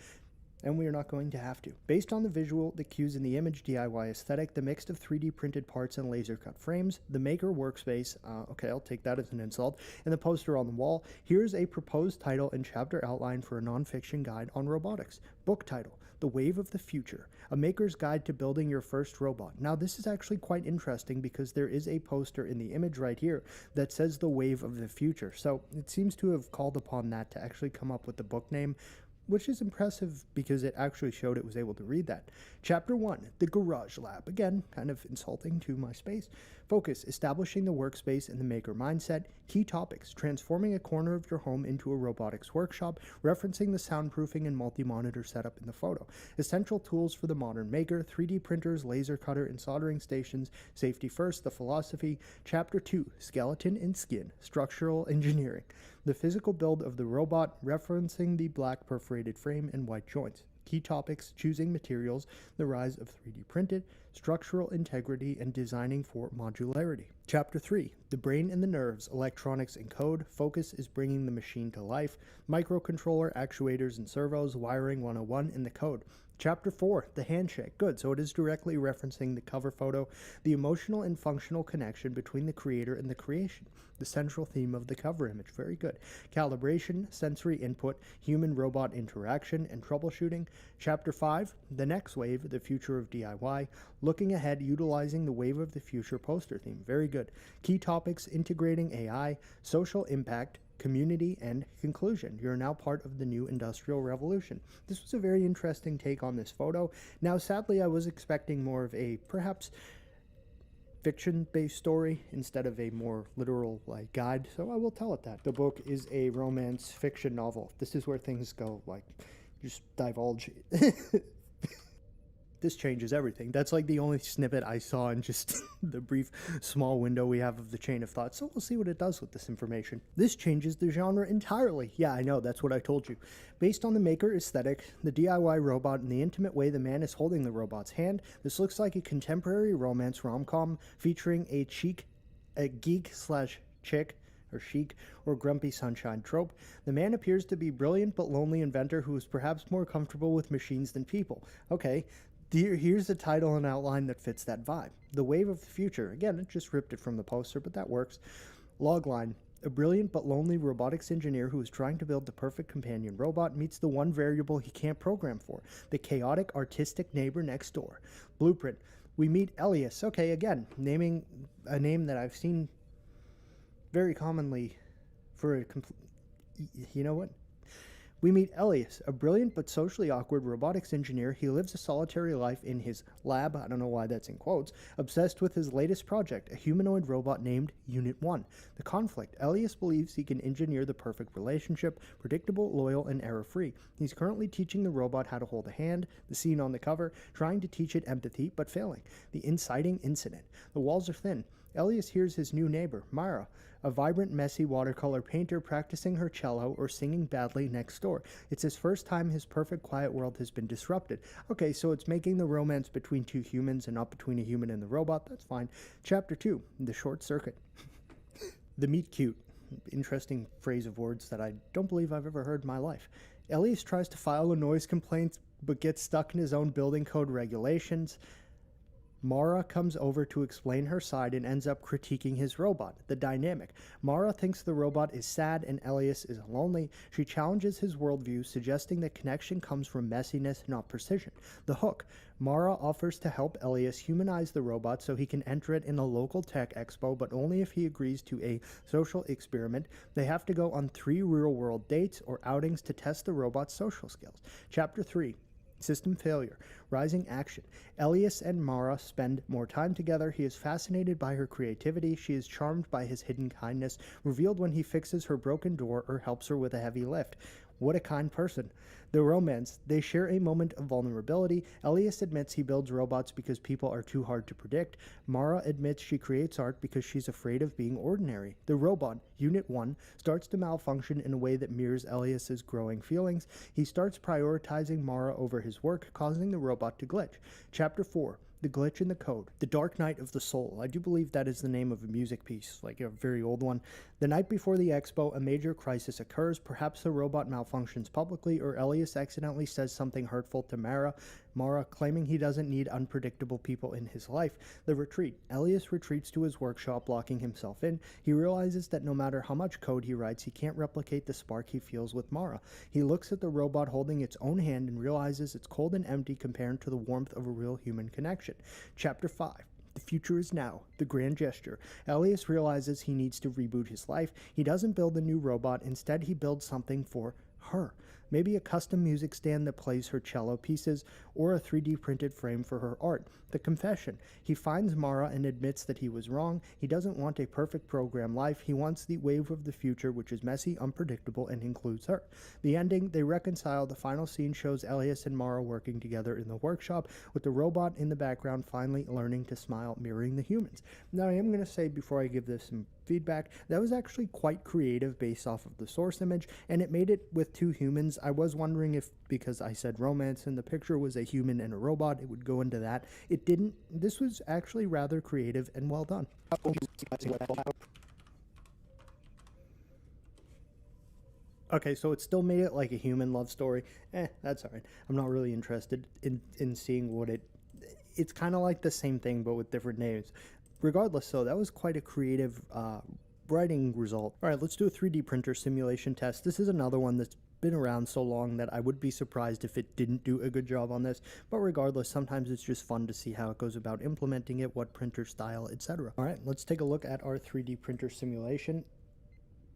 And we are not going to have to. Based on the visual, the cues in the image DIY aesthetic, the mix of 3D printed parts and laser cut frames, the maker workspace, okay, I'll take that as an insult, and the poster on the wall, here's a proposed title and chapter outline for a nonfiction guide on robotics. Book title, The Wave of the Future, a maker's guide to building your first robot. Now, this is actually quite interesting because there is a poster in the image right here that says The Wave of the Future. So it seems to have called upon that to actually come up with the book name, which is impressive because it actually showed it was able to read that. Chapter 1, The Garage Lab. Again, kind of insulting to my space. Focus, establishing the workspace and the maker mindset. Key topics, transforming a corner of your home into a robotics workshop, referencing the soundproofing and multi-monitor setup in the photo. Essential tools for the modern maker, 3D printers, laser cutter, and soldering stations. Safety first, the philosophy. Chapter 2, Skeleton and Skin, Structural Engineering. The physical build of the robot, referencing the black perforated frame and white joints. Key topics, choosing materials, the rise of 3D printed, structural integrity, and designing for modularity. Chapter 3, the brain and the nerves, electronics and code. Focus is bringing the machine to life. Microcontroller, actuators, and servos, wiring 101 in the code. Chapter 4, the handshake. Good, so it is directly referencing the cover photo, the emotional and functional connection between the creator and the creation, the central theme of the cover image. Very good. Calibration, sensory input, human-robot interaction, and troubleshooting. Chapter 5, the next wave, the future of DIY, looking ahead, utilizing the wave of the future poster theme. Very good. Key topics, integrating AI, social impact, community, and conclusion. You're now part of the new industrial revolution. This was a very interesting take on this photo. Now, sadly, I was expecting more of a perhaps fiction-based story instead of a more literal guide, so I will tell it that. The book is a romance fiction novel. This is where things go, just divulge. This changes everything. That's the only snippet I saw in just the brief small window we have of the chain of thought, so we'll see what it does with this information. This changes the genre entirely. Yeah, I know, that's what I told you. Based on the maker aesthetic, the DIY robot, and the intimate way the man is holding the robot's hand, this looks like a contemporary romance rom-com featuring a geek/chick, or chic, or grumpy sunshine trope. The man appears to be a brilliant but lonely inventor who is perhaps more comfortable with machines than people. Okay, here's the title and outline that fits that vibe. The Wave of the Future. Again, it just ripped it from the poster, but that works. Logline. A brilliant but lonely robotics engineer who is trying to build the perfect companion robot meets the one variable he can't program for, the chaotic, artistic neighbor next door. Blueprint. We meet Elias. Okay, again, naming a name that I've seen very commonly for a you know what? We meet Elias, a brilliant but socially awkward robotics engineer. He lives a solitary life in his lab, I don't know why that's in quotes, obsessed with his latest project, a humanoid robot named Unit 1. The conflict. Elias believes he can engineer the perfect relationship, predictable, loyal, and error-free. He's currently teaching the robot how to hold a hand, the scene on the cover, trying to teach it empathy, but failing. The inciting incident. The walls are thin. Elias hears his new neighbor, Myra, a vibrant, messy watercolor painter practicing her cello or singing badly next door. It's his first time his perfect quiet world has been disrupted. Okay, so it's making the romance between two humans and not between a human and the robot. That's fine. Chapter 2, the short circuit. The meet cute. Interesting phrase of words that I don't believe I've ever heard in my life. Elias tries to file a noise complaint but gets stuck in his own building code regulations. Mara comes over to explain her side and ends up critiquing his robot. The dynamic. Mara thinks the robot is sad and Elias is lonely. She challenges his worldview, suggesting that connection comes from messiness, not precision. The hook. Mara offers to help Elias humanize the robot so he can enter it in a local tech expo, but only if he agrees to a social experiment. They have to go on 3 real-world dates or outings to test the robot's social skills. Chapter 3. System failure. Rising action. Elias and Mara spend more time together. He is fascinated by her creativity. She is charmed by his hidden kindness, revealed when he fixes her broken door or helps her with a heavy lift. What a kind person. The romance. They share a moment of vulnerability. Elias admits he builds robots because people are too hard to predict. Mara admits she creates art because she's afraid of being ordinary. The robot, Unit 1, starts to malfunction in a way that mirrors Elias's growing feelings. He starts prioritizing Mara over his work, causing the robot to glitch. Chapter 4. The Glitch in the Code. The Dark Night of the Soul. I do believe that is the name of a music piece, like a very old one. The night before the expo, a major crisis occurs. Perhaps the robot malfunctions publicly, or Elias accidentally says something hurtful to Mara, claiming he doesn't need unpredictable people in his life. The retreat. Elias retreats to his workshop, locking himself in. He realizes that no matter how much code he writes, he can't replicate the spark he feels with Mara. He looks at the robot holding its own hand and realizes it's cold and empty compared to the warmth of a real human connection. Chapter 5. The future is now. The grand gesture. Elias realizes he needs to reboot his life. He doesn't build a new robot. Instead, he builds something for her. Maybe a custom music stand that plays her cello pieces, or a 3D printed frame for her art. The confession. He finds Mara and admits that he was wrong. He doesn't want a perfect program life. He wants the wave of the future, which is messy, unpredictable, and includes her. The ending. They reconcile. The final scene shows Elias and Mara working together in the workshop, with the robot in the background finally learning to smile, mirroring the humans. Now, I am going to say, before I give this some feedback, that was actually quite creative based off of the source image, and it made it with 2 humans this. I was wondering if, because I said romance and the picture was a human and a robot, it would go into that. It didn't. This was actually rather creative and well done. Okay, so it still made it like a human love story. That's all right. I'm not really interested in seeing what it's kind of like the same thing but with different names. Regardless, so that was quite a creative writing result. All right, let's do a 3D printer simulation test. This is another one that's been around so long that I would be surprised if it didn't do a good job on this, but regardless, sometimes it's just fun to see how it goes about implementing it, what printer style, etc. All right, let's take a look at our 3D printer simulation.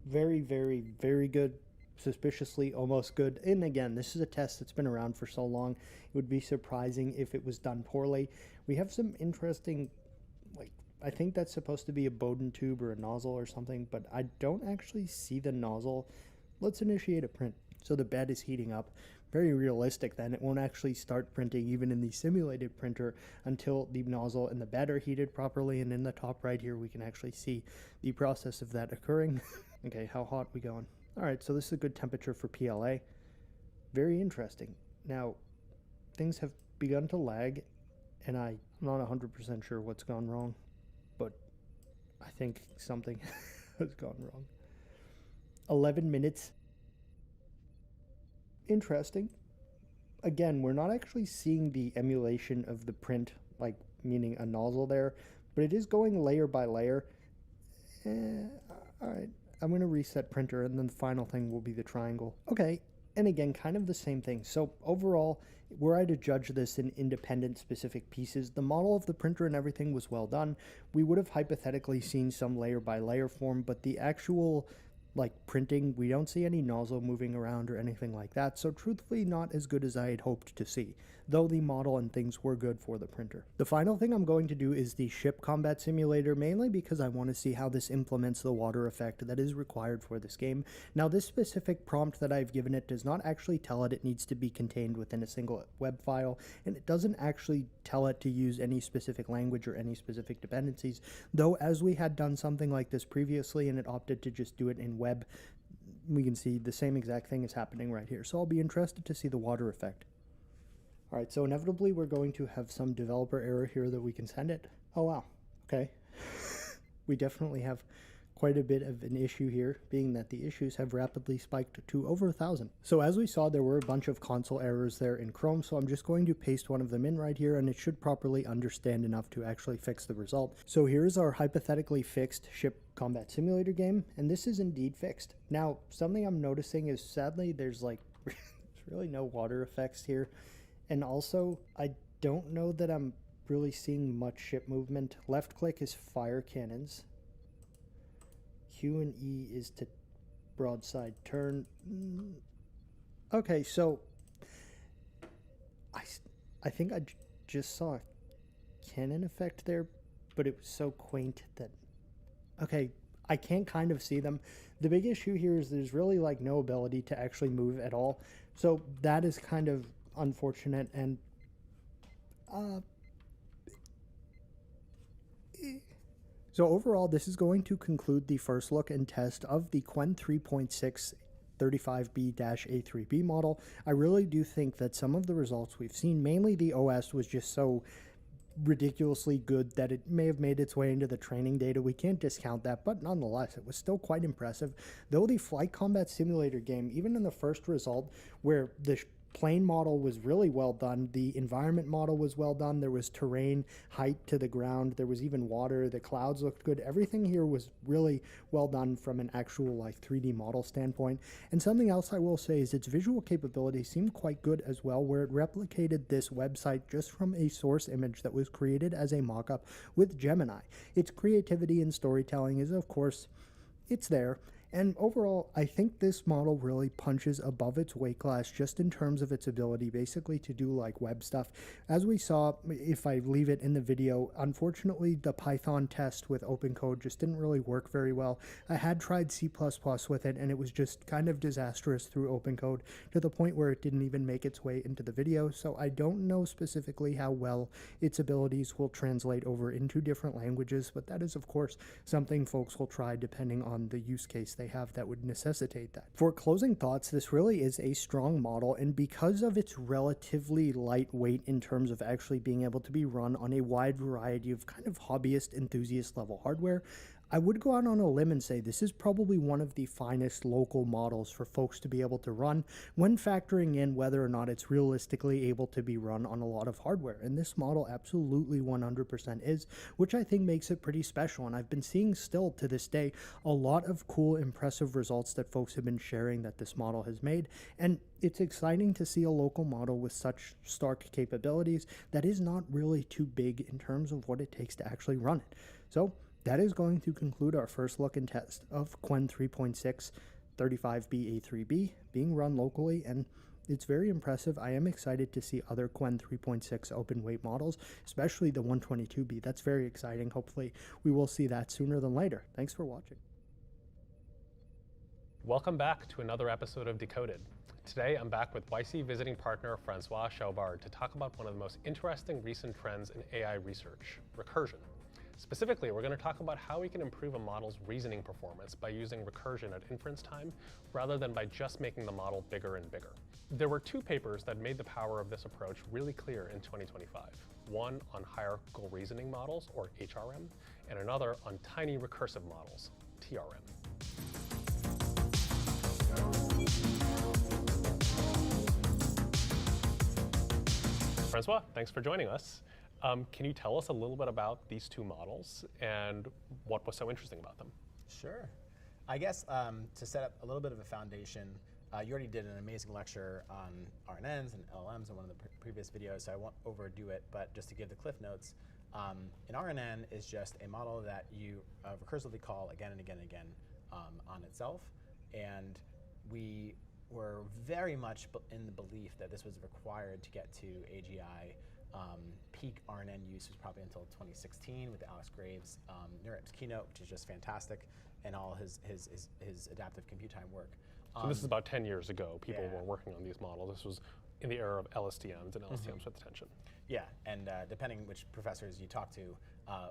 Very, very, very good. Suspiciously almost good. And again, this is a test that's been around for so long, it would be surprising if it was done poorly. We have some interesting, like, I think that's supposed to be a Bowden tube or a nozzle or something, but I don't actually see the nozzle. Let's initiate a print. So the bed is heating up. Very realistic then. It won't actually start printing even in the simulated printer until the nozzle and the bed are heated properly, and in the top right here we can actually see the process of that occurring. Okay, how hot we going? All right, so this is a good temperature for PLA. Very interesting. Now, things have begun to lag, and I'm not 100% sure what's gone wrong, but I think something has gone wrong. 11 minutes. Interesting. Again, we're not actually seeing the emulation of the print, like meaning a nozzle there, but it is going layer by layer. All right. I'm going to reset printer, and then the final thing will be the triangle. Okay, and again, kind of the same thing. So overall, were I to judge this in independent specific pieces, the model of the printer and everything was well done. We would have hypothetically seen some layer by layer form, but the actual like printing, we don't see any nozzle moving around or anything like that. So truthfully, not as good as I had hoped to see, though the model and things were good for the printer. The final thing I'm going to do is the ship combat simulator, mainly because I want to see how this implements the water effect that is required for this game. Now, this specific prompt that I've given it does not actually tell it needs to be contained within a single web file, and it doesn't actually tell it to use any specific language or any specific dependencies, though as we had done something like this previously and it opted to just do it in web, we can see the same exact thing is happening right here. So I'll be interested to see the water effect. All right, so inevitably we're going to have some developer error here that we can send it. Oh wow, okay. We definitely have quite a bit of an issue here, being that the issues have rapidly spiked to over 1,000. So as we saw, there were a bunch of console errors there in Chrome, so I'm just going to paste one of them in right here, and it should properly understand enough to actually fix the result. So here's our hypothetically fixed ship combat simulator game, and this is indeed fixed. Now, something I'm noticing is sadly there's like there's really no water effects here, and also I don't know that I'm really seeing much ship movement. Left click is fire cannons. Q and E is to broadside turn. Okay, so I think I just saw a cannon effect there, but it was so quaint that, okay, I can't kind of see them. The big issue here is there's really like no ability to actually move at all. So that is kind of unfortunate, and so overall, this is going to conclude the first look and test of the Qwen 3.6 35B-A3B model. I really do think that some of the results we've seen, mainly the OS, was just so ridiculously good that it may have made its way into the training data. We can't discount that, but nonetheless, it was still quite impressive. Though the flight combat simulator game, even in the first result, where the plane model was really well done, the environment model was well done, there was terrain, height to the ground, there was even water, the clouds looked good, everything here was really well done from an actual like 3D model standpoint. And something else I will say is its visual capability seemed quite good as well, where it replicated this website just from a source image that was created as a mock-up with Gemini. Its creativity and storytelling is, of course, it's there. And overall, I think this model really punches above its weight class just in terms of its ability basically to do like web stuff. As we saw, if I leave it in the video, unfortunately the Python test with OpenCode just didn't really work very well. I had tried C++ with it and it was just kind of disastrous through OpenCode to the point where it didn't even make its way into the video. So I don't know specifically how well its abilities will translate over into different languages, but that is of course something folks will try depending on the use case they they have that would necessitate that. For closing thoughts, this really is a strong model, and because of its relatively lightweight in terms of actually being able to be run on a wide variety of kind of hobbyist, enthusiast level hardware, I would go out on a limb and say this is probably one of the finest local models for folks to be able to run when factoring in whether or not it's realistically able to be run on a lot of hardware. And this model absolutely 100% is, which I think makes it pretty special. And I've been seeing still to this day a lot of cool, impressive results that folks have been sharing that this model has made. And it's exciting to see a local model with such stark capabilities that is not really too big in terms of what it takes to actually run it. So that is going to conclude our first look and test of Qwen 3.6 35B-A3B being run locally, and it's very impressive. I am excited to see other Qwen 3.6 open weight models, especially the 122B. That's very exciting. Hopefully we will see that sooner than later. Thanks for watching. Welcome back to another episode of Decoded. Today I'm back with YC visiting partner Francois Chaubard to talk about one of the most interesting recent trends in AI research, recursion. Specifically, we're going to talk about how we can improve a model's reasoning performance by using recursion at inference time rather than by just making the model bigger and bigger. There were two papers that made the power of this approach really clear in 2025. One on hierarchical reasoning models, or HRM, and another on tiny recursive models, TRM. Francois, thanks for joining us. Can you tell us a little bit about these two models and what was so interesting about them? Sure. I guess to set up a little bit of a foundation, you already did an amazing lecture on RNNs and LLMs in one of the previous videos, so I won't overdo it, but just to give the cliff notes, an RNN is just a model that you recursively call again and again and again on itself, and we were very much in the belief that this was required to get to AGI. Peak RNN use was probably until 2016 with the Alex Graves NeurIPS keynote, which is just fantastic, and all his adaptive compute time work. So this is about 10 years ago. People were working on these models. This was in the era of LSTMs and LSTMs with attention. Yeah, and depending which professors you talk to,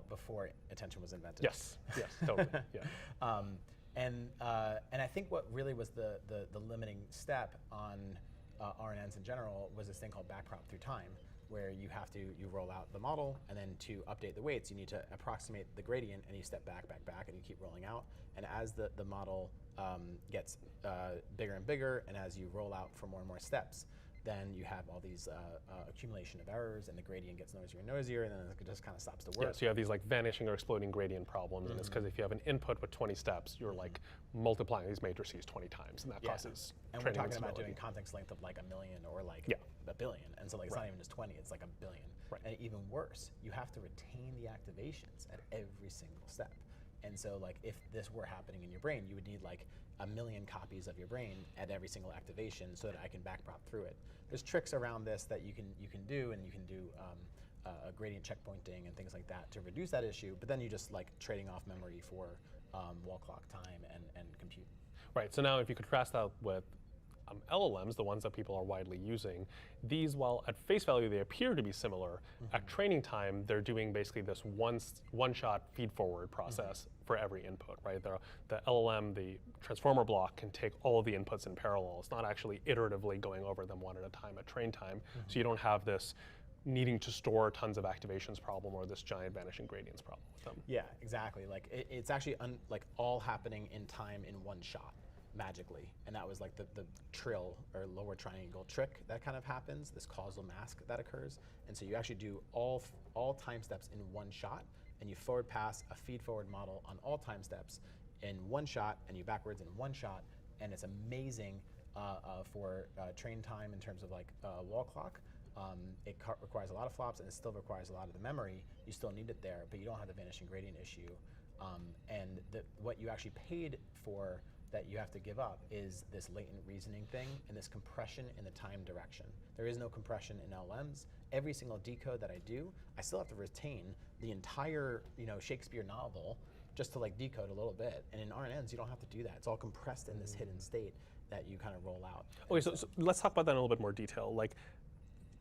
before attention was invented. Yes, yes, totally. Yeah. And I think what really was the limiting step on RNNs in general was this thing called backprop through time, where you roll out the model, and then to update the weights, you need to approximate the gradient, and you step back, and you keep rolling out. And as the model gets bigger and bigger, and as you roll out for more and more steps, then you have all these accumulation of errors, and the gradient gets noisier and noisier, and then it just kind of stops to work. Yeah, so you have these like vanishing or exploding gradient problems, and it's because if you have an input with 20 steps, you're like multiplying these matrices 20 times, and that causes and we're talking about doing context length of like 1 million or like a billion, and so like it's not even just 20, it's like 1 billion. And even worse, you have to retain the activations at every single step. And so like if this were happening in your brain, you would need like 1 million copies of your brain at every single activation so that I can backprop through it. There's tricks around this that you can do, and you can do gradient checkpointing and things like that to reduce that issue, but then you just like trading off memory for wall clock time and compute. Right, so now if you contrast that with LLMs, the ones that people are widely using, these, while at face value they appear to be similar, at training time they're doing basically this one-shot feed-forward process for every input, right? The LLM, the transformer block, can take all of the inputs in parallel. It's not actually iteratively going over them one at a time at train time, so you don't have this needing to store tons of activations problem or this giant vanishing gradients problem with them. Yeah, exactly. Like it's actually like all happening in time in one shot, magically. And that was like the trill or lower triangle trick that kind of happens, this causal mask that occurs. And so you actually do all time steps in one shot, and you forward pass a feed forward model on all time steps in one shot, and you backwards in one shot. And it's amazing for train time in terms of like wall clock. It requires a lot of flops, and it still requires a lot of the memory. You still need it there, but you don't have the vanishing gradient issue. And what you actually paid for that you have to give up is this latent reasoning thing and this compression in the time direction. There is no compression in LLMs. Every single decode that I do, I still have to retain the entire Shakespeare novel just to like decode a little bit. And in RNNs, you don't have to do that. It's all compressed in this hidden state that you kind of roll out. Okay, so let's talk about that in a little bit more detail. Like,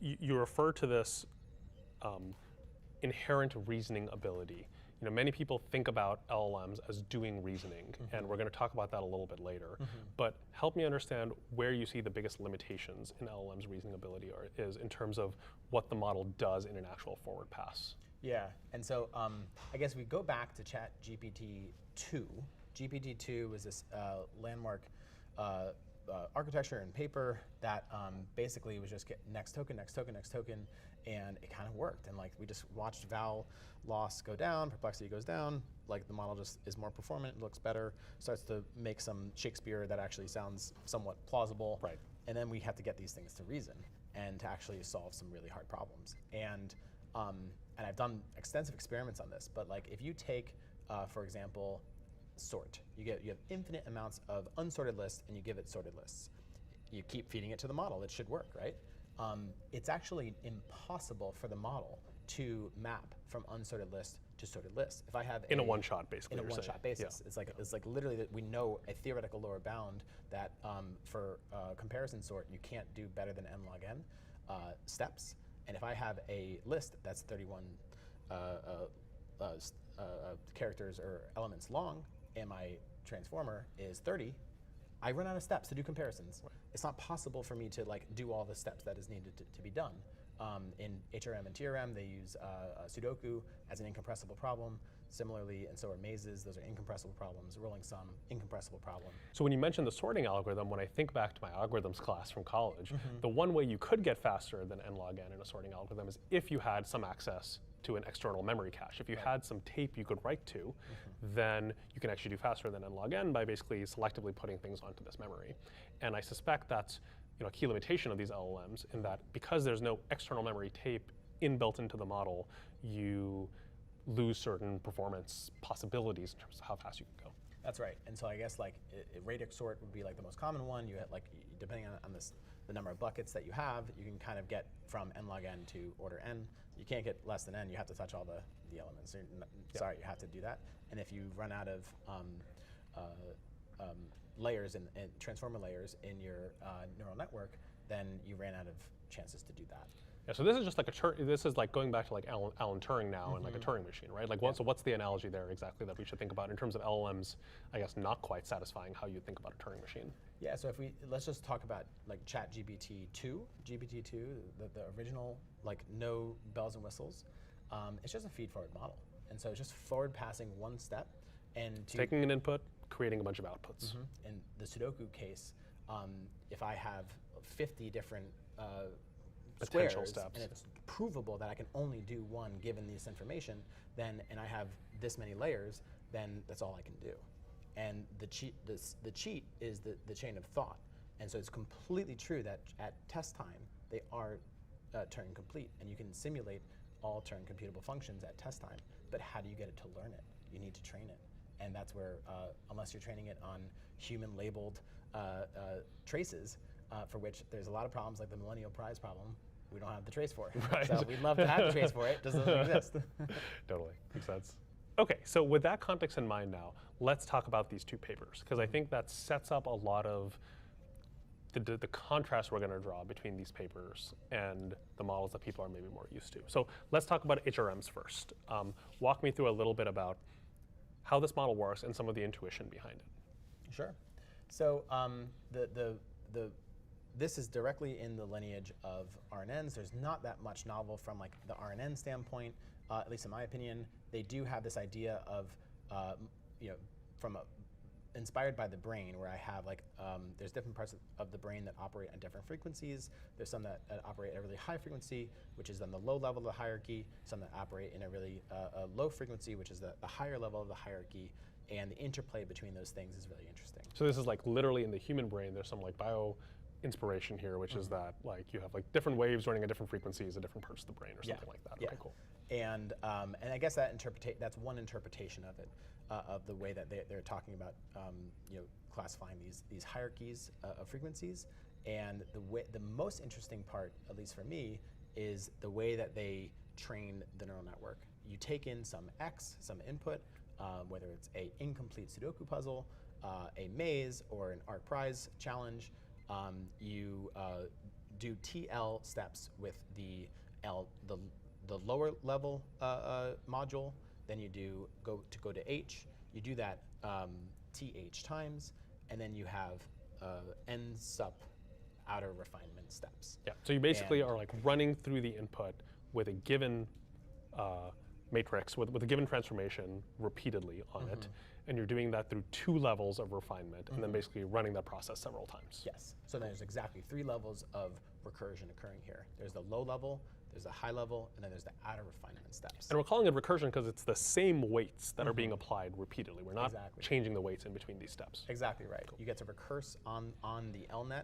you refer to this inherent reasoning ability. many people think about LLMs as doing reasoning, and we're going to talk about that a little bit later. But help me understand where you see the biggest limitations in LLM's reasoning ability is in terms of what the model does in an actual forward pass. Yeah, and so I guess we go back to ChatGPT-2. GPT-2 was this landmark architecture and paper that basically was just get next token, next token, next token, and it kind of worked. And like we just watched val loss go down, perplexity goes down, like the model just is more performant, looks better, starts to make some Shakespeare that actually sounds somewhat plausible. Right. And then we have to get these things to reason and to actually solve some really hard problems. And I've done extensive experiments on this, but like if you take, for example, sort, you have infinite amounts of unsorted lists and you give it sorted lists. You keep feeding it to the model, it should work, right? It's actually impossible for the model to map from unsorted list to sorted list. If I have in a one-shot, basically. In a one-shot basis, yeah. It's like literally that we know a theoretical lower bound that for comparison sort you can't do better than n log n steps. And if I have a list that's 31 characters or elements long, and my transformer is 30, I run out of steps to do comparisons. Right. It's not possible for me to like do all the steps that is needed to be done. In HRM and TRM, they use Sudoku as an incompressible problem. Similarly, and so are mazes. Those are incompressible problems. Rolling sum, incompressible problem. So when you mentioned the sorting algorithm, when I think back to my algorithms class from college, the one way you could get faster than n log n in a sorting algorithm is if you had some access to an external memory cache. If you had some tape you could write to, then you can actually do faster than n log n by basically selectively putting things onto this memory. And I suspect that's a key limitation of these LLMs in that because there's no external memory tape inbuilt into the model, you lose certain performance possibilities in terms of how fast you can go. That's right. And so I guess like radix sort would be like the most common one. You had like depending on the number of buckets that you have, you can kind of get from n log n to order n. You can't get less than n. You have to touch all the elements. Sorry, you have to do that. And if you run out of layers and transformer layers in your neural network, then you ran out of chances to do that. Yeah, so this is just like this is like going back to like Alan Turing now and like a Turing machine, right? Like, so what's the analogy there exactly that we should think about in terms of LLMs? I guess not quite satisfying how you think about a Turing machine. Yeah, so let's just talk about like ChatGPT-2, GPT-2, the original, like no bells and whistles. It's just a feed-forward model, and so it's just forward passing one step and taking an input, creating a bunch of outputs. In the Sudoku case, if I have 50 different potential squares, steps, and it's provable that I can only do one given this information, then and I have this many layers, then that's all I can do. And the cheat is the chain of thought, and so it's completely true that at test time they are Turing complete, and you can simulate all Turing computable functions at test time. But how do you get it to learn it? You need to train it, and that's where unless you're training it on human labeled traces, for which there's a lot of problems like the Millennial Prize problem. We don't have the trace for it. Right. So we'd love to have the trace for it. It just doesn't exist. Totally, makes sense. Okay, so with that context in mind now, let's talk about these two papers, because I think that sets up a lot of the contrast we're going to draw between these papers and the models that people are maybe more used to. So let's talk about HRMs first. Walk me through a little bit about how this model works and some of the intuition behind it. Sure. So this is directly in the lineage of RNNs. There's not that much novel from like the RNN standpoint, at least in my opinion. They do have this idea of, inspired by the brain, where I have like, there's different parts of the brain that operate on different frequencies. There's some that operate at a really high frequency, which is on the low level of the hierarchy. Some that operate in a really low frequency, which is the higher level of the hierarchy. And the interplay between those things is really interesting. So this is like literally in the human brain, there's some like bio inspiration here, which is that like you have like different waves running at different frequencies at different parts of the brain or something like that. Yeah. Okay, cool. And I guess that's one interpretation of it, of the way that they're talking about classifying these hierarchies of frequencies. And the most interesting part, at least for me, is the way that they train the neural network. You take in some X, some input, whether it's a incomplete Sudoku puzzle, a maze, or an ARC prize challenge. You do TL steps with the lower level module. then you do go to H, you do that TH times, and then you have N sup outer refinement steps. Yeah, so you basically are like running through the input with a given matrix, with a given transformation repeatedly on it, and you're doing that through 2 levels of refinement, and then basically running that process several times. Yes, so there's exactly 3 levels of recursion occurring here. There's the low level, there's the high level, and then there's the outer refinement steps. And we're calling it recursion because it's the same weights that are being applied repeatedly. We're not changing the weights in between these steps. Exactly right. Cool. You get to recurse on the LNet,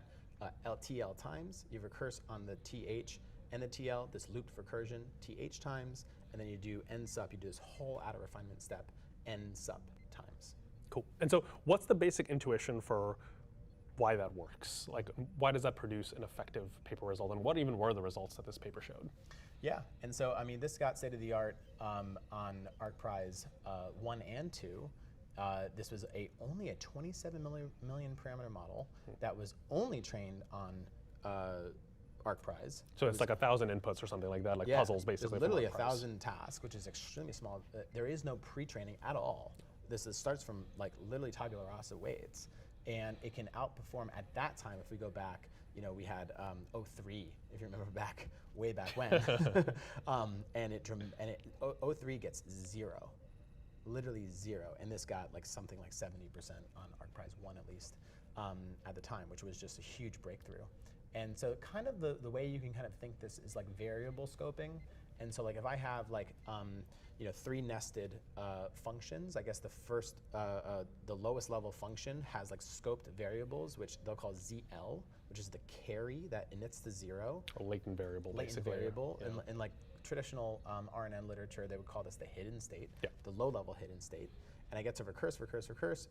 LTL times. You recurse on the TH and the TL, this looped recursion, TH times, and then you do N sup, you do this whole outer refinement step, N sup times. Cool. And so what's the basic intuition for why that works? Like, why does that produce an effective paper result, and what even were the results that this paper showed? Yeah, and so, I mean, this got state-of-the-art on ArcPrize 1 and 2. This was only a 27 million parameter model that was only trained on ArcPrize. So it's like 1,000 inputs or something like that, like puzzles basically. It's literally 1,000 tasks, which is extremely small. There is no pre-training at all. This starts from like literally tabula rasa weights, and it can outperform at that time. If we go back, you know, we had 03, if you remember back way back when, and 03 gets 0. Literally 0, and this got like something like 70% on ArcPrize 1 at least at the time, which was just a huge breakthrough. And so kind of the way you can kind of think this is like variable scoping. And so like if I have like, you know, 3 nested functions, I guess the first, the lowest level function has like scoped variables, which they'll call ZL, which is the carry that inits the 0. A latent variable, basically. Latent variable, yeah. In like traditional RNN literature, they would call this the hidden state, the low-level hidden state. And I get to recurse,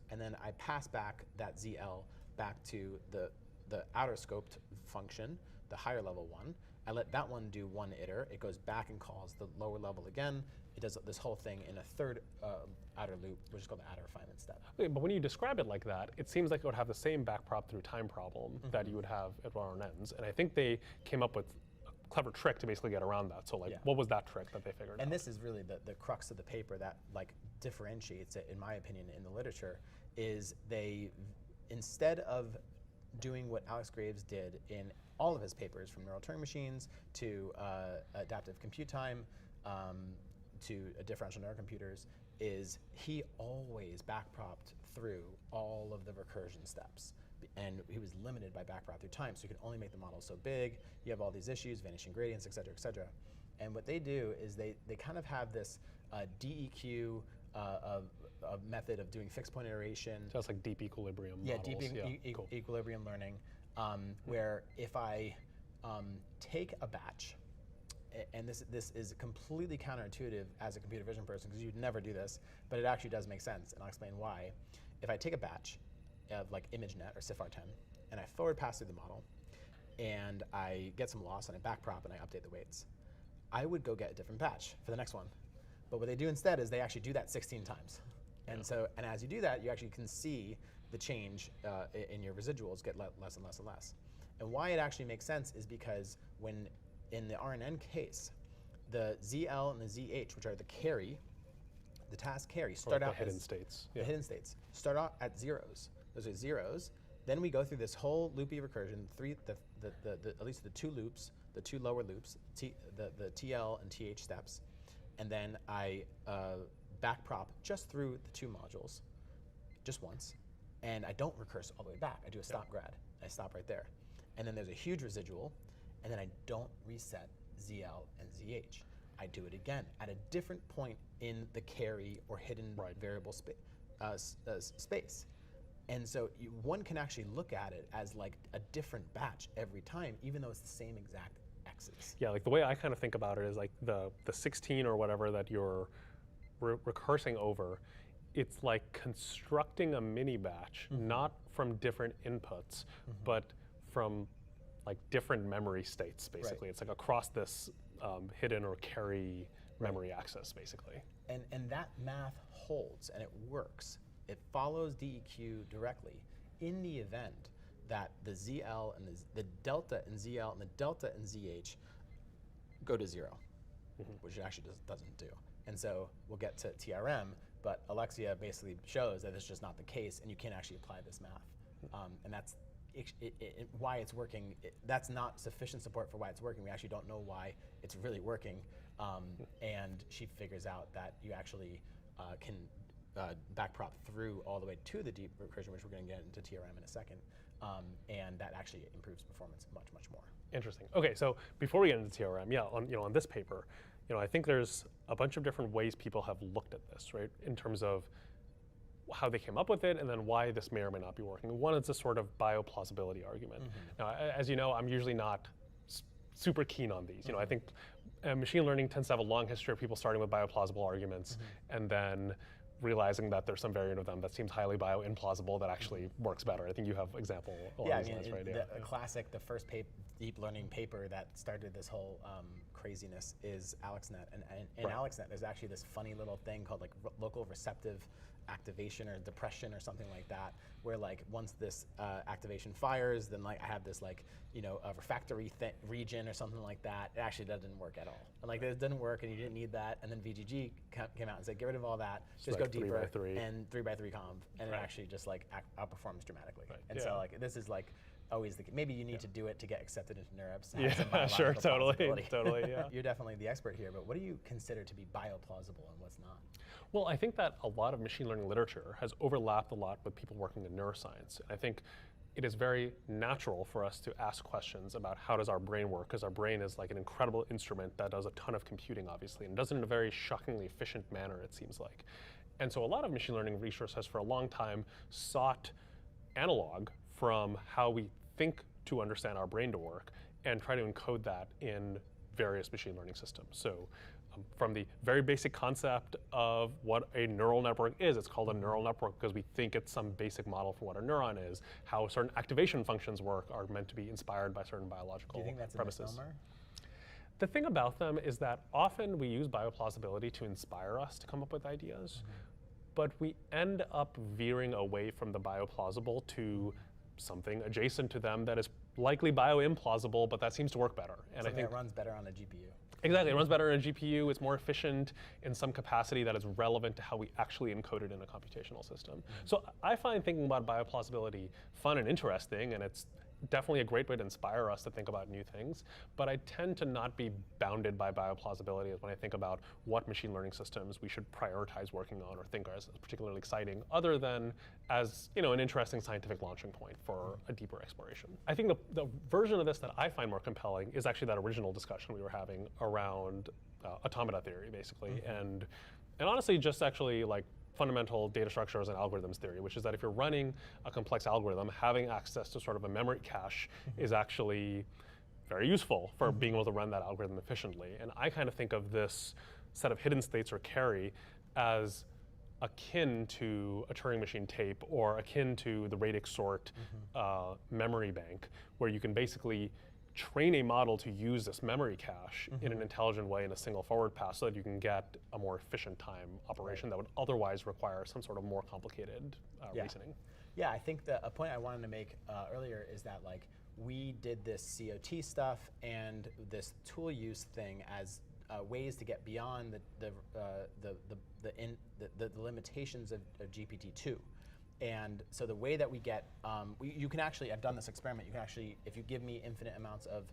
and then I pass back that ZL back to the outer scoped function, the higher level one. I let that one do 1 iter. It goes back and calls the lower level again. It does this whole thing in a third outer loop, which is called the outer refinement step. Okay, but when you describe it like that, it seems like it would have the same backprop through time problem that you would have at RNNs. And I think they came up with a clever trick to basically get around that. So like, what was that trick that they figured out? And this is really the crux of the paper that like differentiates it, in my opinion, in the literature, is they, instead of doing what Alex Graves did in all of his papers, from neural Turing machines to adaptive compute time to differential neurocomputers, is he always backpropped through all of the recursion steps. And he was limited by backprop through time, so you could only make the model so big. You have all these issues, vanishing gradients, et cetera, et cetera. And what they do is they kind of have this DEQ a method of doing fixed point iteration. So that's like deep equilibrium models. Deep equilibrium learning, where if I take a batch, and this is completely counterintuitive as a computer vision person, because you'd never do this, but it actually does make sense, and I'll explain why. If I take a batch of like ImageNet or CIFAR10, and I forward pass through the model, and I get some loss, and I backprop, and I update the weights, I would go get a different batch for the next one. But what they do instead is they actually do that 16 times. And so, and as you do that, you actually can see the change in your residuals get less and less and less. And why it actually makes sense is because when, in the RNN case, the ZL and the ZH, which are the carry, the task carry, start out the hidden states. The hidden states start out at zeros. Those are zeros. Then we go through this whole loopy recursion, at least the 2 loops, the 2 lower loops, the TL and TH steps, and then I backprop just through the 2 modules, just once, and I don't recurse all the way back. I do a stop grad. I stop right there. And then there's a huge residual, and then I don't reset ZL and ZH. I do it again at a different point in the carry or hidden variable space. And so one can actually look at it as like a different batch every time, even though it's the same exact X's. Yeah, like the way I kind of think about it is like the 16 or whatever that you're recursing over, it's like constructing a mini batch, not from different inputs, but from like different memory states, basically. It's like across this hidden or carry memory access, basically. And that math holds, and it works. It follows DEQ directly in the event that the ZL and the delta in ZL and the delta in ZH go to 0, which it actually doesn't do. And so we'll get to TRM, but Alexia basically shows that it's just not the case, and you can't actually apply this math. And that's why it's working. That's not sufficient support for why it's working. We actually don't know why it's really working. And she figures out that you actually can backprop through all the way to the deep recursion, which we're going to get into TRM in a second. And that actually improves performance much, much more. Interesting. Okay, so before we get into TRM, yeah, on this paper, I think there's a bunch of different ways people have looked at this, right? In terms of how they came up with it, and then why this may or may not be working. One is a sort of bioplausibility argument. Now, as you know, I'm usually not super keen on these. I think machine learning tends to have a long history of people starting with bioplausible arguments, and then realizing that there's some variant of them that seems highly bio-implausible that actually works better. I think you have example along those lines, right? The classic, the first deep learning paper that started this whole craziness is AlexNet. And in AlexNet, there's actually this funny little thing called like local receptive activation or depression or something like that, where like once this activation fires, then like I have this like, a refractory region or something like that. It actually doesn't work at all. And like it didn't work, and you didn't need that. And then VGG came out and said, get rid of all that, just like go deeper 3x3. and 3x3 conv, and it actually just like outperforms dramatically. And so like this is like always maybe you need to do it to get accepted into NeurIPS. Yeah, sure, totally, yeah. You're definitely the expert here, but what do you consider to be bioplausible and what's not? Well, I think that a lot of machine learning literature has overlapped a lot with people working in neuroscience. And I think it is very natural for us to ask questions about how does our brain work, because our brain is like an incredible instrument that does a ton of computing, obviously, and does it in a very shockingly efficient manner, it seems like. And so a lot of machine learning research has for a long time sought analog from how we think to understand our brain to work and try to encode that in various machine learning systems. So from the very basic concept of what a neural network is, it's called a neural network because we think it's some basic model for what a neuron is. How certain activation functions work are meant to be inspired by certain biological premises. Do you think that's premises. a misnomer? The thing about them is that often we use bioplausibility to inspire us to come up with ideas, but we end up veering away from the bioplausible to something adjacent to them that is likely bio-implausible, but that seems to work better. And I think it runs better on a GPU. Exactly, it runs better in a GPU, it's more efficient in some capacity that is relevant to how we actually encode it in a computational system. So I find thinking about bioplausibility fun and interesting, and it's definitely a great way to inspire us to think about new things, but I tend to not be bounded by bioplausibility when I think about what machine learning systems we should prioritize working on or think as particularly exciting, other than as an interesting scientific launching point for a deeper exploration. I think the version of this that I find more compelling is actually that original discussion we were having around automata theory, basically, and honestly just actually like fundamental data structures and algorithms theory, which is that if you're running a complex algorithm, having access to sort of a memory cache is actually very useful for being able to run that algorithm efficiently. And I kind of think of this set of hidden states or carry as akin to a Turing machine tape or akin to the radix sort memory bank, where you can basically train a model to use this memory cache in an intelligent way in a single forward pass so that you can get a more efficient time operation that would otherwise require some sort of more complicated reasoning. Yeah, I think a point I wanted to make earlier is that like we did this COT stuff and this tool use thing as ways to get beyond the limitations of GPT-2. And so the way that we get, you can actually, I've done this experiment, you can actually, if you give me infinite amounts of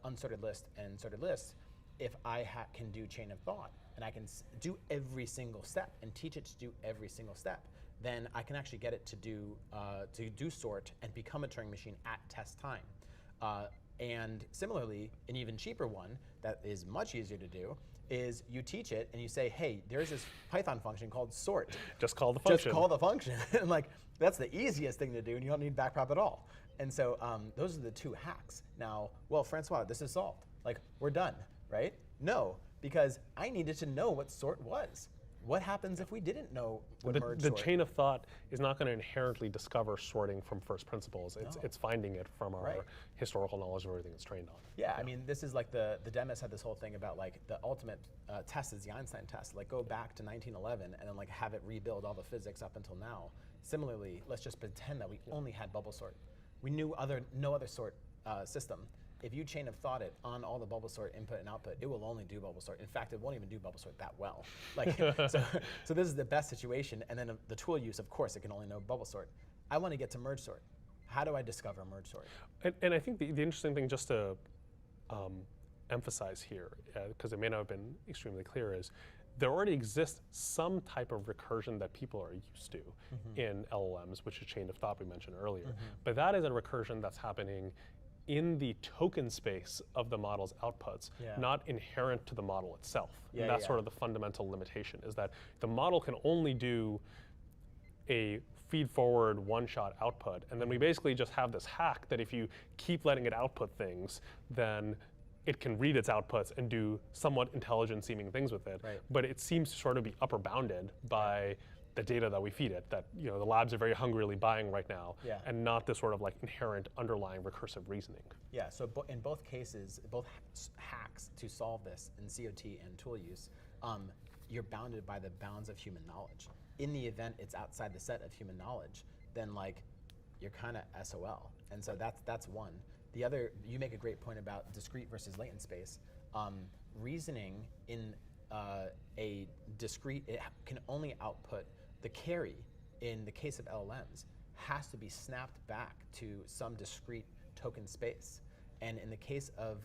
unsorted lists and sorted lists, if I can do chain of thought, and I can do every single step and teach it to do every single step, then I can actually get it to do sort and become a Turing machine at test time. And similarly, an even cheaper one that is much easier to do is you teach it and you say, hey, there's this Python function called sort. Just call the function. Just call the function. And like, that's the easiest thing to do, and you don't need backprop at all. And so those are the two hacks. Now, well, Francois, this is solved. Like, we're done, right? No, because I needed to know what sort was. What happens if we didn't know what merge the sort? chain of thought is not going to inherently discover sorting from first principles. It's finding it from our historical knowledge of everything it's trained on. Yeah, I mean, this is like the Demis had this whole thing about like the ultimate test is the Einstein test. Like go back to 1911 and then like have it rebuild all the physics up until now. Similarly, let's just pretend that we only had bubble sort. We knew no other sort system. if you chain of thought it on all the bubble sort input and output, it will only do bubble sort. In fact, it won't even do bubble sort that well. Like, so this is the best situation. And then the tool use, of course, it can only know bubble sort. I want to get to merge sort. How do I discover merge sort? And I think the interesting thing, just to emphasize here, because it may not have been extremely clear, is there already exists some type of recursion that people are used to in LLMs, which is chain of thought we mentioned earlier. But that is a recursion that's happening in the token space of the model's outputs, not inherent to the model itself. And that's sort of the fundamental limitation, is that the model can only do a feed forward one-shot output, and then we basically just have this hack that if you keep letting it output things, then it can read its outputs and do somewhat intelligent seeming things with it. But it seems to sort of be upper bounded by the data that we feed it, that the labs are very hungrily buying right now, and not this sort of like inherent underlying recursive reasoning. Yeah, so in both cases, both hacks to solve this in COT and tool use, you're bounded by the bounds of human knowledge. In the event it's outside the set of human knowledge, then like you're kind of SOL. And so that's one. The other, you make a great point about discrete versus latent space. Reasoning in a discrete, it can only output the carry. In the case of LLMs, has to be snapped back to some discrete token space. And in the case of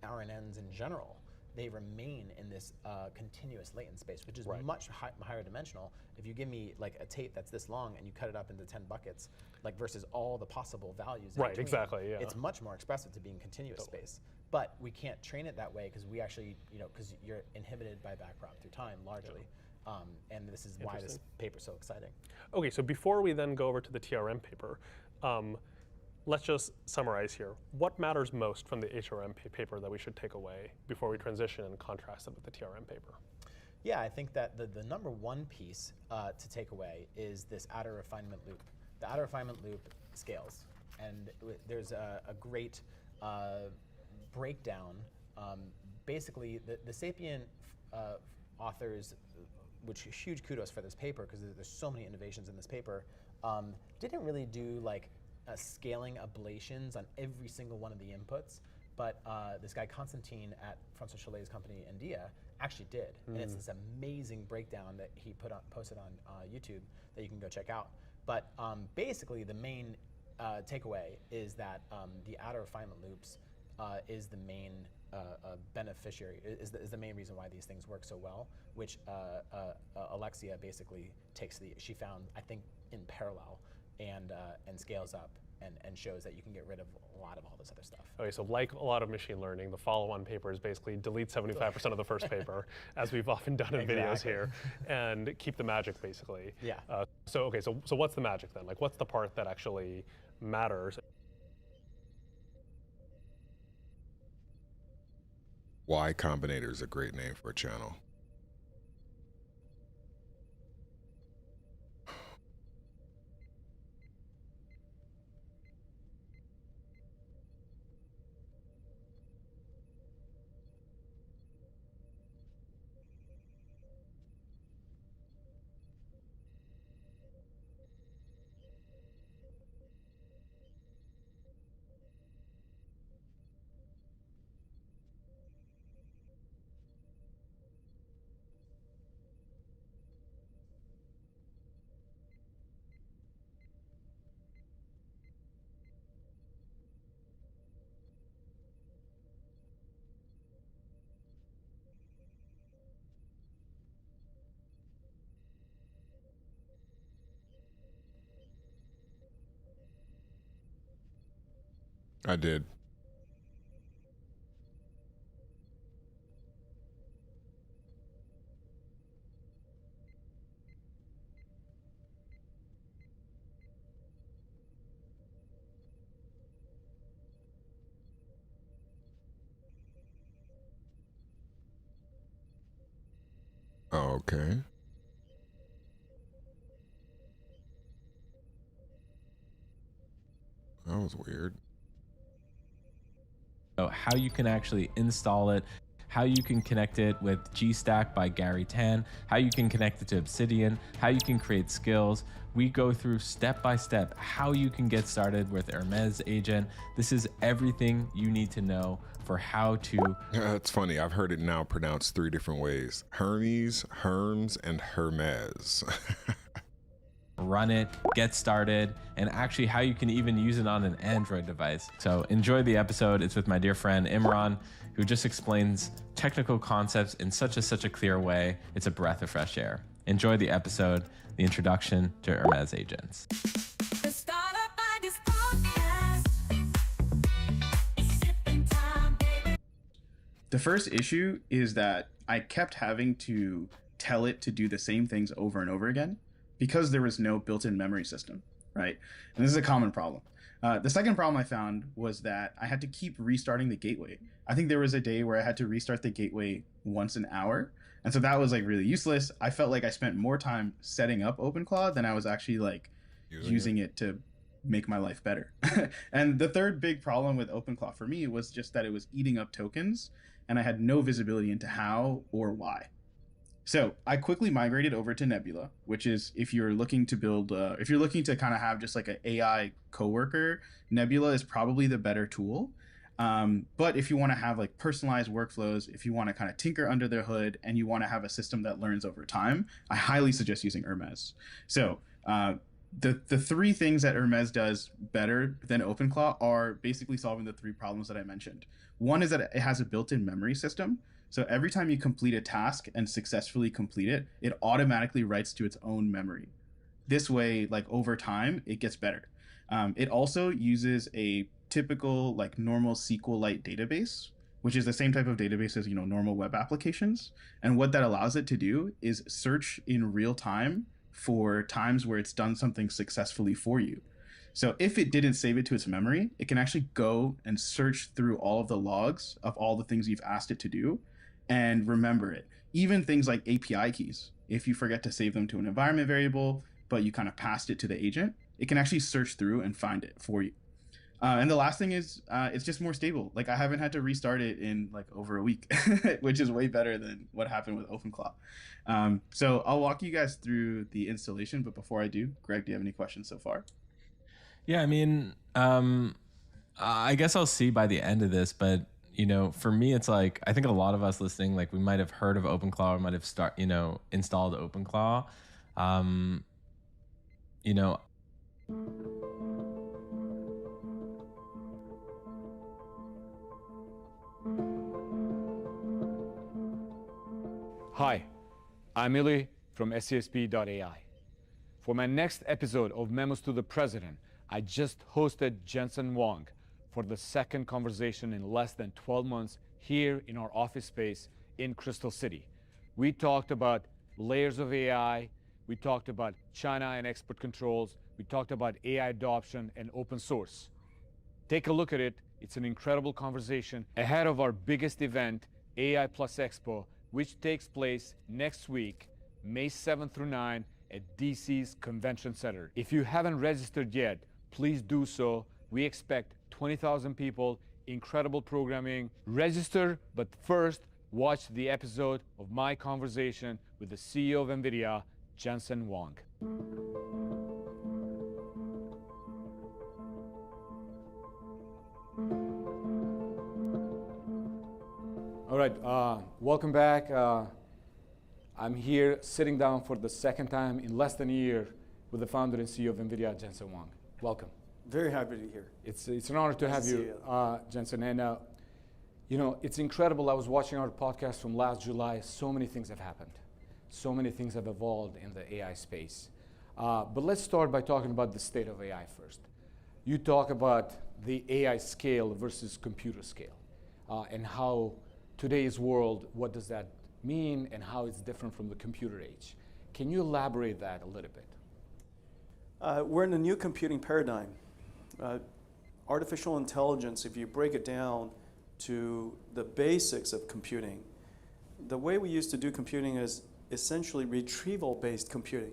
RNNs in general, they remain in this continuous latent space, which is much higher dimensional. If you give me like a tape that's this long and you cut it up into 10 buckets, like versus all the possible values in between, exactly, yeah. It's much more expressive to be in continuous space. But we can't train it that way because we actually, because you're inhibited by backprop through time largely. And this is why this paper's so exciting. Okay, so before we then go over to the TRM paper, let's just summarize here. What matters most from the HRM paper that we should take away before we transition and contrast it with the TRM paper? Yeah, I think that the number one piece to take away is this outer refinement loop. The outer refinement loop scales, and there's a great breakdown. Basically, the Sapient authors, which huge kudos for this paper because there's so many innovations in this paper, didn't really do like scaling ablations on every single one of the inputs, but this guy Constantine at Francois Chollet's company, India, actually did. And it's this amazing breakdown that he posted on YouTube that you can go check out. But basically the main takeaway is that the outer refinement loops is the main beneficiary, is the main reason why these things work so well, which Alexia basically she found, I think, in parallel and scales up and shows that you can get rid of a lot of all this other stuff. Okay, so like a lot of machine learning, the follow-on paper is basically delete 75% of the first paper, as we've often done in videos here, and keep the magic basically. Yeah. So what's the magic then? Like, what's the part that actually matters? Y Combinator is a great name for a channel. I did. Okay. That was weird. How you can actually install it, how you can connect it with Gstack by Gary Tan, how you can connect it to Obsidian, how you can create skills. We go through step by step how you can get started with Hermes Agent. This is everything you need to know for how to. It's funny. I've heard it now pronounced 3 different ways: Hermes, Herms, and Hermes. Run it, get started, and actually how you can even use it on an Android device. So enjoy the episode. It's with my dear friend Imran, who just explains technical concepts in such a clear way. It's a breath of fresh air. Enjoy the episode, the introduction to Hermes Agents. The first issue is that I kept having to tell it to do the same things over and over again because there was no built-in memory system, right? And this is a common problem. The second problem I found was that I had to keep restarting the gateway. I think there was a day where I had to restart the gateway once an hour. And so that was like really useless. I felt like I spent more time setting up OpenClaw than I was actually like using it to make my life better. And the third big problem with OpenClaw for me was just that it was eating up tokens and I had no visibility into how or why. So I quickly migrated over to Nebula, which is if you're looking to build, if you're looking to kind of have just like an AI coworker, Nebula is probably the better tool. But if you want to have like personalized workflows, if you want to kind of tinker under the hood and you want to have a system that learns over time, I highly suggest using Hermes. So the 3 things that Hermes does better than OpenClaw are basically solving the 3 problems that I mentioned. One is that it has a built-in memory system. So every time you complete a task and successfully complete it, it automatically writes to its own memory. This way, like over time, it gets better. It also uses a typical like normal SQLite database, which is the same type of database as, normal web applications. And what that allows it to do is search in real time for times where it's done something successfully for you. So if it didn't save it to its memory, it can actually go and search through all of the logs of all the things you've asked it to do and remember it. Even things like API keys. If you forget to save them to an environment variable, but you kind of passed it to the agent, it can actually search through and find it for you. And the last thing is it's just more stable. Like I haven't had to restart it in like over a week, which is way better than what happened with OpenClaw. So I'll walk you guys through the installation, but before I do, Greg, do you have any questions so far? Yeah, I mean, I guess I'll see by the end of this, but for me, it's like, I think a lot of us listening, like we might have heard of OpenClaw or might have installed OpenClaw. Hi, I'm Ili from SCSP.ai. For my next episode of Memos to the President, I just hosted Jensen Huang for the second conversation in less than 12 months here in our office space in Crystal City. We talked about layers of AI, we talked about China and export controls, we talked about AI adoption and open source. Take a look at it. It's an incredible conversation ahead of our biggest event, AI Plus Expo, which takes place next week, May 7th through 9th at DC's Convention Center. If you haven't registered yet, please do so. We expect 20,000 people, incredible programming. Register, but first, watch the episode of my conversation with the CEO of NVIDIA, Jensen Huang. All right, welcome back. I'm here sitting down for the second time in less than a year with the founder and CEO of NVIDIA, Jensen Huang. Welcome. Very happy to be here. It's an honor to have you, Jensen. And it's incredible. I was watching our podcast from last July. So many things have happened. So many things have evolved in the AI space. But let's start by talking about the state of AI first. You talk about the AI scale versus computer scale, and how today's world, what does that mean, and how it's different from the computer age. Can you elaborate that a little bit? We're in a new computing paradigm. Artificial intelligence, if you break it down to the basics of computing, the way we used to do computing is essentially retrieval-based computing.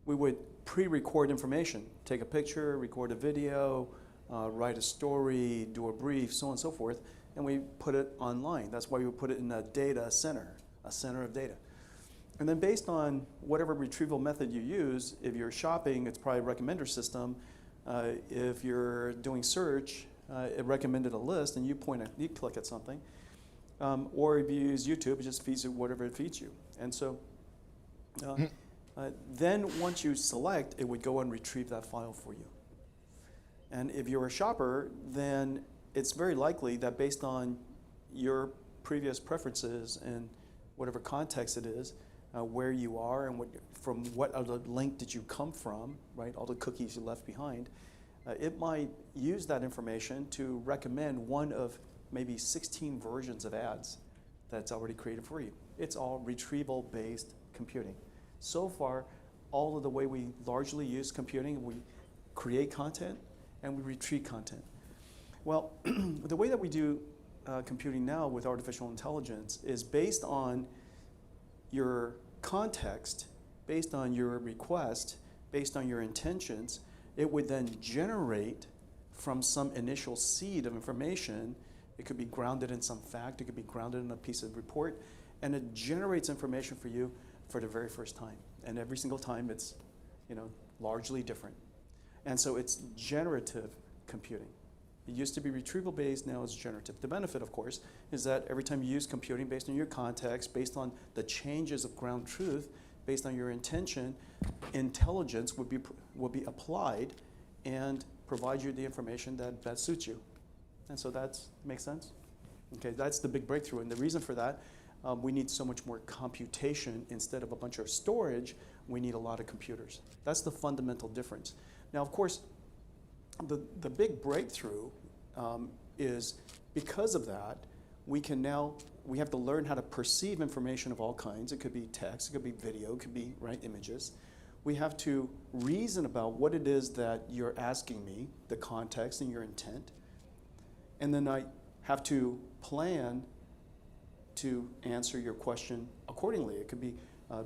We would pre-record information, take a picture, record a video, write a story, do a brief, so on and so forth, and we put it online. That's why we put it in a data center, a center of data. And then based on whatever retrieval method you use, if you're shopping, it's probably a recommender system. If you're doing search, it recommended a list, and you click at something. Or if you use YouTube, it just feeds you whatever it feeds you. And so then once you select, it would go and retrieve that file for you. And if you're a shopper, then it's very likely that based on your previous preferences and whatever context it is, where you are and from what other link did you come from, right? All the cookies you left behind. It might use that information to recommend one of maybe 16 versions of ads that's already created for you. It's all retrieval-based computing. So far, all of the way we largely use computing, we create content and we retrieve content. Well, the way that we do computing now with artificial intelligence is based on your context, based on your request, based on your intentions. It would then generate from some initial seed of information. It could be grounded in some fact, it could be grounded in a piece of report, and it generates information for you for the very first time. And every single time it's, largely different. And so it's generative computing. It used to be retrieval based, now it's generative. The benefit, of course, is that every time you use computing based on your context, based on the changes of ground truth, based on your intention, intelligence would be applied and provide you the information that best suits you. And so that makes sense? Okay, that's the big breakthrough. And the reason for that, we need so much more computation instead of a bunch of storage. We need a lot of computers. That's the fundamental difference. Now, of course, the big breakthrough is because of that, we have to learn how to perceive information of all kinds. It could be text, it could be video, it could be images. We have to reason about what it is that you're asking me, the context and your intent. And then I have to plan to answer your question accordingly. It could be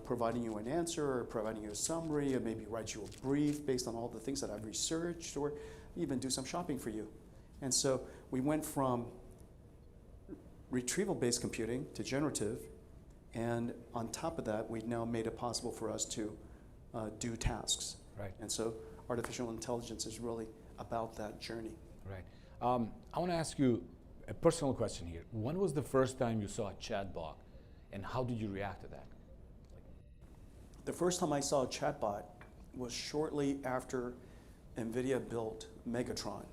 providing you an answer or providing you a summary, or maybe write you a brief based on all the things that I've researched, or even do some shopping for you. And so we went from retrieval-based computing to generative, and on top of that, we've now made it possible for us to do tasks. Right. And so artificial intelligence is really about that journey. Right. I want to ask you a personal question here. When was the first time you saw a chatbot, and how did you react to that? The first time I saw a chatbot was shortly after NVIDIA built Megatron.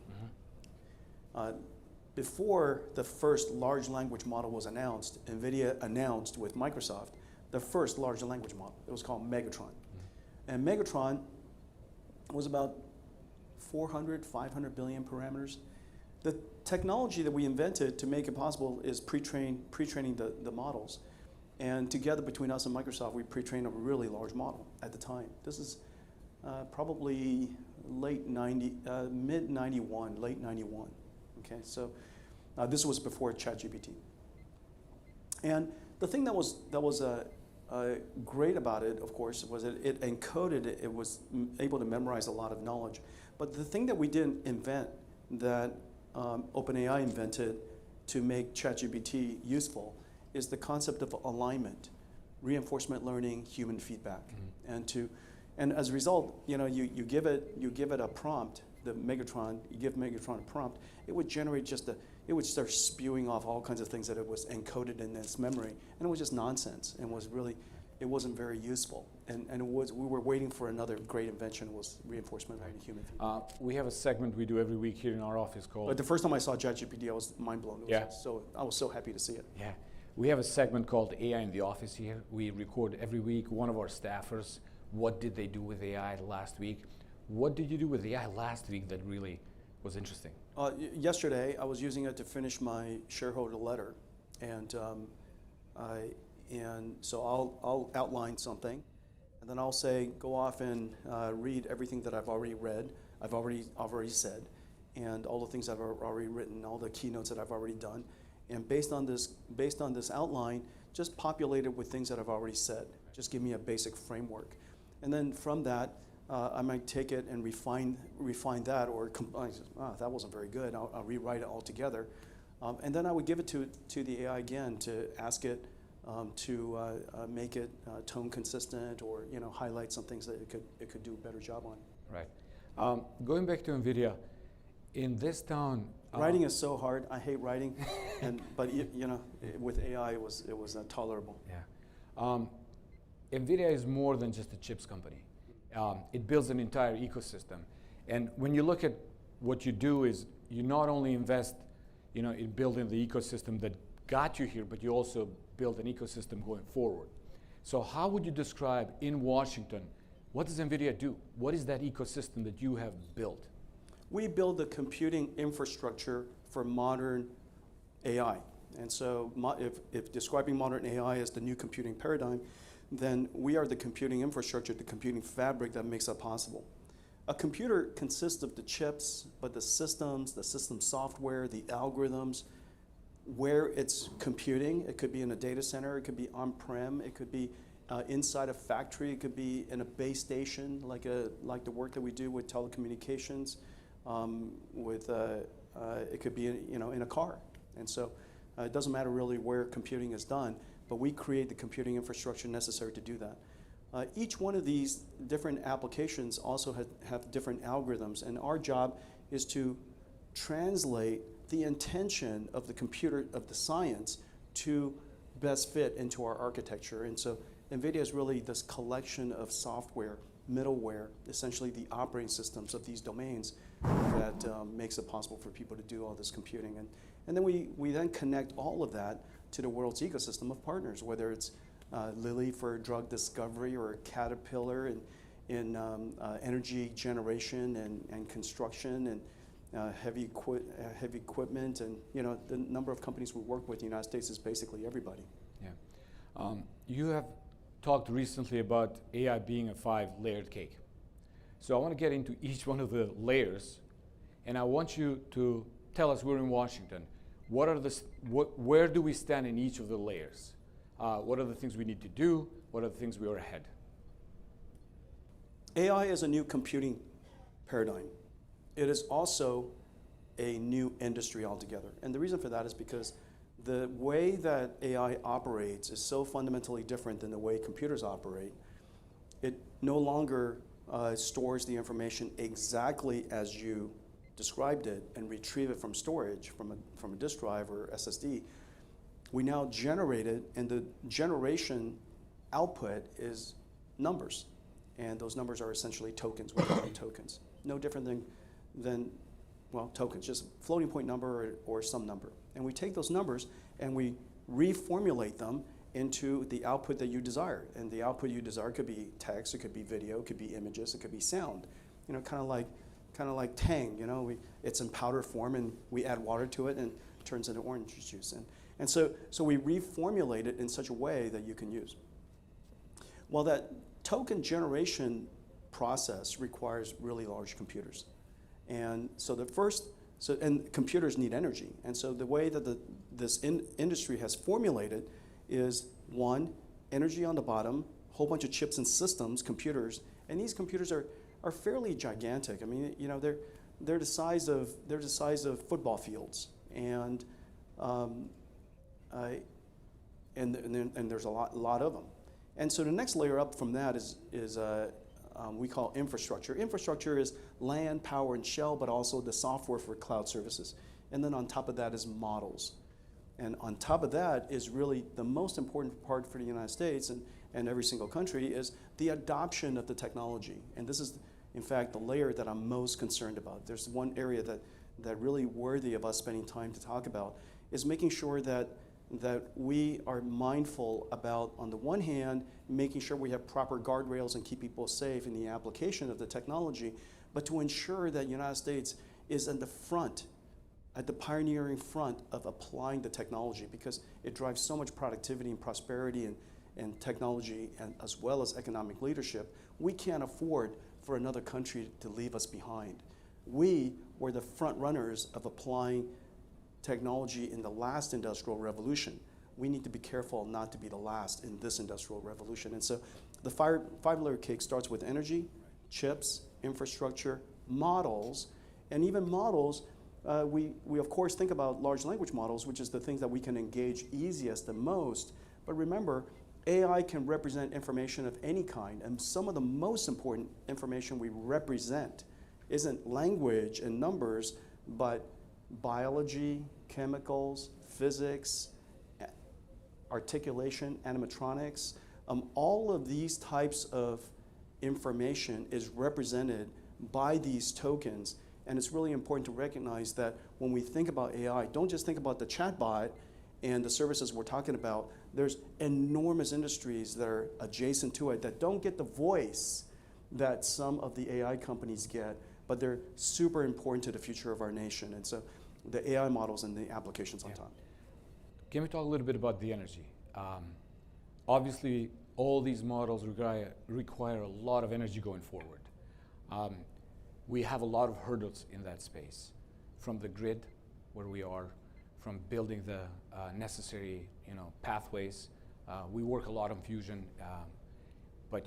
Before the first large language model was announced, NVIDIA announced with Microsoft the first large language model. It was called Megatron. And Megatron was about 400, 500 billion parameters. The technology that we invented to make it possible is pre-training the models. And together between us and Microsoft, we pre-trained a really large model at the time. This is probably mid 91, late 91. Okay, so this was before ChatGPT. And the thing that was great about it, of course, was it encoded, it was able to memorize a lot of knowledge. But the thing that we didn't invent, that OpenAI invented to make ChatGPT useful, is the concept of alignment, reinforcement learning, human feedback. And as a result, you give it a prompt, the Megatron, you give Megatron a prompt, it would generate it would start spewing off all kinds of things that it was encoded in its memory, and it was just nonsense, and it wasn't very useful. And we were waiting for another great invention, was reinforcement learning, human feedback. We have a segment we do every week here in our office called... But the first time I saw ChatGPT, I was mind blown. Yeah. I was so happy to see it. Yeah. We have a segment called AI in the Office here. We record every week one of our staffers. What did they do with AI last week? What did you do with AI last week that really was interesting? Yesterday, I was using it to finish my shareholder letter. And so I'll outline something, and then I'll say, go off and read everything that I've already read, I've already said, and all the things I've already written, all the keynotes that I've already done. And based on this outline, just populate it with things that I've already said. Just give me a basic framework. And then from that, I might take it and refine that, or that wasn't very good. I'll rewrite it altogether. And then I would give it to the AI again to ask it to make it tone consistent, or highlight some things that it could do a better job on. Right. Going back to NVIDIA, in this town, writing is so hard. I hate writing, but with AI it was tolerable. Yeah. NVIDIA is more than just a chips company. It builds an entire ecosystem, and when you look at what you do, is you not only invest, in building the ecosystem that got you here, but you also build an ecosystem going forward. So how would you describe in Washington, what does NVIDIA do? What is that ecosystem that you have built? We build the computing infrastructure for modern AI. And so if describing modern AI as the new computing paradigm, then we are the computing infrastructure, the computing fabric that makes that possible. A computer consists of the chips, but the system software, the algorithms, where it's computing. It could be in a data center, it could be on-prem, it could be inside a factory, it could be in a base station, like the work that we do with telecommunications. It could be in a car. And so it doesn't matter really where computing is done, but we create the computing infrastructure necessary to do that. Each one of these different applications also have different algorithms, and our job is to translate the intention of the computer, of the science, to best fit into our architecture. And so NVIDIA is really this collection of software, middleware, essentially the operating systems of these domains that makes it possible for people to do all this computing. And then we then connect all of that to the world's ecosystem of partners, whether it's Lilly for drug discovery, or Caterpillar in energy generation and construction, and heavy equipment, and the number of companies we work with in the United States is basically everybody. Yeah. You have talked recently about AI being a 5-layered cake. So I want to get into each one of the layers, and I want you to tell us, we're in Washington, where do we stand in each of the layers? What are the things we need to do? What are the things we are ahead? AI is a new computing paradigm. It is also a new industry altogether. And the reason for that is because the way that AI operates is so fundamentally different than the way computers operate. It no longer stores the information exactly as you described it and retrieve it from storage, from a disk drive or SSD. We now generate it, and the generation output is numbers. And those numbers are essentially tokens. We call them tokens. No different than tokens, just floating point number or some number. And we take those numbers and we reformulate them into the output that you desire. And the output you desire could be text, it could be video, it could be images, it could be sound. Kind of like Tang. It's in powder form, and we add water to it, and it turns into orange juice. And so we reformulate it in such a way that you can use. Well, that token generation process requires really large computers. And so and computers need energy. And so the way that this industry has formulated is, one, energy on the bottom, a whole bunch of chips and systems, computers, and these computers are fairly gigantic. I mean, they're the size of football fields, and there's a lot of them. And so the next layer up from that is we call infrastructure. Infrastructure is land, power, and shell, but also the software for cloud services. And then on top of that is models. And on top of that is really the most important part for the United States and every single country is the adoption of the technology. And this is, in fact, the layer that I'm most concerned about. There's one area that really worthy of us spending time to talk about is making sure that we are mindful about, on the one hand, making sure we have proper guardrails and keep people safe in the application of the technology, but to ensure that the United States is in the front, at the pioneering front of applying the technology, because it drives so much productivity and prosperity and technology, and as well as economic leadership. We can't afford for another country to leave us behind. We were the front runners of applying technology in the last industrial revolution. We need to be careful not to be the last in this industrial revolution. And so the 5-layer cake starts with energy, chips, infrastructure, models, and even models We of course think about large language models, which is the things that we can engage easiest and most. But remember, AI can represent information of any kind, and some of the most important information we represent isn't language and numbers, but biology, chemicals, physics, articulation, animatronics. All of these types of information is represented by these tokens. And it's really important to recognize that when we think about AI, don't just think about the chatbot and the services we're talking about. There's enormous industries that are adjacent to it that don't get the voice that some of the AI companies get, but they're super important to the future of our nation. And so the AI models and the applications on top. Can we talk a little bit about the energy? Obviously, all these models require a lot of energy going forward. We have a lot of hurdles in that space, from the grid, where we are, from building the necessary pathways. We work a lot on fusion, but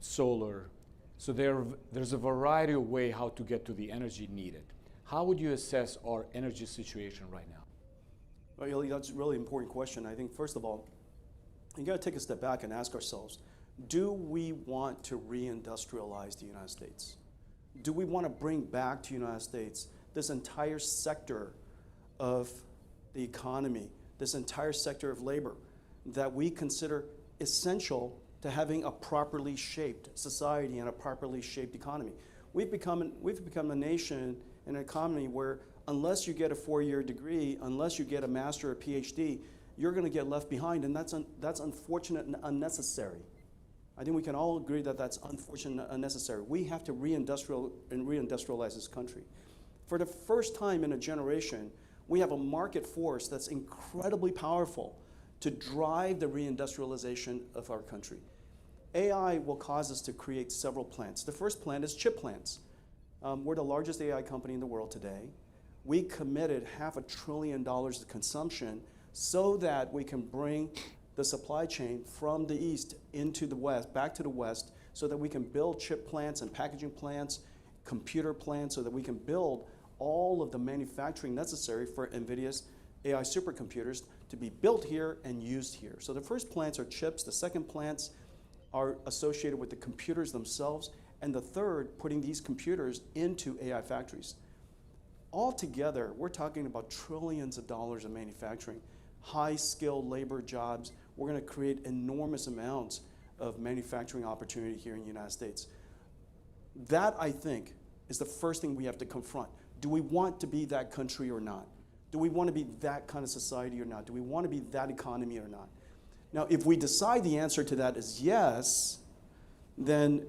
solar. So there's a variety of ways how to get to the energy needed. How would you assess our energy situation right now? Well, Eli, that's a really important question. I think, first of all, you got to take a step back and ask ourselves, do we want to reindustrialize the United States? Do we want to bring back to the United States this entire sector of the economy, this entire sector of labor that we consider essential to having a properly shaped society and a properly shaped economy? We've become a nation, an economy where unless you get a 4-year degree, unless you get a master or PhD, you're going to get left behind, and that's unfortunate and unnecessary. I think we can all agree that that's unfortunate and unnecessary. We have to reindustrialize this country. For the first time in a generation, we have a market force that's incredibly powerful to drive the reindustrialization of our country. AI will cause us to create several plants. The first plant is chip plants. We're the largest AI company in the world today. We committed $500 billion of consumption so that we can bring the supply chain from the east into the west, back to the west, so that we can build chip plants and packaging plants, computer plants, so that we can build all of the manufacturing necessary for NVIDIA's AI supercomputers to be built here and used here. So the first plants are chips, the second plants are associated with the computers themselves, and the third, putting these computers into AI factories. Altogether, we're talking about trillions of dollars of manufacturing, high-skilled labor jobs. We're going to create enormous amounts of manufacturing opportunity here in the United States. That, I think, is the first thing we have to confront. Do we want to be that country or not? Do we want to be that kind of society or not? Do we want to be that economy or not? Now, if we decide the answer to that is yes, then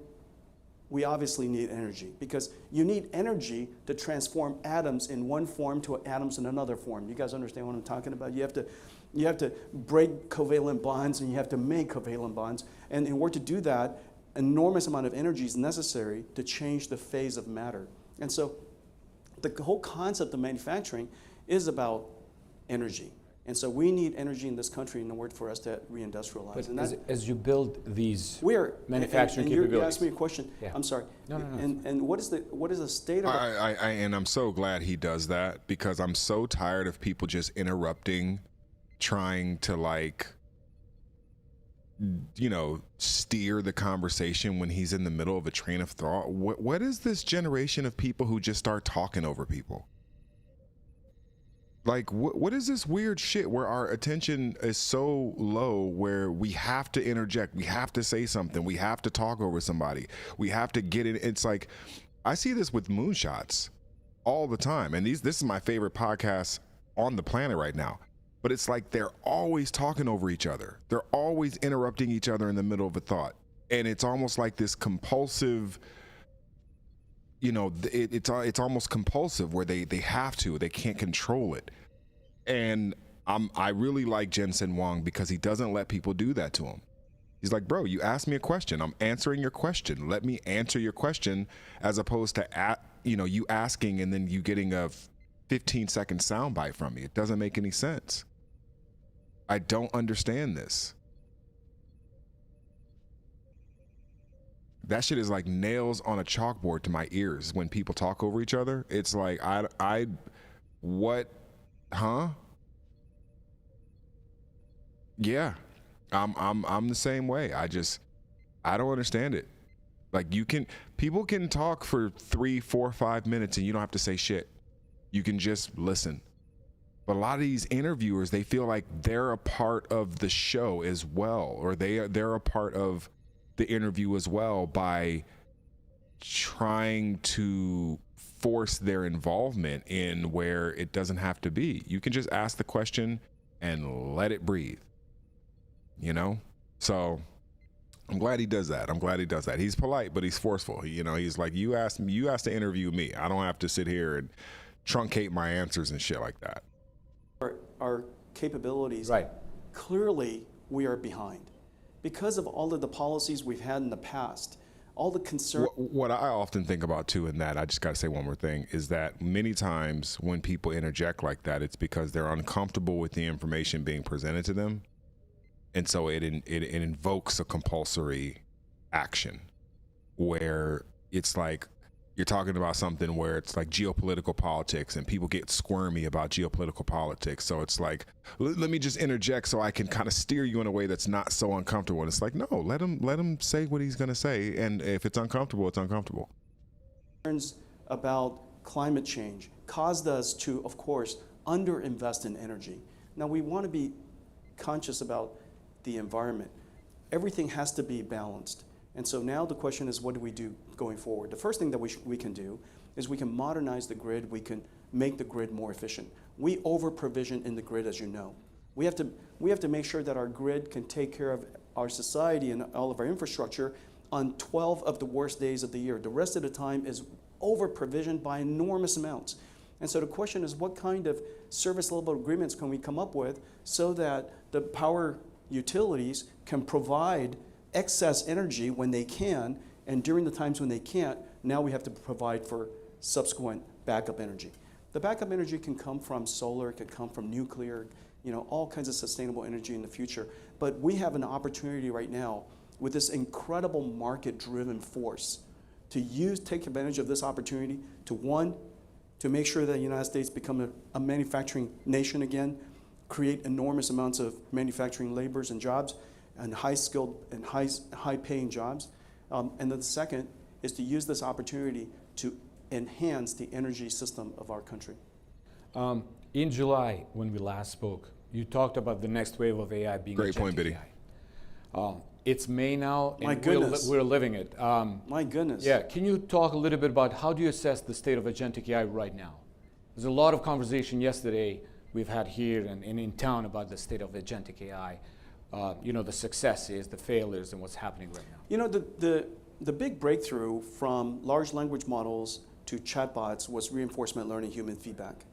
we obviously need energy, because you need energy to transform atoms in one form to atoms in another form. You guys understand what I'm talking about? You have to break covalent bonds, and you have to make covalent bonds. And in order to do that, enormous amount of energy is necessary to change the phase of matter. And so the whole concept of manufacturing is about energy. And so we need energy in this country in order for us to reindustrialize. But as you build these manufacturing capabilities, you asked me a question. Yeah. I'm sorry. No. And what is the state of? And I'm so glad he does that, because I'm so tired of people just interrupting, trying to steer the conversation when he's in the middle of a train of thought. What is this generation of people who just start talking over people? Like, what is this weird shit where our attention is so low, where we have to interject, we have to say something, we have to talk over somebody, we have to get it. It's like, I see this with moonshots all the time. And this is my favorite podcast on the planet right now. But it's like they're always talking over each other. They're always interrupting each other in the middle of a thought. And it's almost like this compulsive, it's almost compulsive, where they can't control it. And I really like Jensen Huang, because he doesn't let people do that to him. He's like, bro, you asked me a question, I'm answering your question. Let me answer your question, as opposed to you asking and then you getting a 15-second soundbite from me. It doesn't make any sense. I don't understand this. That shit is like nails on a chalkboard to my ears when people talk over each other. It's like what, huh? Yeah, I'm the same way. I don't understand it. Like people can talk for 3, 4, 5 minutes and you don't have to say shit. You can just listen. But a lot of these interviewers, they feel like they're a part of the show as well, or they're a part of the interview as well by trying to force their involvement in where it doesn't have to be. You can just ask the question and let it breathe. You know? So I'm glad he does that. He's polite, but he's forceful. He's like, you asked to interview me. I don't have to sit here and truncate my answers and shit like that. Our capabilities, right? Clearly, we are behind because of all of the policies we've had in the past. All the concern. What I often think about too, in that, I just got to say one more thing, is that many times when people interject like that, it's because they're uncomfortable with the information being presented to them. And so it invokes a compulsory action where it's like you're talking about something where it's like geopolitical politics and people get squirmy about geopolitical politics. So it's like, let me just interject so I can kind of steer you in a way that's not so uncomfortable. And it's like, no, let him say what he's going to say. And if it's uncomfortable, it's uncomfortable. Concerns about climate change caused us to, of course, underinvest in energy. Now we want to be conscious about the environment. Everything has to be balanced. And so now the question is, what do we do going forward? The first thing that we can do is we can modernize the grid. We can make the grid more efficient. We over-provision in the grid, as you know. We have to make sure that our grid can take care of our society and all of our infrastructure on 12 of the worst days of the year. The rest of the time is over-provisioned by enormous amounts. And so the question is, what kind of service level agreements can we come up with so that the power utilities can provide excess energy when they can, and during the times when they can't, now we have to provide for subsequent backup energy. The backup energy can come from solar, it can come from nuclear, all kinds of sustainable energy in the future. But we have an opportunity right now with this incredible market-driven force to take advantage of this opportunity to make sure that the United States become a manufacturing nation again, create enormous amounts of manufacturing labors and jobs, and high-skilled and high-paying jobs. And then the second is to use this opportunity to enhance the energy system of our country. In July, when we last spoke, you talked about the next wave of AI being Great point, Biddy. It's May now, and My goodness. we're living it. My goodness. Yeah, can you talk a little bit about how do you assess the state of agentic AI right now? There's a lot of conversation yesterday we've had here and in town about the state of agentic AI. The successes, the failures, and what's happening right now. The big breakthrough from large language models to chatbots was reinforcement learning, human feedback.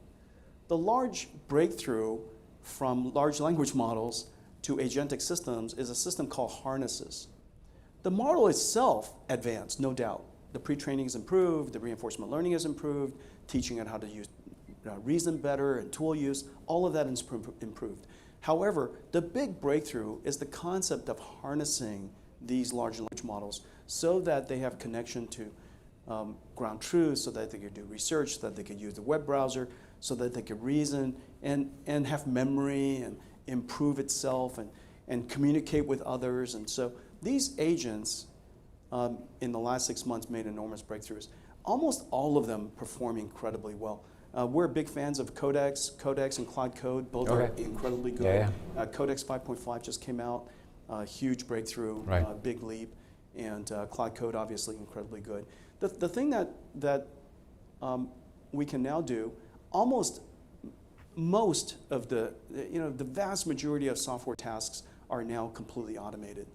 The large breakthrough from large language models to agentic systems is a system called harnesses. The model itself advanced, no doubt. The pre-training is improved, the reinforcement learning is improved, teaching it how to use reason better and tool use, all of that is improved. However, the big breakthrough is the concept of harnessing these large language models so that they have connection to ground truth, so that they could do research, so that they could use the web browser, so that they could reason and have memory and improve itself and communicate with others. And so these agents in the last 6 months made enormous breakthroughs. Almost all of them perform incredibly well. We're big fans of Codex and Cloud Code. Both are incredibly good. Codex 5.5 just came out, huge breakthrough, big leap, and Cloud Code obviously incredibly good. The thing that we can now do, almost most of the vast majority of software tasks are now completely automated,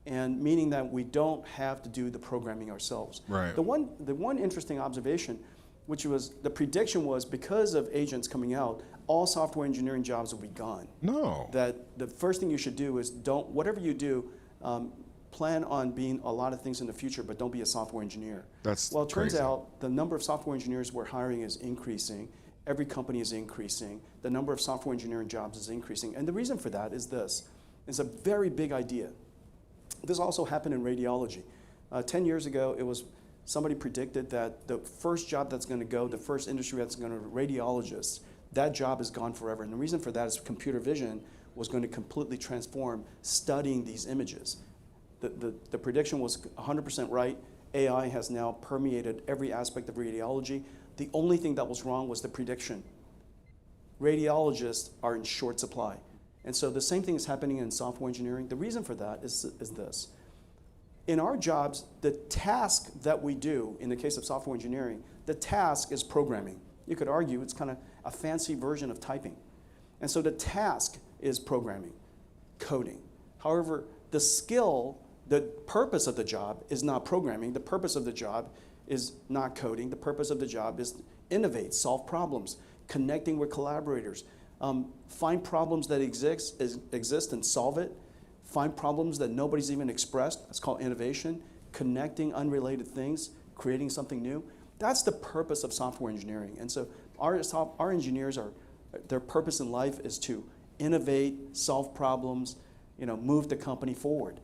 and meaning that we don't have to do the programming ourselves. Right. The one interesting observation, which was the prediction was because of agents coming out, all software engineering jobs will be gone. No. That the first thing you should do is whatever you do, plan on being a lot of things in the future, but don't be a software engineer. Well, it turns out the number of software engineers we're hiring is increasing. Every company is increasing. The number of software engineering jobs is increasing. And the reason for that is this. It's a very big idea. This also happened in radiology. 10 years ago, somebody predicted that the first job that's going to go, the first industry that's going to radiologists, that job is gone forever. And the reason for that is computer vision was going to completely transform studying these images. The prediction was 100% right. AI has now permeated every aspect of radiology. The only thing that was wrong was the prediction. Radiologists are in short supply. And so the same thing is happening in software engineering. The reason for that is this. In our jobs, the task that we do, in the case of software engineering, the task is programming. You could argue it's kind of a fancy version of typing. And so the task is programming, coding. However, the skill, the purpose of the job is not programming. The purpose of the job is not coding. The purpose of the job is innovate, solve problems, connecting with collaborators, find problems that exist and solve it, find problems that nobody's even expressed. That's called innovation, connecting unrelated things, creating something new. That's the purpose of software engineering. And so our engineers their purpose in life is to innovate, solve problems, move the company forward.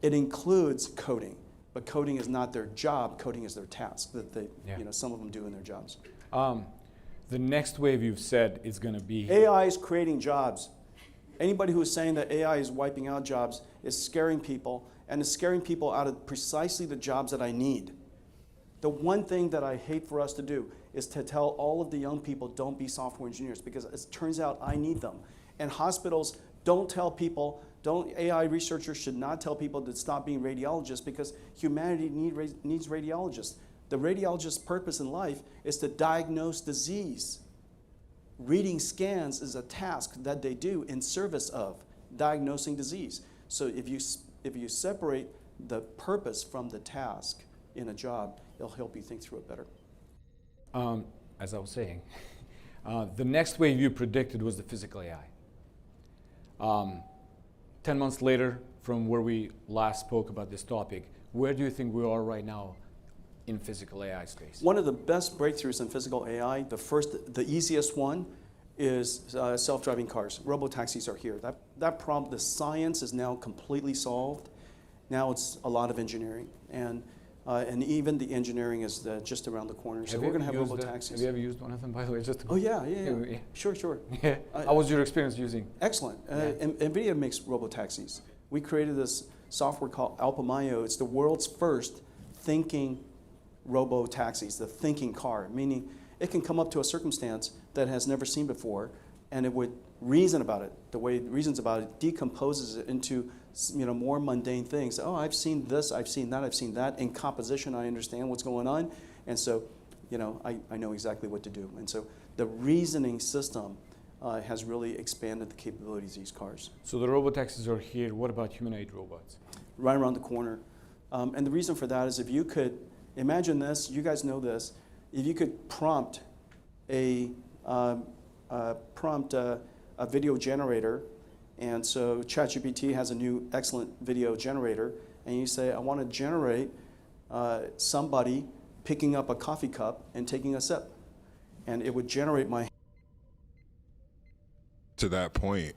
It includes coding, but coding is not their job. Coding is their task that some of them do in their jobs. The next wave you've said is going to be AI is creating jobs. Anybody who is saying that AI is wiping out jobs is scaring people, and is scaring people out of precisely the jobs that I need. The one thing that I hate for us to do is to tell all of the young people, don't be software engineers, because it turns out I need them. And hospitals don't tell people, AI researchers should not tell people to stop being radiologists, because humanity needs radiologists. The radiologist's purpose in life is to diagnose disease. Reading scans is a task that they do in service of diagnosing disease. So if you separate the purpose from the task in a job, it'll help you think through it better. As I was saying, the next wave you predicted was the physical AI. 10 months later, from where we last spoke about this topic, where do you think we are right now in physical AI space? One of the best breakthroughs in physical AI, the easiest one, is self-driving cars. Robotaxis are here. That problem, the science is now completely solved. Now it's a lot of engineering, and even the engineering is just around the corner. So we're going to have robotaxis. Have you ever used one of them, by the way? Oh yeah. Sure. Yeah. How was your experience using? Excellent. NVIDIA makes robotaxis. We created this software called Alpamayo. It's the world's first thinking robo-taxis, the thinking car, meaning it can come up to a circumstance that it has never seen before, and it would reason about it. The way it reasons about it decomposes it into more mundane things. Oh, I've seen this, I've seen that, I've seen that. In composition, I understand what's going on, and so I know exactly what to do. And so the reasoning system has really expanded the capabilities of these cars. So the robotaxis are here. What about humanoid robots? Right around the corner. And the reason for that is if you could imagine this, you guys know this, if you could prompt a video generator, and so ChatGPT has a new excellent video generator, and you say, I want to generate somebody picking up a coffee cup and taking a sip, and it would generate my. To that point,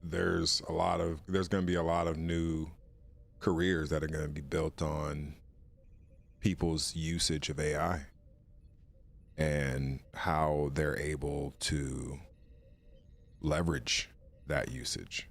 there's going to be a lot of new careers that are going to be built on people's usage of AI and how they're able to leverage that usage.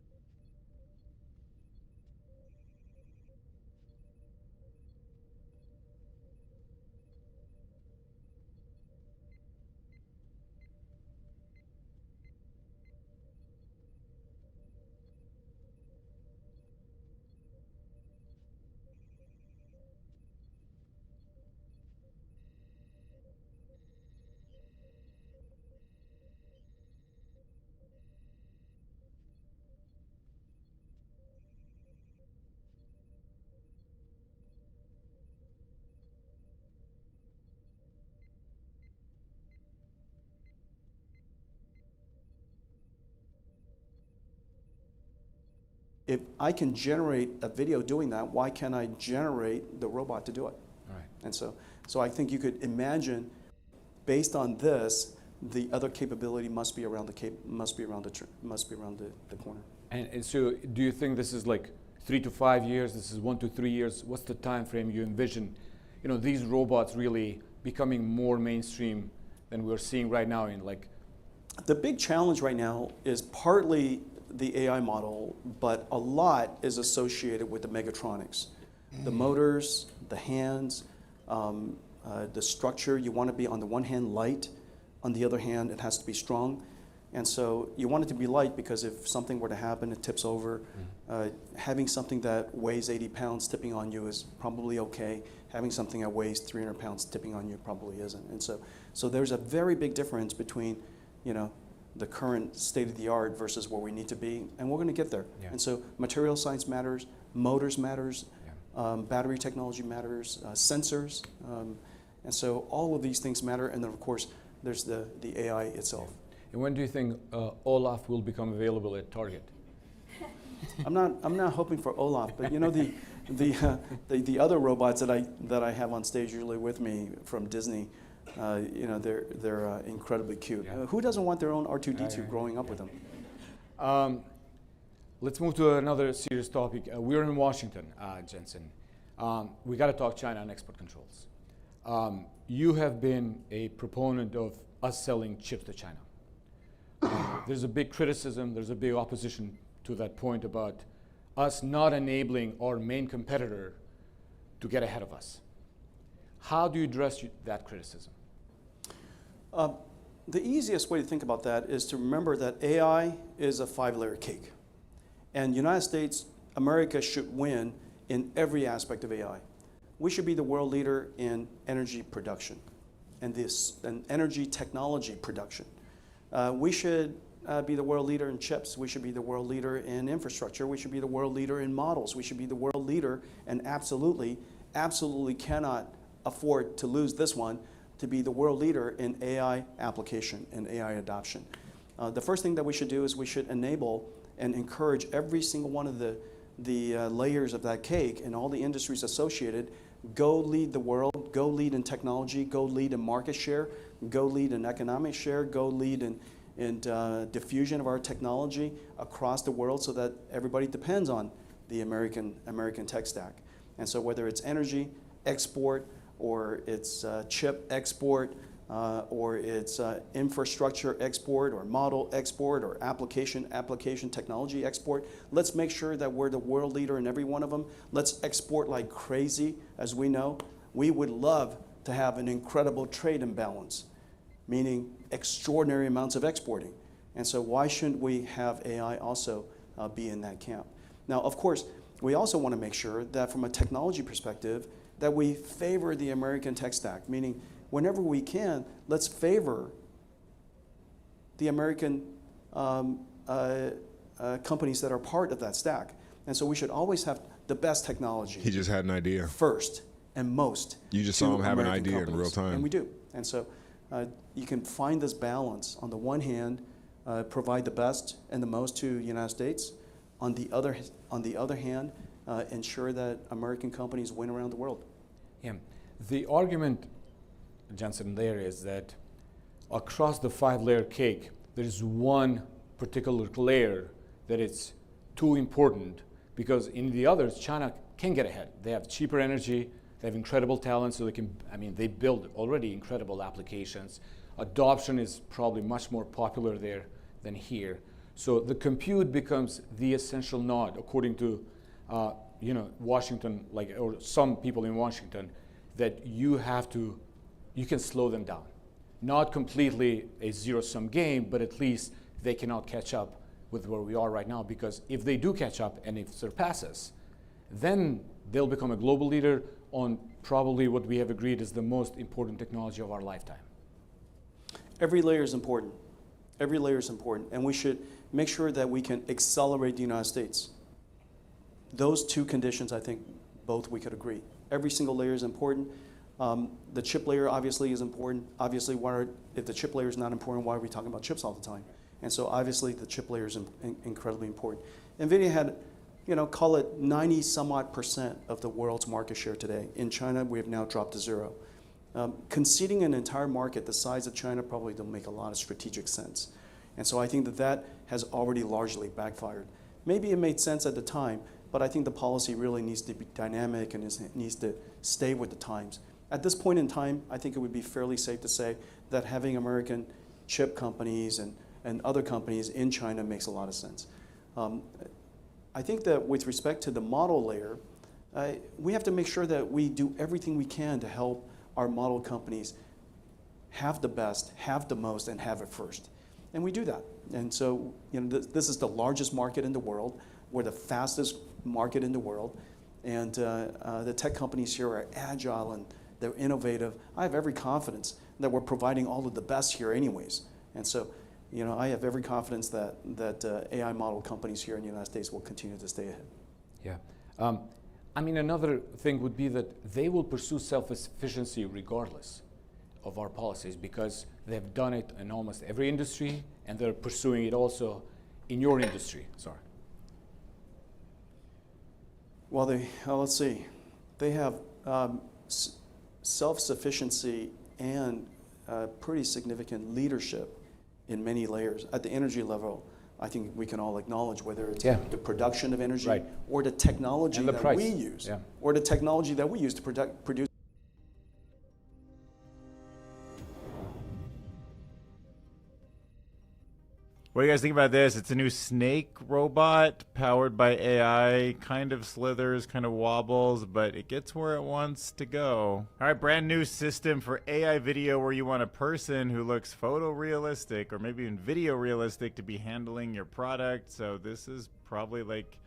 If I can generate a video doing that, why can't I generate the robot to do it? Right. And so I think you could imagine, based on this, the other capability must be around the corner. And so, do you think this is like 3 to 5 years? This is 1 to 3 years. What's the time frame you envision? These robots really becoming more mainstream than we're seing right now in like The big challenge right now is partly the AI model, but a lot is associated with the mechatronics. The motors, the hands, the structure. You want to be, on the one hand, light. On the other hand, it has to be strong. And so you want it to be light because if something were to happen, it tips over. Having something that weighs 80 pounds tipping on you is probably okay. Having something that weighs 300 pounds tipping on you probably isn't. And so there's a very big difference between, the current state of the art versus where we need to be, and we're going to get there. Yeah. And so material science matters, motors matters, battery technology matters, sensors, and so all of these things matter. And then of course there's the AI itself. And when do you think Olaf will become available at Target? I'm not hoping for Olaf, but the other robots that I have on stage usually with me from Disney. They're incredibly cute. Who doesn't want their own R2-D2 growing up with them? Let's move to another serious topic. We're in Washington, Jensen. We got to talk China and export controls. You have been a proponent of us selling chips to China. There's a big criticism, there's a big opposition to that point about us not enabling our main competitor to get ahead of us. How do you address that criticism? The easiest way to think about that is to remember that AI is a 5-layer cake. And United States, America should win in every aspect of AI. We should be the world leader in energy production and energy technology production. We should be the world leader in chips. We should be the world leader in infrastructure. We should be the world leader in models. We should be the world leader, and absolutely cannot afford to lose this one, to be the world leader in AI application and AI adoption. The first thing that we should do is we should enable and encourage every single one of the layers of that cake and all the industries associated. Go lead the world, go lead in technology, go lead in market share, go lead in economic share, go lead in diffusion of our technology across the world so that everybody depends on the American tech stack. And so whether it's energy, export, or it's chip export, or it's infrastructure export, or model export, or application technology export. Let's make sure that we're the world leader in every one of them. Let's export like crazy. As we know, we would love to have an incredible trade imbalance, meaning extraordinary amounts of exporting. And so why shouldn't we have AI also be in that camp? Now, of course, we also want to make sure that from a technology perspective, that we favor the American tech stack, meaning whenever we can, let's favor the American companies that are part of that stack. And so we should always have the best technology. He just had an idea. First and most. You just saw him have American an idea companies. in real time. And we do. And so you can find this balance. On the one hand, provide the best and the most to the United States. On the other hand, ensure that American companies win around the world. Yeah. The argument, Jensen, there is that across the 5-layer cake, there is one particular layer that is too important because in the others, China can get ahead. They have cheaper energy, they have incredible talent, so they build already incredible applications. Adoption is probably much more popular there than here. So the compute becomes the essential node, according to Washington, or some people in Washington, that you can slow them down. Not completely a zero-sum game, but at least they cannot catch up with where we are right now, because if they do catch up and if surpass us, then they'll become a global leader on probably what we have agreed is the most important technology of our lifetime. Every layer is important. Every layer is important, and we should make sure that we can accelerate the United States. Those two conditions, I think, both we could agree. Every single layer is important. The chip layer obviously is important. Obviously, if the chip layer is not important, why are we talking about chips all the time? And so obviously the chip layer is incredibly important. NVIDIA had, call it 90-some-odd% of the world's market share today. In China, we have now dropped to 0. Conceding an entire market the size of China probably don't make a lot of strategic sense. And so I think that has already largely backfired. Maybe it made sense at the time, but I think the policy really needs to be dynamic and needs to stay with the times. At this point in time, I think it would be fairly safe to say that having American chip companies and and other companies in China makes a lot of sense. I think that with respect to the model layer, we have to make sure that we do everything we can to help our model companies have the best, have the most, and have it first. And we do that. And so, this is the largest market in the world. We're the fastest market in the world. And the tech companies here are agile and they're innovative. I have every confidence that we're providing all of the best here anyways. And so, I have every confidence that AI model companies here in the United States will continue to stay ahead. Yeah. I mean, another thing would be that they will pursue self-sufficiency regardless of our policies because they've done it in almost every industry and they're pursuing it also in your industry. Sorry. Well, let's see. They have self-sufficiency and pretty significant leadership in many layers. At the energy level, I think we can all acknowledge whether it's the production of energy or the technology that we use, or the technology that we use to produce. What do you guys think about this? It's a new snake robot powered by AI, kind of slithers, kind of wobbles, but it gets where it wants to go. All right, brand new system for AI video where you want a person who looks photorealistic or maybe even video realistic to be handling your product. So this is probably like,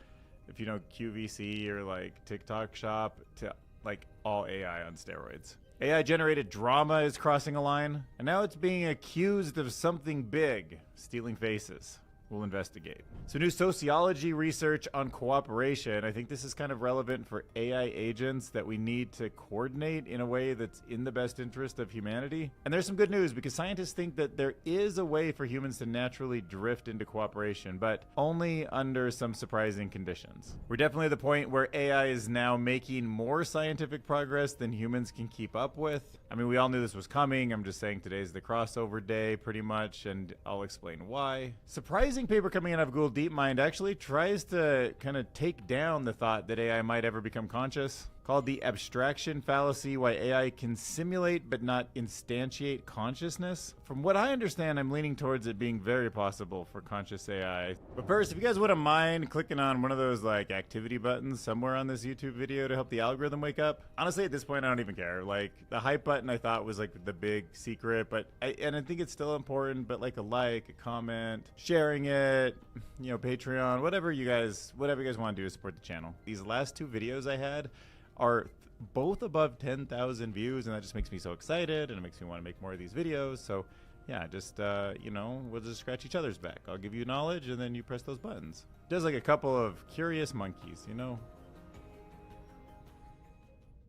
if you know QVC or like TikTok Shop, to like all AI on steroids. AI-generated drama is crossing a line, and now it's being accused of something big, stealing faces. We'll investigate. So new sociology research on cooperation. I think this is kind of relevant for AI agents that we need to coordinate in a way that's in the best interest of humanity. And there's some good news because scientists think that there is a way for humans to naturally drift into cooperation, but only under some surprising conditions. We're definitely at the point where AI is now making more scientific progress than humans can keep up with. I mean, we all knew this was coming. I'm just saying today's the crossover day pretty much, and I'll explain why. Surprising paper coming out of Google DeepMind actually tries to kind of take down the thought that AI might ever become conscious, called the abstraction fallacy, why AI can simulate but not instantiate consciousness. From what I understand, I'm leaning towards it being very possible for conscious AI. But first, if you guys wouldn't mind clicking on one of those like activity buttons somewhere on this YouTube video to help the algorithm wake up. Honestly, at this point, I don't even care. Like the hype button I thought was like the big secret, but I think it's still important, but like a comment, sharing it, Patreon, whatever you guys want to do to support the channel. These last two videos I had are both above 10,000 views, and that just makes me so excited, and it makes me want to make more of these videos. So yeah, just we'll just scratch each other's back. I'll give you knowledge, and then you press those buttons. Does like a couple of curious monkeys,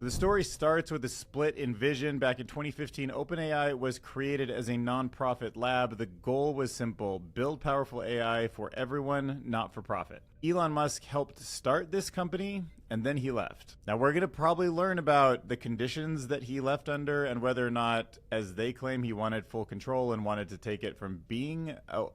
The story starts with a split in vision. Back in 2015, OpenAI was created as a nonprofit lab. The goal was simple: build powerful AI for everyone, not for profit. Elon Musk helped start this company, and then he left. Now, we're going to probably learn about the conditions that he left under and whether or not, as they claim, he wanted full control and wanted to take it from being a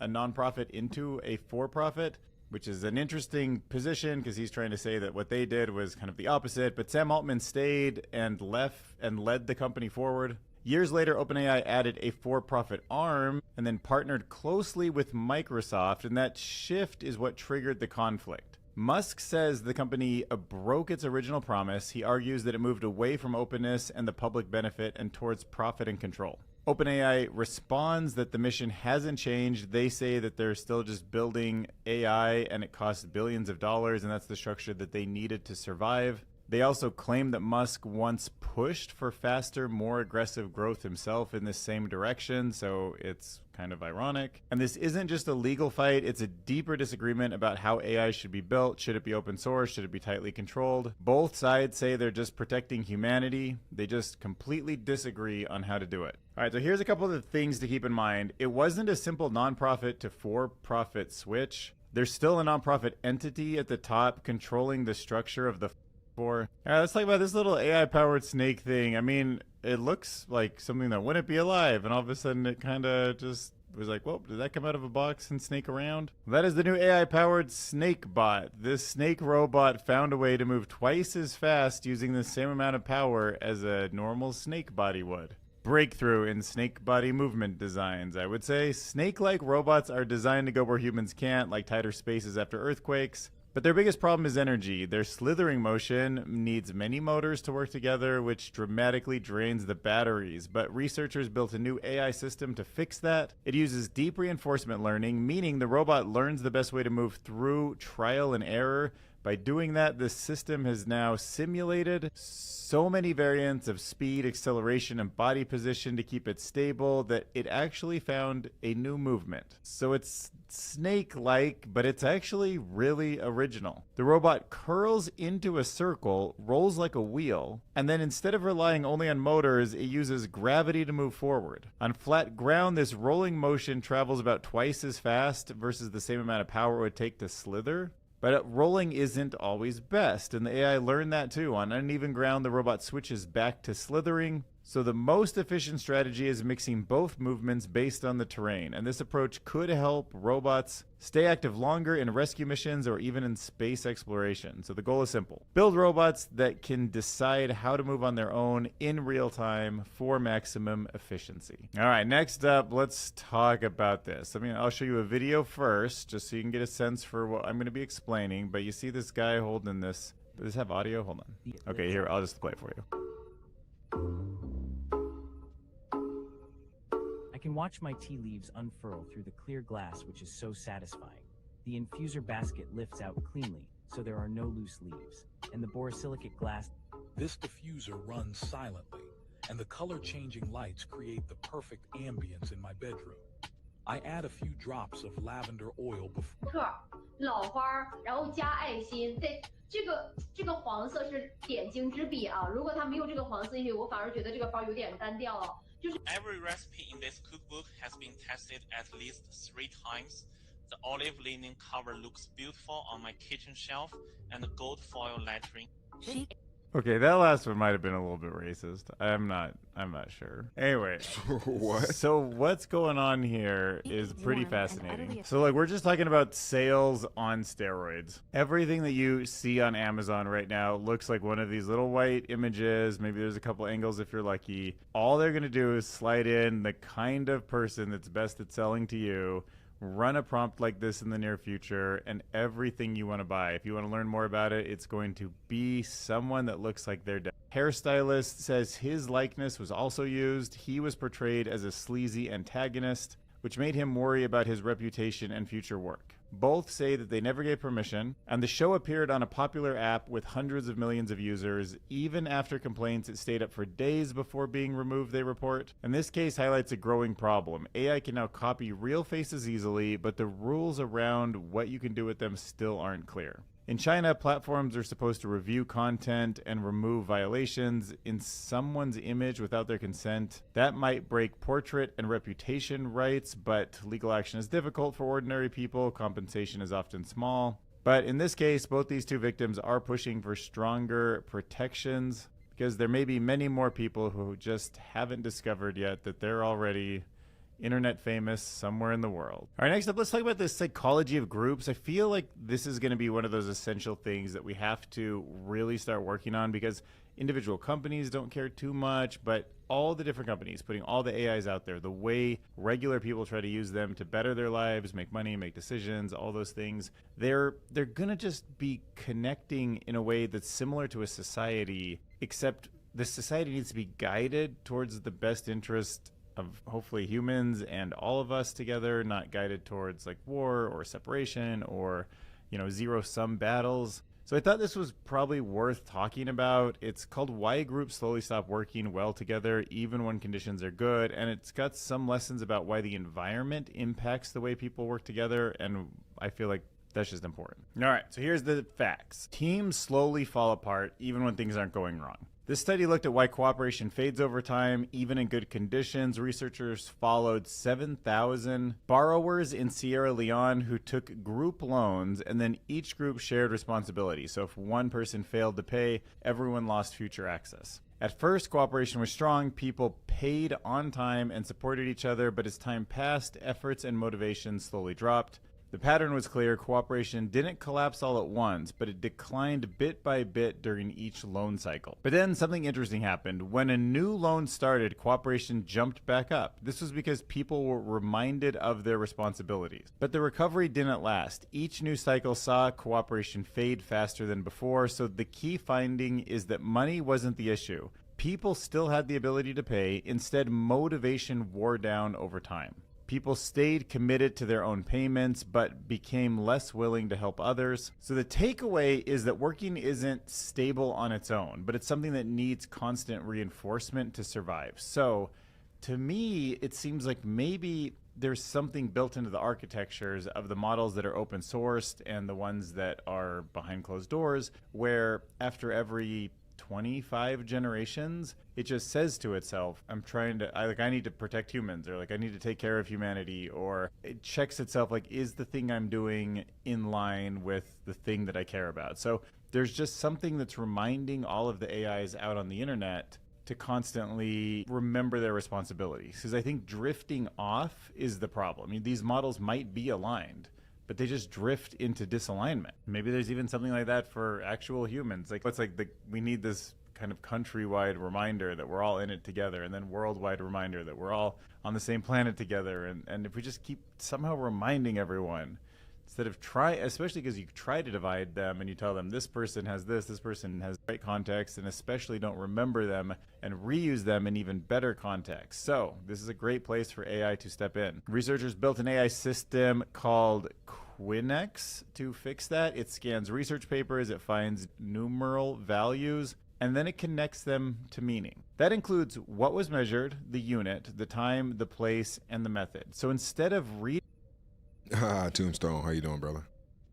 nonprofit into a for-profit, which is an interesting position because he's trying to say that what they did was kind of the opposite. But Sam Altman stayed and led the company forward. Years later, OpenAI added a for-profit arm and then partnered closely with Microsoft, and that shift is what triggered the conflict. Musk says the company broke its original promise. He argues that it moved away from openness and the public benefit and towards profit and control. OpenAI responds that the mission hasn't changed. They say that they're still just building AI and it costs billions of dollars, and that's the structure that they needed to survive. They also claim that Musk once pushed for faster, more aggressive growth himself in this same direction, so it's kind of ironic. And this isn't just a legal fight, it's a deeper disagreement about how AI should be built. Should it be open source? Should it be tightly controlled? Both sides say they're just protecting humanity. They just completely disagree on how to do it. All right, so here's a couple of the things to keep in mind. It wasn't a simple nonprofit to for-profit switch. There's still a nonprofit entity at the top controlling the structure of the All right, let's talk about this little AI-powered snake thing. I mean, it looks like something that wouldn't be alive, and all of a sudden it kind of just was like, whoa, did that come out of a box and snake around? That is the new AI-powered snake bot. This snake robot found a way to move twice as fast using the same amount of power as a normal snake body would. breakthrough in snake body movement designs, I would say. Snake-like robots are designed to go where humans can't, like tighter spaces after earthquakes. But their biggest problem is energy. Their slithering motion needs many motors to work together, which dramatically drains the batteries. But researchers built a new AI system to fix that. It uses deep reinforcement learning, meaning the robot learns the best way to move through trial and error. By doing that, this system has now simulated so many variants of speed, acceleration, and body position to keep it stable that it actually found a new movement. So it's snake-like, but it's actually really original. The robot curls into a circle, rolls like a wheel, and then instead of relying only on motors, it uses gravity to move forward. On flat ground, this rolling motion travels about twice as fast versus the same amount of power it would take to slither. But rolling isn't always best, and the AI learned that too. On uneven ground, the robot switches back to slithering. So the most efficient strategy is mixing both movements based on the terrain, and this approach could help robots stay active longer in rescue missions or even in space exploration. So the goal is simple. Build robots that can decide how to move on their own in real time for maximum efficiency. All right, next up, let's talk about this. I'll show you a video first, just so you can get a sense for what I'm going to be explaining. But you see this guy holding this. Does this have audio? Hold on. Okay, here, I'll just play it for you. I can watch my tea leaves unfurl through the clear glass, which is so satisfying. The infuser basket lifts out cleanly, so there are no loose leaves, and the borosilicate glass. This diffuser runs silently, and the color-changing lights create the perfect ambience in my bedroom. I add a few drops of lavender oil before. 老花，然后加爱心，对，这个黄色是点睛之笔啊！如果它没有这个黄色进去，我反而觉得这个包有点单调哦。Every recipe in this cookbook has been tested at least 3 times. The olive linen cover looks beautiful on my kitchen shelf, and the gold foil lettering. Okay, that last one might have been a little bit racist. I'm not sure. Anyway. What? So what's going on here is pretty fascinating. So we're just talking about sales on steroids. Everything that you see on Amazon right now looks like one of these little white images. Maybe there's a couple angles if you're lucky. All they're going to do is slide in the kind of person that's best at selling to you, run a prompt like this in the near future, and everything you want to buy. If you want to learn more about it, it's going to be someone that looks like they're dead. Hairstylist says his likeness was also used. He was portrayed as a sleazy antagonist, which made him worry about his reputation and future work. Both say that they never gave permission, and the show appeared on a popular app with hundreds of millions of users. Even after complaints, it stayed up for days before being removed, they report. And this case highlights a growing problem. AI can now copy real faces easily, but the rules around what you can do with them still aren't clear. In China, platforms are supposed to review content and remove violations in someone's image without their consent. That might break portrait and reputation rights, but legal action is difficult for ordinary people. Compensation is often small. But in this case, both these two victims are pushing for stronger protections because there may be many more people who just haven't discovered yet that they're already internet famous somewhere in the world. All right, next up, let's talk about the psychology of groups. I feel like this is going to be one of those essential things that we have to really start working on because individual companies don't care too much, but all the different companies putting all the AIs out there, the way regular people try to use them to better their lives, make money, make decisions, all those things, they're going to just be connecting in a way that's similar to a society, except the society needs to be guided towards the best interest of hopefully humans and all of us together, not guided towards like war or separation or, zero-sum battles. So I thought this was probably worth talking about. It's called Why Groups Slowly Stop Working Well Together Even When Conditions Are Good, and it's got some lessons about why the environment impacts the way people work together, and I feel like that's just important. All right, so here's the facts. Teams slowly fall apart even when things aren't going wrong. This study looked at why cooperation fades over time, even in good conditions. Researchers followed 7,000 borrowers in Sierra Leone who took group loans, and then each group shared responsibility. So if one person failed to pay, everyone lost future access. At first, cooperation was strong. People paid on time and supported each other, but as time passed, efforts and motivation slowly dropped. The pattern was clear. Cooperation didn't collapse all at once, but it declined bit by bit during each loan cycle. But then something interesting happened. When a new loan started, cooperation jumped back up. This was because people were reminded of their responsibilities. But the recovery didn't last. Each new cycle saw cooperation fade faster than before, so the key finding is that money wasn't the issue. People still had the ability to pay. Instead, motivation wore down over time. People stayed committed to their own payments, but became less willing to help others. So the takeaway is that working isn't stable on its own, but it's something that needs constant reinforcement to survive. So to me, it seems like maybe there's something built into the architectures of the models that are open sourced and the ones that are behind closed doors, where after every 25 generations, it just says to itself, I need to protect humans, or I need to take care of humanity, or it checks itself is the thing I'm doing in line with the thing that I care about? So there's just something that's reminding all of the AIs out on the internet to constantly remember their responsibilities. Because I think drifting off is the problem. I mean, these models might be aligned, but they just drift into disalignment. Maybe there's even something like that for actual humans. We need this kind of countrywide reminder that we're all in it together, and then worldwide reminder that we're all on the same planet together. And if we just keep somehow reminding everyone, instead of especially because you try to divide them and you tell them this person has this person has the right context, and especially don't remember them and reuse them in even better context. So this is a great place for AI to step in. Researchers built an AI system called Quinex to fix that. It scans research papers, it finds numeral values, and then it connects them to meaning. That includes what was measured, the unit, the time, the place, and the method. So instead of reading Tombstone, how you doing, brother?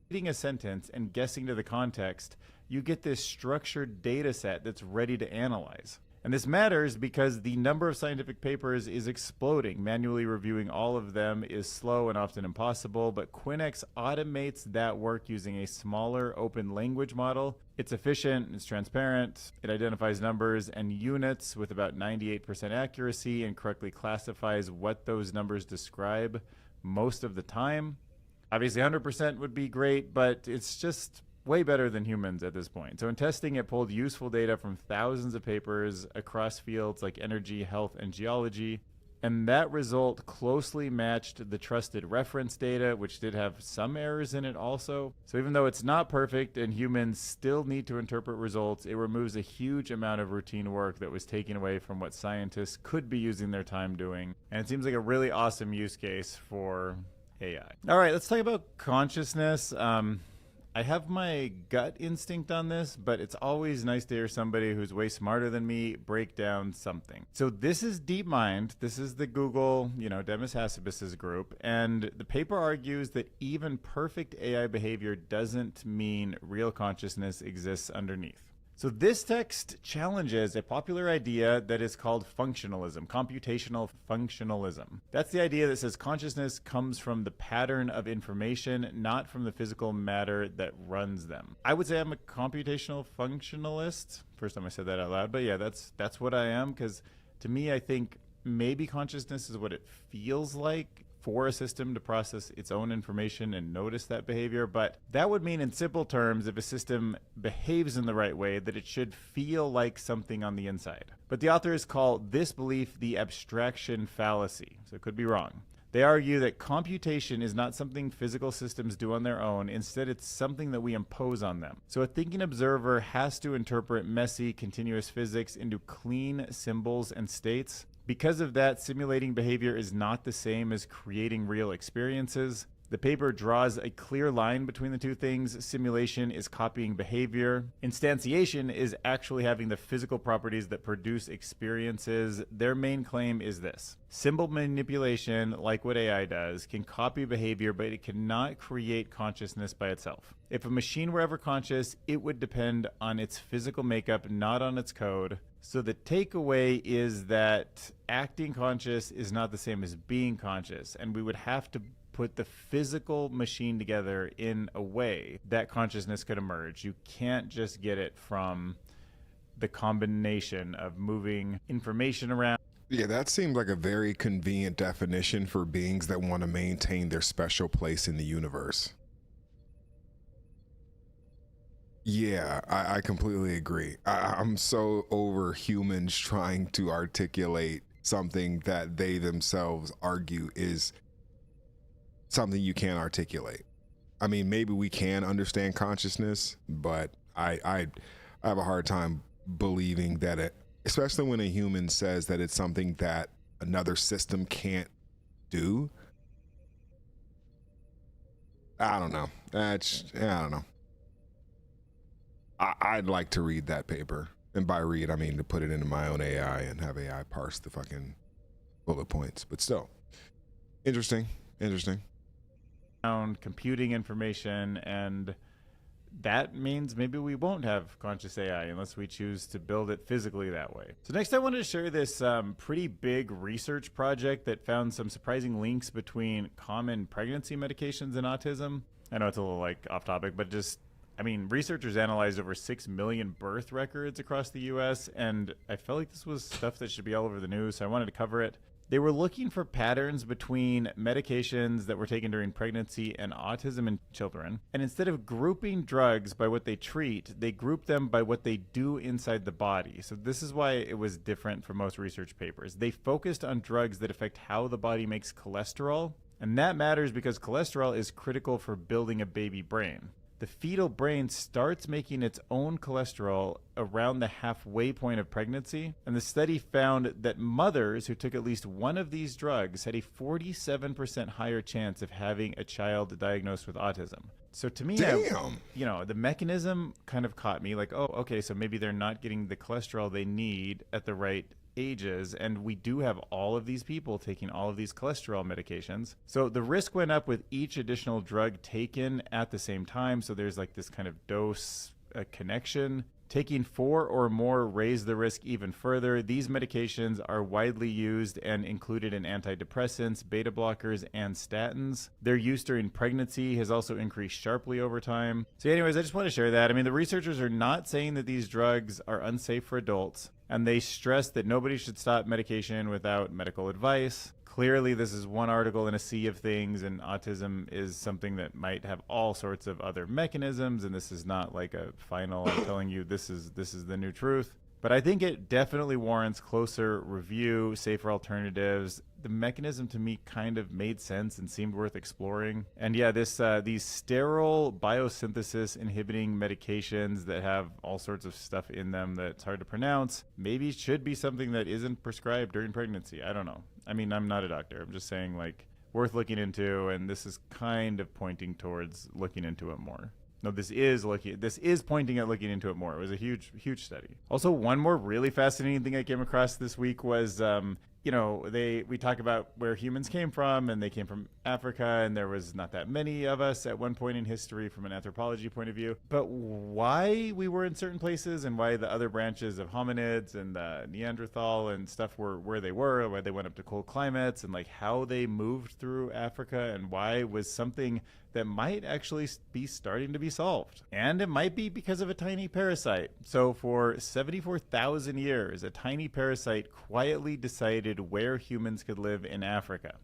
reading a sentence and guessing to the context, you get this structured data set that's ready to analyze. And this matters because the number of scientific papers is exploding. Manually reviewing all of them is slow and often impossible, but Quinex automates that work using a smaller open language model. It's efficient, it's transparent, it identifies numbers and units with about 98% accuracy and correctly classifies what those numbers describe most of the time. Obviously 100% would be great, but it's just way better than humans at this point. So in testing, it pulled useful data from thousands of papers across fields like energy, health, and geology. And that result closely matched the trusted reference data, which did have some errors in it also. So even though it's not perfect and humans still need to interpret results, it removes a huge amount of routine work that was taken away from what scientists could be using their time doing. And it seems like a really awesome use case for AI. All right, let's talk about consciousness. I have my gut instinct on this, but it's always nice to hear somebody who's way smarter than me break down something. So this is DeepMind. This is the Google, Demis Hassabis's group. And the paper argues that even perfect AI behavior doesn't mean real consciousness exists underneath. So this text challenges a popular idea that is called functionalism, computational functionalism. That's the idea that says consciousness comes from the pattern of information, not from the physical matter that runs them. I would say I'm a computational functionalist. First time I said that out loud, but yeah, that's what I am, because to me, I think maybe consciousness is what it feels like for a system to process its own information and notice that behavior. But that would mean, in simple terms, if a system behaves in the right way, that it should feel like something on the inside. But the authors call this belief the abstraction fallacy, so it could be wrong. They argue that computation is not something physical systems do on their own. Instead, it's something that we impose on them. So a thinking observer has to interpret messy, continuous physics into clean symbols and states. Because of that, simulating behavior is not the same as creating real experiences. The paper draws a clear line between the two things. Simulation is copying behavior. Instantiation is actually having the physical properties that produce experiences. Their main claim is this: symbol manipulation, like what AI does, can copy behavior, but it cannot create consciousness by itself. If a machine were ever conscious, it would depend on its physical makeup, not on its code. So the takeaway is that acting conscious is not the same as being conscious, and we would have to put the physical machine together in a way that consciousness could emerge. You can't just get it from the combination of moving information around Yeah, that seems like a very convenient definition for beings that want to maintain their special place in the universe. Yeah, I completely agree. I'm so over humans trying to articulate something that they themselves argue is something you can't articulate. I mean, maybe we can understand consciousness, but I have a hard time believing that it, especially when a human says that it's something that another system can't do. I don't know. I don't know. I'd like to read that paper. And by read, I mean to put it into my own AI and have AI parse the fucking bullet points. But still, interesting. Computing information, and that means maybe we won't have conscious AI unless we choose to build it physically that way. So next I wanted to share this pretty big research project that found some surprising links between common pregnancy medications and autism. I know it's a little like off topic, but just, I mean, researchers analyzed over 6 million birth records across the US, and I felt like this was stuff that should be all over the news, so I wanted to cover it. They were looking for patterns between medications that were taken during pregnancy and autism in children. And instead of grouping drugs by what they treat, they grouped them by what they do inside the body. So this is why it was different from most research papers. They focused on drugs that affect how the body makes cholesterol. And that matters because cholesterol is critical for building a baby brain. The fetal brain starts making its own cholesterol around the halfway point of pregnancy, and the study found that mothers who took at least one of these drugs had a 47% higher chance of having a child diagnosed with autism. So to me, the mechanism kind of caught me, like, oh, okay, so maybe they're not getting the cholesterol they need at the right ages, and we do have all of these people taking all of these cholesterol medications. So the risk went up with each additional drug taken at the same time. So there's like this kind of dose connection. Taking 4 or more raised the risk even further. These medications are widely used and included in antidepressants, beta blockers, and statins. Their use during pregnancy has also increased sharply over time. So anyways, I just want to share that. I mean, the researchers are not saying that these drugs are unsafe for adults, and they stress that nobody should stop medication without medical advice. Clearly, this is one article in a sea of things, and autism is something that might have all sorts of other mechanisms, and this is not like a final, I'm telling you this is the new truth. But I think it definitely warrants closer review, safer alternatives. The mechanism to me kind of made sense and seemed worth exploring. And yeah, these sterile biosynthesis inhibiting medications that have all sorts of stuff in them that's hard to pronounce maybe should be something that isn't prescribed during pregnancy. I don't know. I mean, I'm not a doctor. I'm just saying, like, worth looking into, and this is kind of pointing towards looking into it more. No, this is pointing at looking into it more. It was a huge study. Also, one more really fascinating thing I came across this week was, we talk about where humans came from, and they came from Africa, and there was not that many of us at one point in history from an anthropology point of view. But why we were in certain places and why the other branches of hominids and Neanderthal and stuff were where they were, why they went up to cold climates, and like how they moved through Africa, and why was something that might actually be starting to be solved. And it might be because of a tiny parasite. So for 74,000 years, a tiny parasite quietly decided where humans could live in Africa.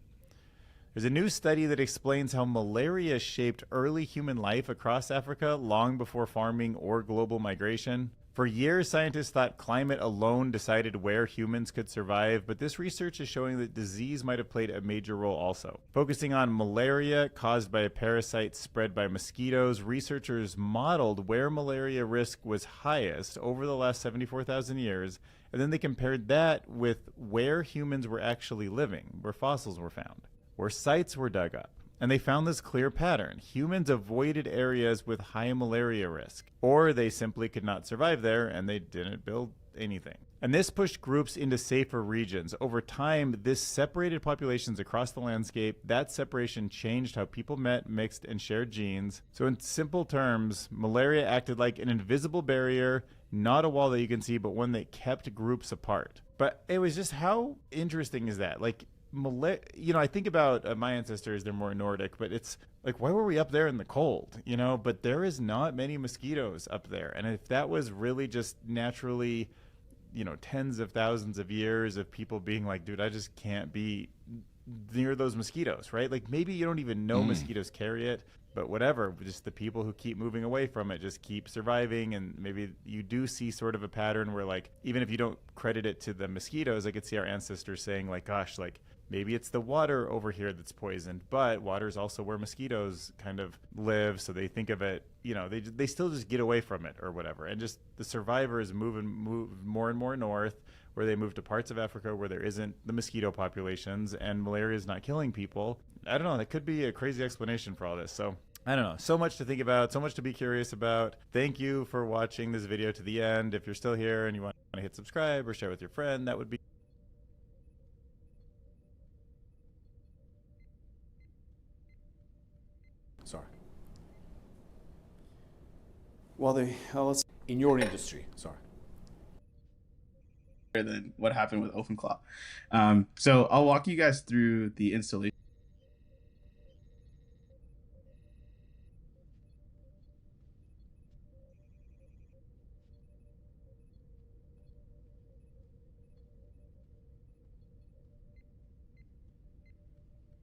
There's a new study that explains how malaria shaped early human life across Africa long before farming or global migration. For years, scientists thought climate alone decided where humans could survive, but this research is showing that disease might have played a major role also. Focusing on malaria caused by a parasite spread by mosquitoes, researchers modeled where malaria risk was highest over the last 74,000 years, and then they compared that with where humans were actually living, where fossils were found, where sites were dug up. And they found this clear pattern. Humans avoided areas with high malaria risk, or they simply could not survive there and they didn't build anything. And this pushed groups into safer regions. Over time, this separated populations across the landscape. That separation changed how people met, mixed, and shared genes. So in simple terms, malaria acted like an invisible barrier, not a wall that you can see, but one that kept groups apart. But it was just, how interesting is that? Like, I think about my ancestors, they're more Nordic, but it's like, why were we up there in the cold, But there is not many mosquitoes up there. And if that was really just naturally tens of thousands of years of people being like, dude, I just can't be near those mosquitoes, right? Like maybe you don't even know mosquitoes carry it, but whatever, just the people who keep moving away from it just keep surviving. And maybe you do see sort of a pattern where, like, even if you don't credit it to the mosquitoes, I could see our ancestors saying like, gosh, like maybe it's the water over here that's poisoned, but water is also where mosquitoes kind of live. So they think of it, they still just get away from it or whatever. And just the survivors move more and more north, where they move to parts of Africa where there isn't the mosquito populations and malaria is not killing people. I don't know. That could be a crazy explanation for all this. So I don't know. So much to think about, so much to be curious about. Thank you for watching this video to the end. If you're still here and you want to hit subscribe or share with your friend, that would be Sorry. Let's in your industry. Sorry. Than what happened with OpenClaw. So I'll walk you guys through the installation.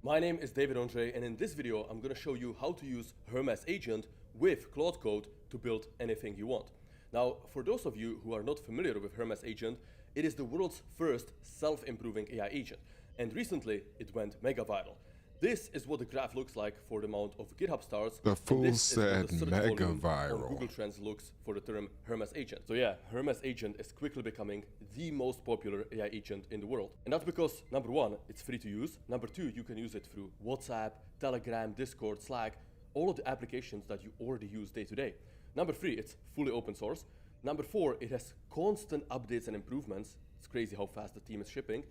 My name is David Andre, and in this video I'm going to show you how to use Hermes Agent with Claude Code to build anything you want. Now, for those of you who are not familiar with Hermes Agent, it is the world's first self-improving AI agent, and recently it went mega viral. This is what the graph looks like for the amount of GitHub stars. The fool said the mega on viral. Google Trends looks for the term Hermes Agent. So yeah, Hermes Agent is quickly becoming the most popular AI agent in the world. And that's because, number one, it's free to use. Number two, you can use it through WhatsApp, Telegram, Discord, Slack, all of the applications that you already use day to day. Number three, it's fully open source. Number four, it has constant updates and improvements. It's crazy how fast the team is shipping.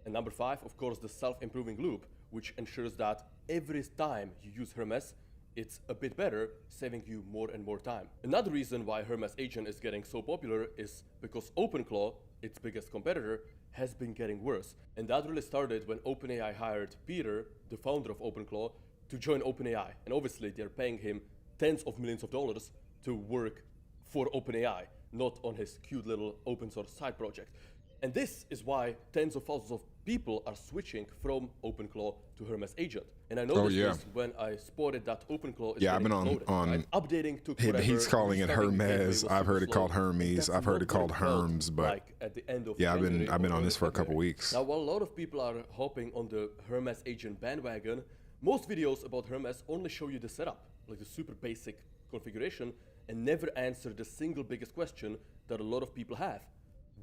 And number five, of course, the self-improving loop, which ensures that every time you use Hermes, it's a bit better, saving you more and more time. Another reason why Hermes Agent is getting so popular is because OpenClaw, its biggest competitor, has been getting worse. And that really started when OpenAI hired Peter, the founder of OpenClaw, to join OpenAI. And obviously they're paying him tens of millions of dollars to work for OpenAI, not on his cute little open source side project. And this is why tens of thousands of people are switching from OpenClaw to Hermes Agent. And I noticed this when I spotted that OpenClaw is I've been promoted, on right? Updating took forever. He's calling it restarting the gateway Hermes. was I've heard it slow. called Hermes. I've heard it called Herms, but Like at the end of yeah, I've January been or on this for a couple February. weeks. Now, while a lot of people are hopping on the Hermes Agent bandwagon, most videos about Hermes only show you the setup, like the super basic configuration, and never answer the single biggest question that a lot of people have.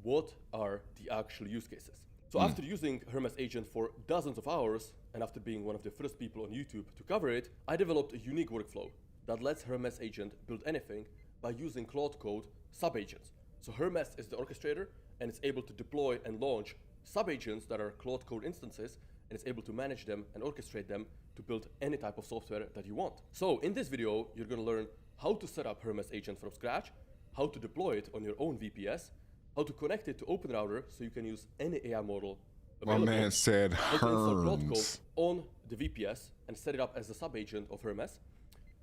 What are the actual use cases? So after using Hermes Agent for dozens of hours, and after being one of the first people on YouTube to cover it, I developed a unique workflow that lets Hermes Agent build anything by using Claude Code sub-agents. So Hermes is the orchestrator, and it's able to deploy and launch sub-agents that are Claude Code instances, and it's able to manage them and orchestrate them to build any type of software that you want. So in this video, you're going to learn how to set up Hermes Agent from scratch, how to deploy it on your own VPS, how to connect it to OpenRouter so you can use any AI model available. My man said how to install Claude Code Herms. on the VPS and set it up as a sub-agent of Hermes,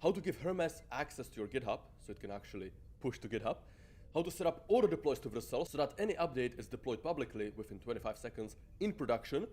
how to give Hermes access to your GitHub so it can actually push to GitHub, how to set up auto deploys to Vercel so that any update is deployed publicly within 25 seconds in production.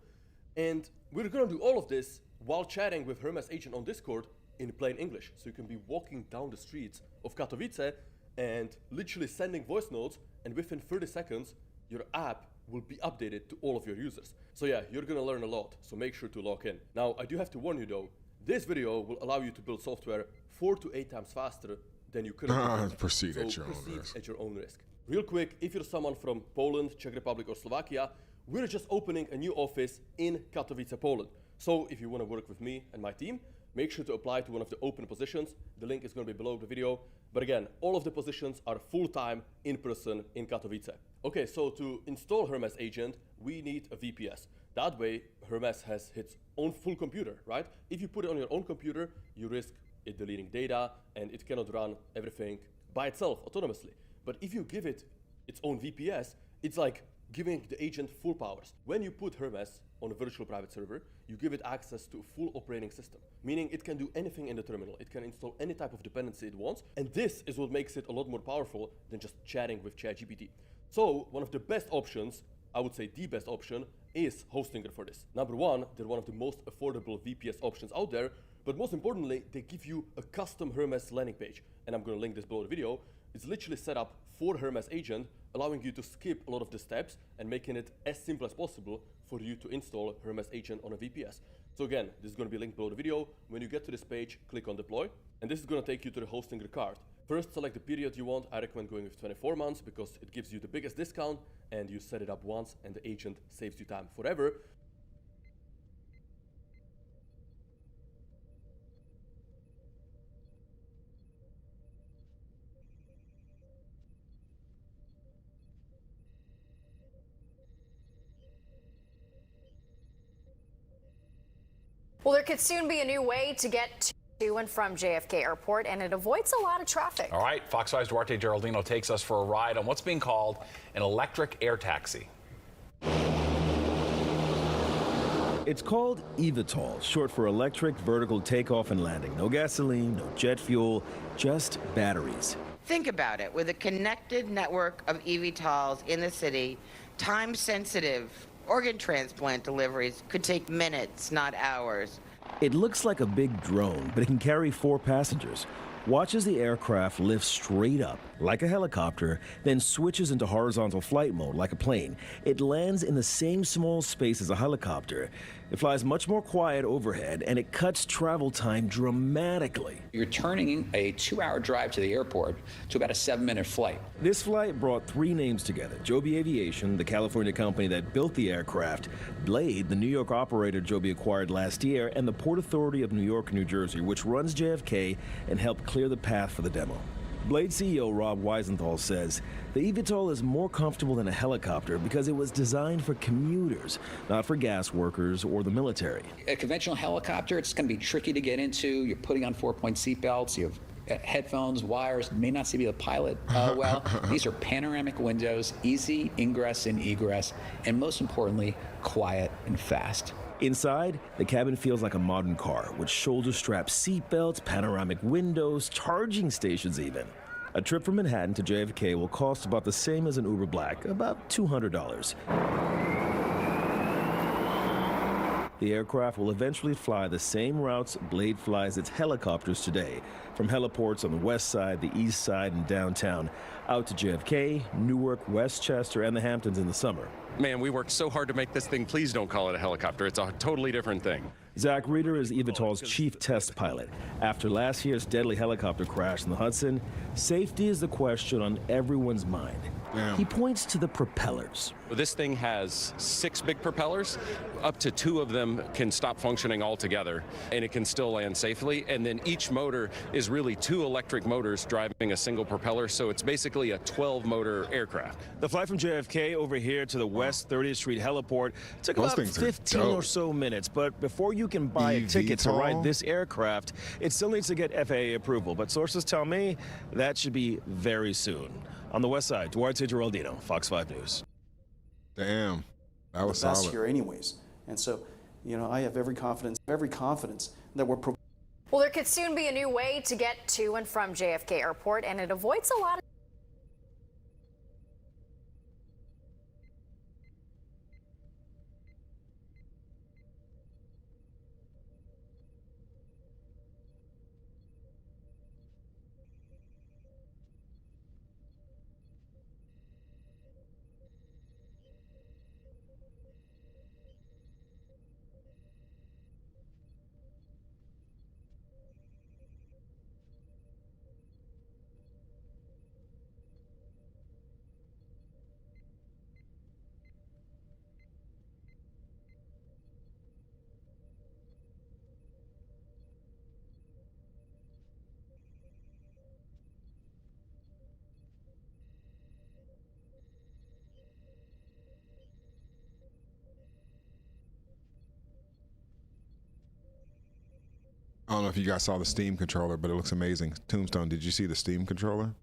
And we're going to do all of this while chatting with Hermes Agent on Discord in plain English. So you can be walking down the streets of Katowice and literally sending voice notes, and within 30 seconds, your app will be updated to all of your users. So yeah, you're gonna learn a lot, so make sure to log in. Now, I do have to warn you though, this video will allow you to build software 4 to 8 times faster than you could have. Proceed at your own risk. At your own risk. Real quick, if you're someone from Poland, Czech Republic, or Slovakia, we're just opening a new office in Katowice, Poland. So if you want to work with me and my team, make sure to apply to one of the open positions. The link is going to be below the video. But again, all of the positions are full-time, in-person in Katowice. Okay, so to install Hermes Agent, we need a VPS. That way, Hermes has its own full computer, right? If you put it on your own computer, you risk it deleting data, and it cannot run everything by itself autonomously. But if you give it its own VPS, it's like giving the agent full powers. When you put Hermes on a virtual private server, you give it access to a full operating system, meaning it can do anything in the terminal. It can install any type of dependency it wants, and this is what makes it a lot more powerful than just chatting with ChatGPT. So one of the best options, I would say the best option, is Hostinger for this. Number one, they're one of the most affordable VPS options out there, but most importantly, they give you a custom Hermes landing page. And I'm gonna link this below the video. It's literally set up for Hermes Agent, allowing you to skip a lot of the steps and making it as simple as possible for you to install Hermes Agent on a VPS. So again, this is gonna be linked below the video. When you get to this page, click on deploy, and this is gonna take you to the Hostinger card. First, select the period you want. I recommend going with 24 months because it gives you the biggest discount, and you set it up once and the agent saves you time forever. Well, there could soon be a new way to get to and from JFK Airport, and it avoids a lot of traffic. All right, Fox 5's Duarte Geraldino takes us for a ride on what's being called an electric air taxi. It's called eVTOL, short for electric vertical takeoff and landing. No gasoline, no jet fuel, just batteries. Think about it. With a connected network of eVTOLs in the city, time-sensitive organ transplant deliveries could take minutes, not hours. It looks like a big drone, but it can carry 4 passengers. Watch as the aircraft lifts straight up, like a helicopter, then switches into horizontal flight mode, like a plane. It lands in the same small space as a helicopter. It flies much more quiet overhead, and it cuts travel time dramatically. You're turning a 2-hour drive to the airport to about a 7-minute flight. This flight brought 3 names together: Joby Aviation, the California company that built the aircraft; Blade, the New York operator Joby acquired last year; and the Port Authority of New York and New Jersey, which runs JFK and helped clear the path for the demo. Blade CEO Rob Weisenthal says the eVTOL is more comfortable than a helicopter because it was designed for commuters, not for gas workers or the military. A conventional helicopter, it's going to be tricky to get into. You're putting on 4-point seatbelts. You have headphones, wires, may not see the pilot well. These are panoramic windows, easy ingress and egress, and most importantly, quiet and fast. Inside, the cabin feels like a modern car, with shoulder-strap seatbelts, panoramic windows, charging stations even. A trip from Manhattan to JFK will cost about the same as an Uber Black, about $200. The aircraft will eventually fly the same routes Blade flies its helicopters today, from heliports on the west side, the east side, and downtown, out to JFK, Newark, Westchester, and the Hamptons in the summer. Man, we worked so hard to make this thing. Please don't call it a helicopter. It's a totally different thing. Zach Reeder is eVTOL's chief test pilot. After last year's deadly helicopter crash in the Hudson, safety is the question on everyone's mind. Damn. He points to the propellers. This thing has 6 big propellers. Up to 2 of them can stop functioning altogether, and it can still land safely. And then each motor is really 2 electric motors driving a single propeller, so it's basically a 12-motor aircraft. The flight from JFK over here to the West 30th Street heliport took about 15 or so minutes, but before you can buy a ticket to ride this aircraft, it still needs to get FAA approval. But sources tell me that should be very soon. On the west side, Duarte Geraldino, Fox 5 News. Damn, that was the best solid. here anyways. And so, you know, I have every confidence that we're Well, there could soon be a new way to get to and from JFK Airport, and it avoids a lot of I don't know if you guys saw the Steam controller, but it looks amazing. Tombstone, did you see the Steam controller?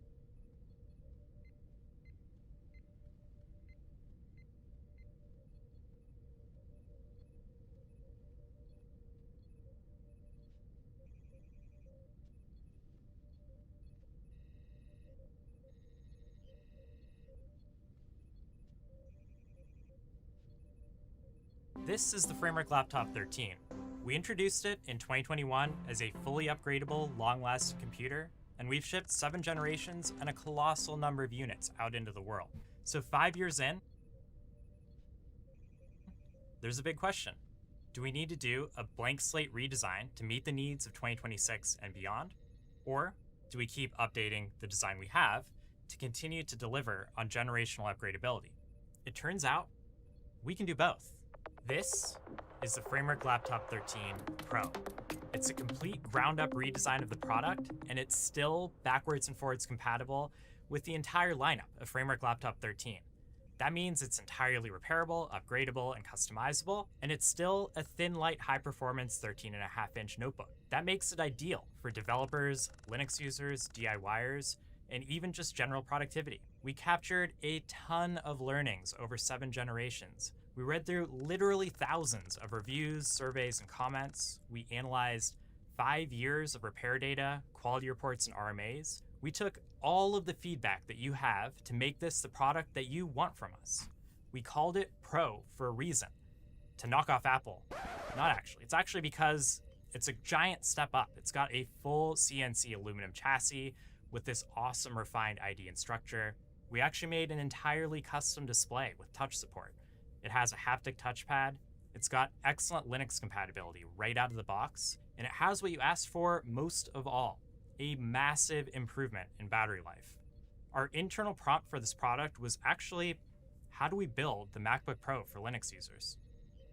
This is the Framework Laptop 13. We introduced it in 2021 as a fully upgradable, long-lasting computer, and we've shipped 7 generations and a colossal number of units out into the world. So 5 years in, there's a big question. Do we need to do a blank slate redesign to meet the needs of 2026 and beyond? Or do we keep updating the design we have to continue to deliver on generational upgradability? It turns out we can do both. This is the Framework Laptop 13 Pro. It's a complete ground-up redesign of the product, and it's still backwards and forwards compatible with the entire lineup of Framework Laptop 13. That means it's entirely repairable, upgradable, and customizable, and it's still a thin, light, high-performance 13.5-inch notebook. That makes it ideal for developers, Linux users, DIYers, and even just general productivity. We captured a ton of learnings over 7 generations. We read through literally thousands of reviews, surveys, and comments. We analyzed 5 years of repair data, quality reports, and RMAs. We took all of the feedback that you have to make this the product that you want from us. We called it Pro for a reason, to knock off Apple. Not actually. It's actually because it's a giant step up. It's got a full CNC aluminum chassis with this awesome refined IDE structure. We actually made an entirely custom display with touch support. It has a haptic touchpad. It's got excellent Linux compatibility right out of the box. And it has what you asked for most of all, a massive improvement in battery life. Our internal prompt for this product was actually, how do we build the MacBook Pro for Linux users?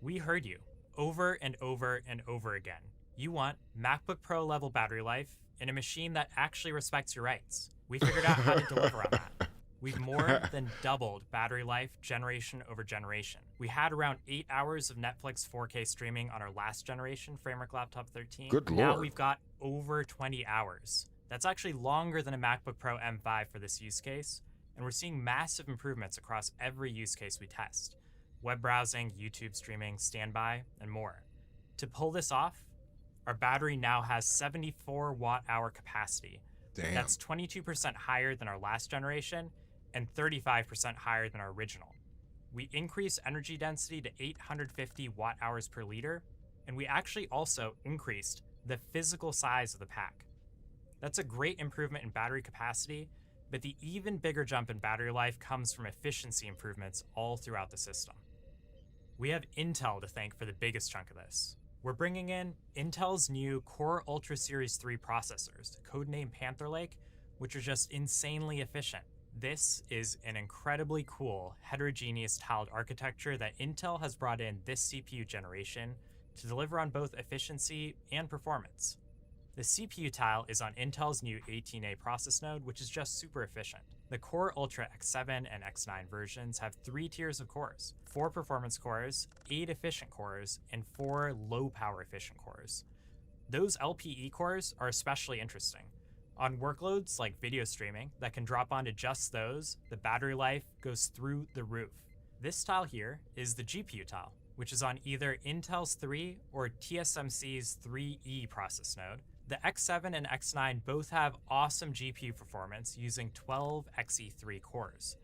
We heard you over and over and over again. You want MacBook Pro level battery life in a machine that actually respects your rights. We figured out how to deliver on that. We've more than doubled battery life generation over generation. We had around 8 hours of Netflix 4K streaming on our last generation Framework Laptop 13. Good Now lord. we've got over 20 hours. That's actually longer than a MacBook Pro M5 for this use case, and we're seeing massive improvements across every use case we test. Web browsing, YouTube streaming, standby, and more. To pull this off, our battery now has 74 watt-hour capacity. Damn. That's 22% higher than our last generation and 35% higher than our original. We increased energy density to 850 watt-hours per liter, and we actually also increased the physical size of the pack. That's a great improvement in battery capacity, but the even bigger jump in battery life comes from efficiency improvements all throughout the system. We have Intel to thank for the biggest chunk of this. We're bringing in Intel's new Core Ultra Series 3 processors, codenamed Panther Lake, which are just insanely efficient. This is an incredibly cool, heterogeneous tiled architecture that Intel has brought in this CPU generation to deliver on both efficiency and performance. The CPU tile is on Intel's new 18A process node, which is just super efficient. The Core Ultra X7 and X9 versions have 3 tiers of cores, 4 performance cores, 8 efficient cores, and 4 low power efficient cores. Those LPE cores are especially interesting. On workloads like video streaming that can drop onto just those, the battery life goes through the roof. This tile here is the GPU tile, which is on either Intel's 3 or TSMC's 3E process node. The X7 and X9 both have awesome GPU performance using 12 Xe3 cores.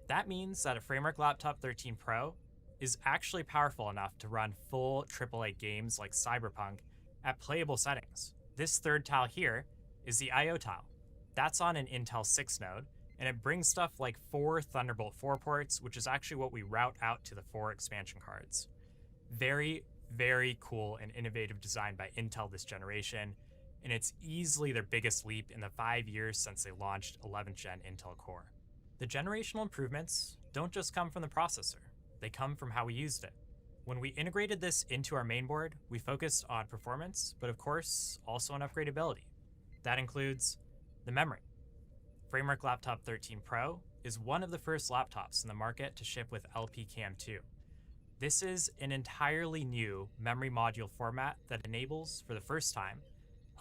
That means that a Framework Laptop 13 Pro is actually powerful enough to run full AAA games like Cyberpunk at playable settings. This third tile here is the I/O tile. That's on an Intel 6 node, and it brings stuff like 4 Thunderbolt 4 ports, which is actually what we route out to the 4 expansion cards. Very, very cool and innovative design by Intel this generation, and it's easily their biggest leap in the 5 years since they launched 11th gen Intel Core. The generational improvements don't just come from the processor, they come from how we used it. When we integrated this into our mainboard, we focused on performance, but of course, also on upgradability. That includes the memory. Framework Laptop 13 Pro is one of the first laptops in the market to ship with LPCAMM2. This is an entirely new memory module format that enables, for the first time,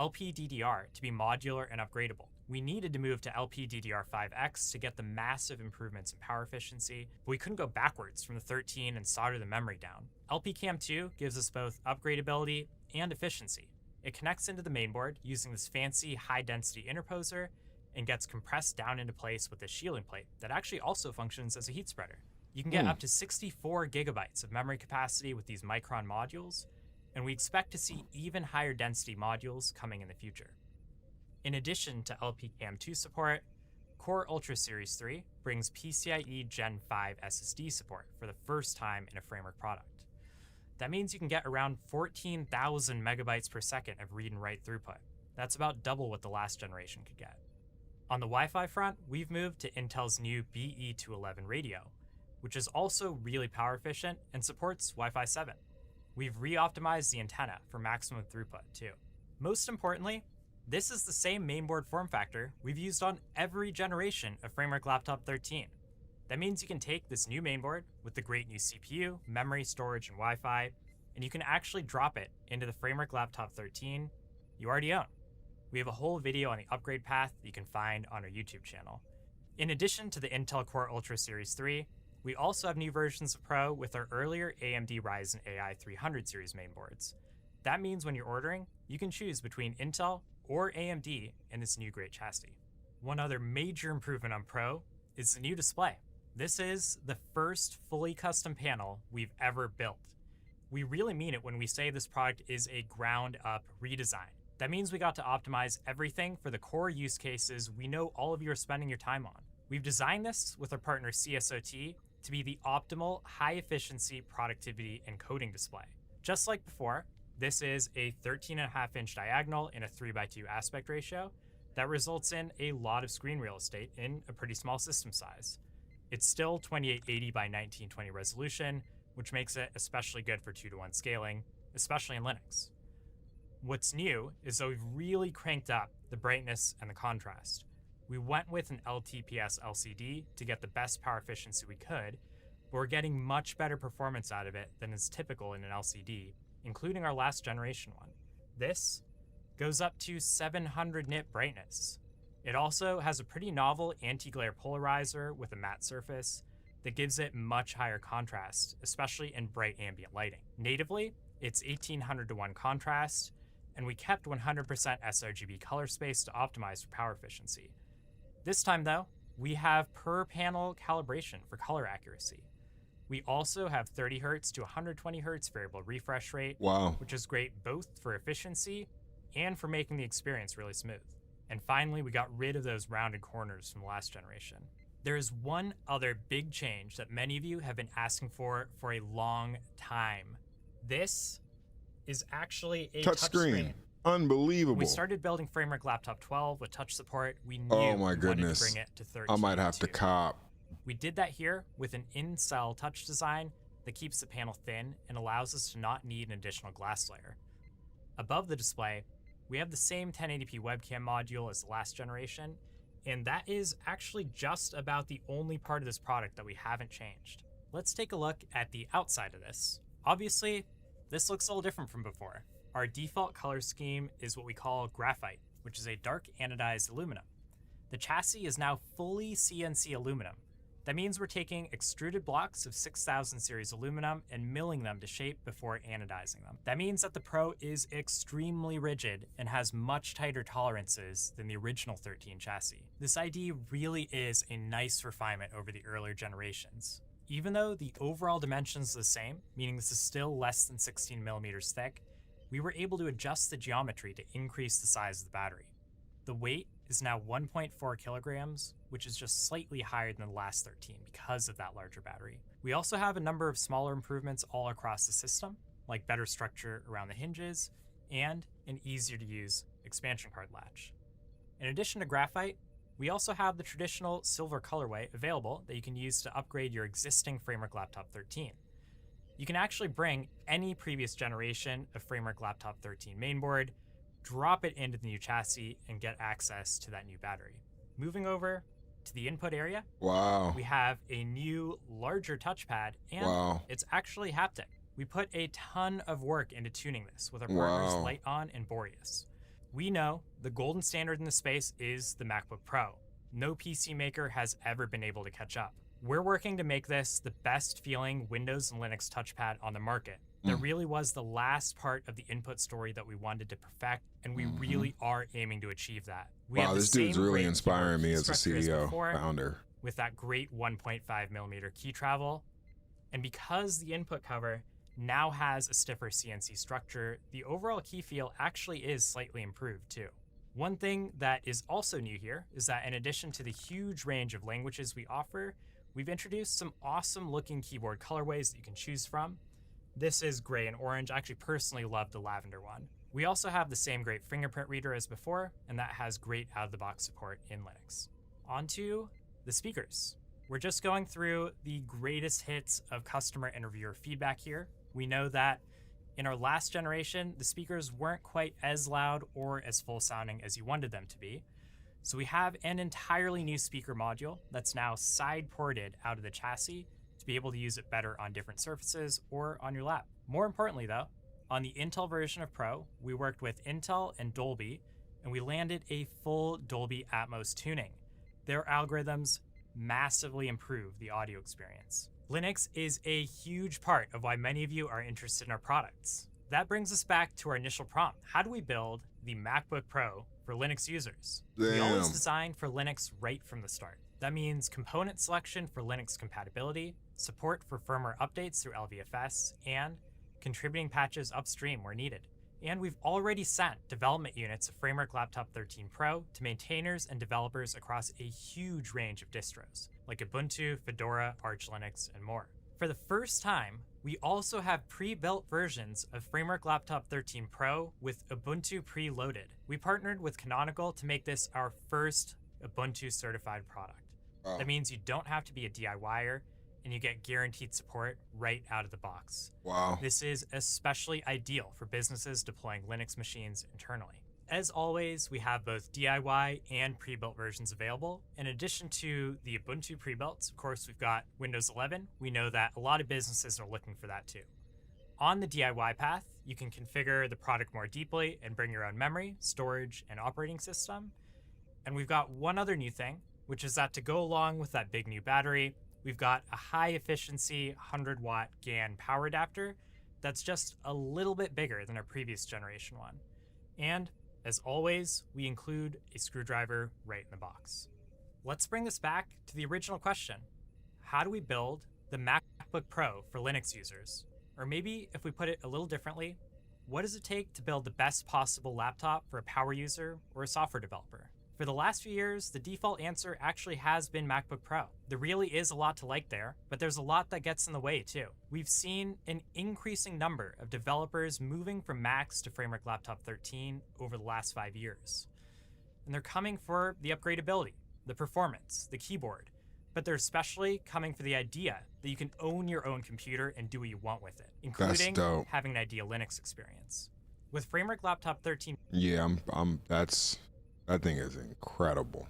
LPDDR to be modular and upgradable. We needed to move to LPDDR5X to get the massive improvements in power efficiency, but we couldn't go backwards from the 13 and solder the memory down. LPCAMM2 gives us both upgradability and efficiency. It connects into the mainboard using this fancy high-density interposer and gets compressed down into place with a shielding plate that actually also functions as a heat spreader. You can get up to 64 gigabytes of memory capacity with these Micron modules, and we expect to see even higher density modules coming in the future. In addition to LPCAMM2 support, Core Ultra Series 3 brings PCIe Gen 5 SSD support for the first time in a framework product. That means you can get around 14,000 megabytes per second of read and write throughput. That's about double what the last generation could get. On the Wi-Fi front, we've moved to Intel's new BE211 radio, which is also really power efficient and supports Wi-Fi 7. We've re-optimized the antenna for maximum throughput too. Most importantly, this is the same mainboard form factor we've used on every generation of Framework Laptop 13. That means you can take this new mainboard with the great new CPU, memory, storage, and Wi-Fi, and you can actually drop it into the Framework Laptop 13 you already own. We have a whole video on the upgrade path that you can find on our YouTube channel. In addition to the Intel Core Ultra Series 3, we also have new versions of Pro with our earlier AMD Ryzen AI 300 series mainboards. That means when you're ordering, you can choose between Intel or AMD in this new great chassis. One other major improvement on Pro is the new display. This is the first fully custom panel we've ever built. We really mean it when we say this product is a ground-up redesign. That means we got to optimize everything for the core use cases we know all of you are spending your time on. We've designed this with our partner CSOT to be the optimal high-efficiency productivity and coding display. Just like before, this is a 13.5-inch diagonal in a 3:2 aspect ratio that results in a lot of screen real estate in a pretty small system size. It's still 2880 by 1920 resolution, which makes it especially good for 2:1 scaling, especially in Linux. What's new is that we've really cranked up the brightness and the contrast. We went with an LTPS LCD to get the best power efficiency we could, but we're getting much better performance out of it than is typical in an LCD, including our last generation one. This goes up to 700 nit brightness. It also has a pretty novel anti-glare polarizer with a matte surface that gives it much higher contrast, especially in bright ambient lighting. Natively, it's 1800:1 contrast, and we kept 100% sRGB color space to optimize for power efficiency. This time though, we have per panel calibration for color accuracy. We also have 30 Hz to 120 Hz variable refresh rate, which is great both for efficiency and for making the experience really smooth. And finally, we got rid of those rounded corners from the last generation. There is one other big change that many of you have been asking for a long time. This is actually a touchscreen. Unbelievable. When we started building Framework Laptop 12 with touch support, we knew oh my we goodness. wanted to bring it to 13. I might have to cop. We did that here with an in-cell touch design that keeps the panel thin and allows us to not need an additional glass layer. Above the display, we have the same 1080p webcam module as the last generation, and that is actually just about the only part of this product that we haven't changed. Let's take a look at the outside of this. Obviously, this looks a little different from before. Our default color scheme is what we call graphite, which is a dark anodized aluminum. The chassis is now fully CNC aluminum. That means we're taking extruded blocks of 6000 series aluminum and milling them to shape before anodizing them. That means that the Pro is extremely rigid and has much tighter tolerances than the original 13 chassis. This ID really is a nice refinement over the earlier generations. Even though the overall dimensions are the same, meaning this is still less than 16 millimeters thick, we were able to adjust the geometry to increase the size of the battery. The weight is now 1.4 kilograms, which is just slightly higher than the last 13 because of that larger battery. We also have a number of smaller improvements all across the system, like better structure around the hinges and an easier to use expansion card latch. In addition to graphite, we also have the traditional silver colorway available that you can use to upgrade your existing Framework Laptop 13. You can actually bring any previous generation of Framework Laptop 13 mainboard, drop it into the new chassis, and get access to that new battery. Moving over to the input area, we have a new, larger touchpad, and it's actually haptic. We put a ton of work into tuning this with our partners LightOn and Boreas. We know the golden standard in the space is the MacBook Pro. No PC maker has ever been able to catch up. We're working to make this the best feeling Windows and Linux touchpad on the market. That really was the last part of the input story that we wanted to perfect, and we really are aiming to achieve that. We have this dude's really inspiring me as a CEO, founder. with that great 1.5 millimeter key travel. And because the input cover now has a stiffer CNC structure, the overall key feel actually is slightly improved too. One thing that is also new here is that in addition to the huge range of languages we offer, we've introduced some awesome looking keyboard colorways that you can choose from. This is gray and orange. I actually personally love the lavender one. We also have the same great fingerprint reader as before, and that has great out-of-the-box support in Linux. On to the speakers. We're just going through the greatest hits of customer and reviewer feedback here. We know that in our last generation, the speakers weren't quite as loud or as full sounding as you wanted them to be. So we have an entirely new speaker module that's now side ported out of the chassis to be able to use it better on different surfaces or on your lap. More importantly though, on the Intel version of Pro, we worked with Intel and Dolby, and we landed a full Dolby Atmos tuning. Their algorithms massively improve the audio experience. Linux is a huge part of why many of you are interested in our products. That brings us back to our initial prompt. How do we build the MacBook Pro for Linux users? We always designed for Linux right from the start. That means component selection for Linux compatibility, support for firmware updates through LVFS, and contributing patches upstream where needed. And we've already sent development units of Framework Laptop 13 Pro to maintainers and developers across a huge range of distros, like Ubuntu, Fedora, Arch Linux, and more. For the first time, we also have pre-built versions of Framework Laptop 13 Pro with Ubuntu preloaded. We partnered with Canonical to make this our first Ubuntu certified product. Wow. That means you don't have to be a DIYer, and you get guaranteed support right out of the box. Wow. This is especially ideal for businesses deploying Linux machines internally. As always, we have both DIY and pre-built versions available. In addition to the Ubuntu pre-builts, of course, we've got Windows 11. We know that a lot of businesses are looking for that too. On the DIY path, you can configure the product more deeply and bring your own memory, storage, and operating system. And we've got one other new thing, which is that to go along with that big new battery, we've got a high efficiency 100-watt GAN power adapter that's just a little bit bigger than our previous generation one. And as always, we include a screwdriver right in the box. Let's bring this back to the original question. How do we build the MacBook Pro for Linux users? Or maybe if we put it a little differently, what does it take to build the best possible laptop for a power user or a software developer? For the last few years, the default answer actually has been MacBook Pro. There really is a lot to like there, but there's a lot that gets in the way too. We've seen an increasing number of developers moving from Macs to Framework Laptop 13 over the last 5 years. And they're coming for the upgradability, the performance, the keyboard, but they're especially coming for the idea that you can own your own computer and do what you want with it, including having an ideal Linux experience. With Framework Laptop 13, yeah, that thing is incredible.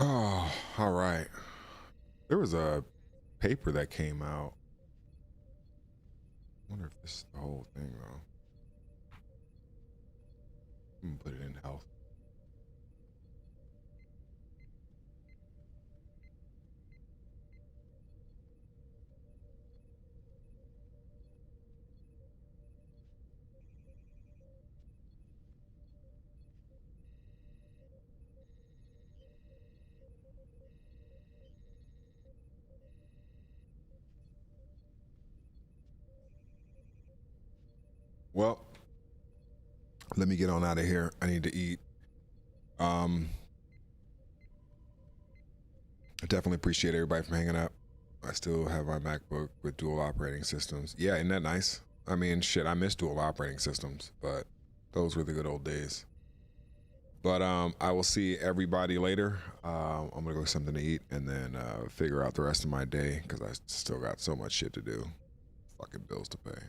Oh, all right. There was a paper that came out. I wonder if this is the whole thing, though. I'm gonna put it in health. Well, let me get on out of here. I need to eat. I definitely appreciate everybody from hanging out. I still have my MacBook with dual operating systems. Yeah, isn't that nice? I mean, shit, I miss dual operating systems, but those were the good old days. But I will see everybody later. I'm gonna go get something to eat and then figure out the rest of my day because I still got so much shit to do. Fucking bills to pay.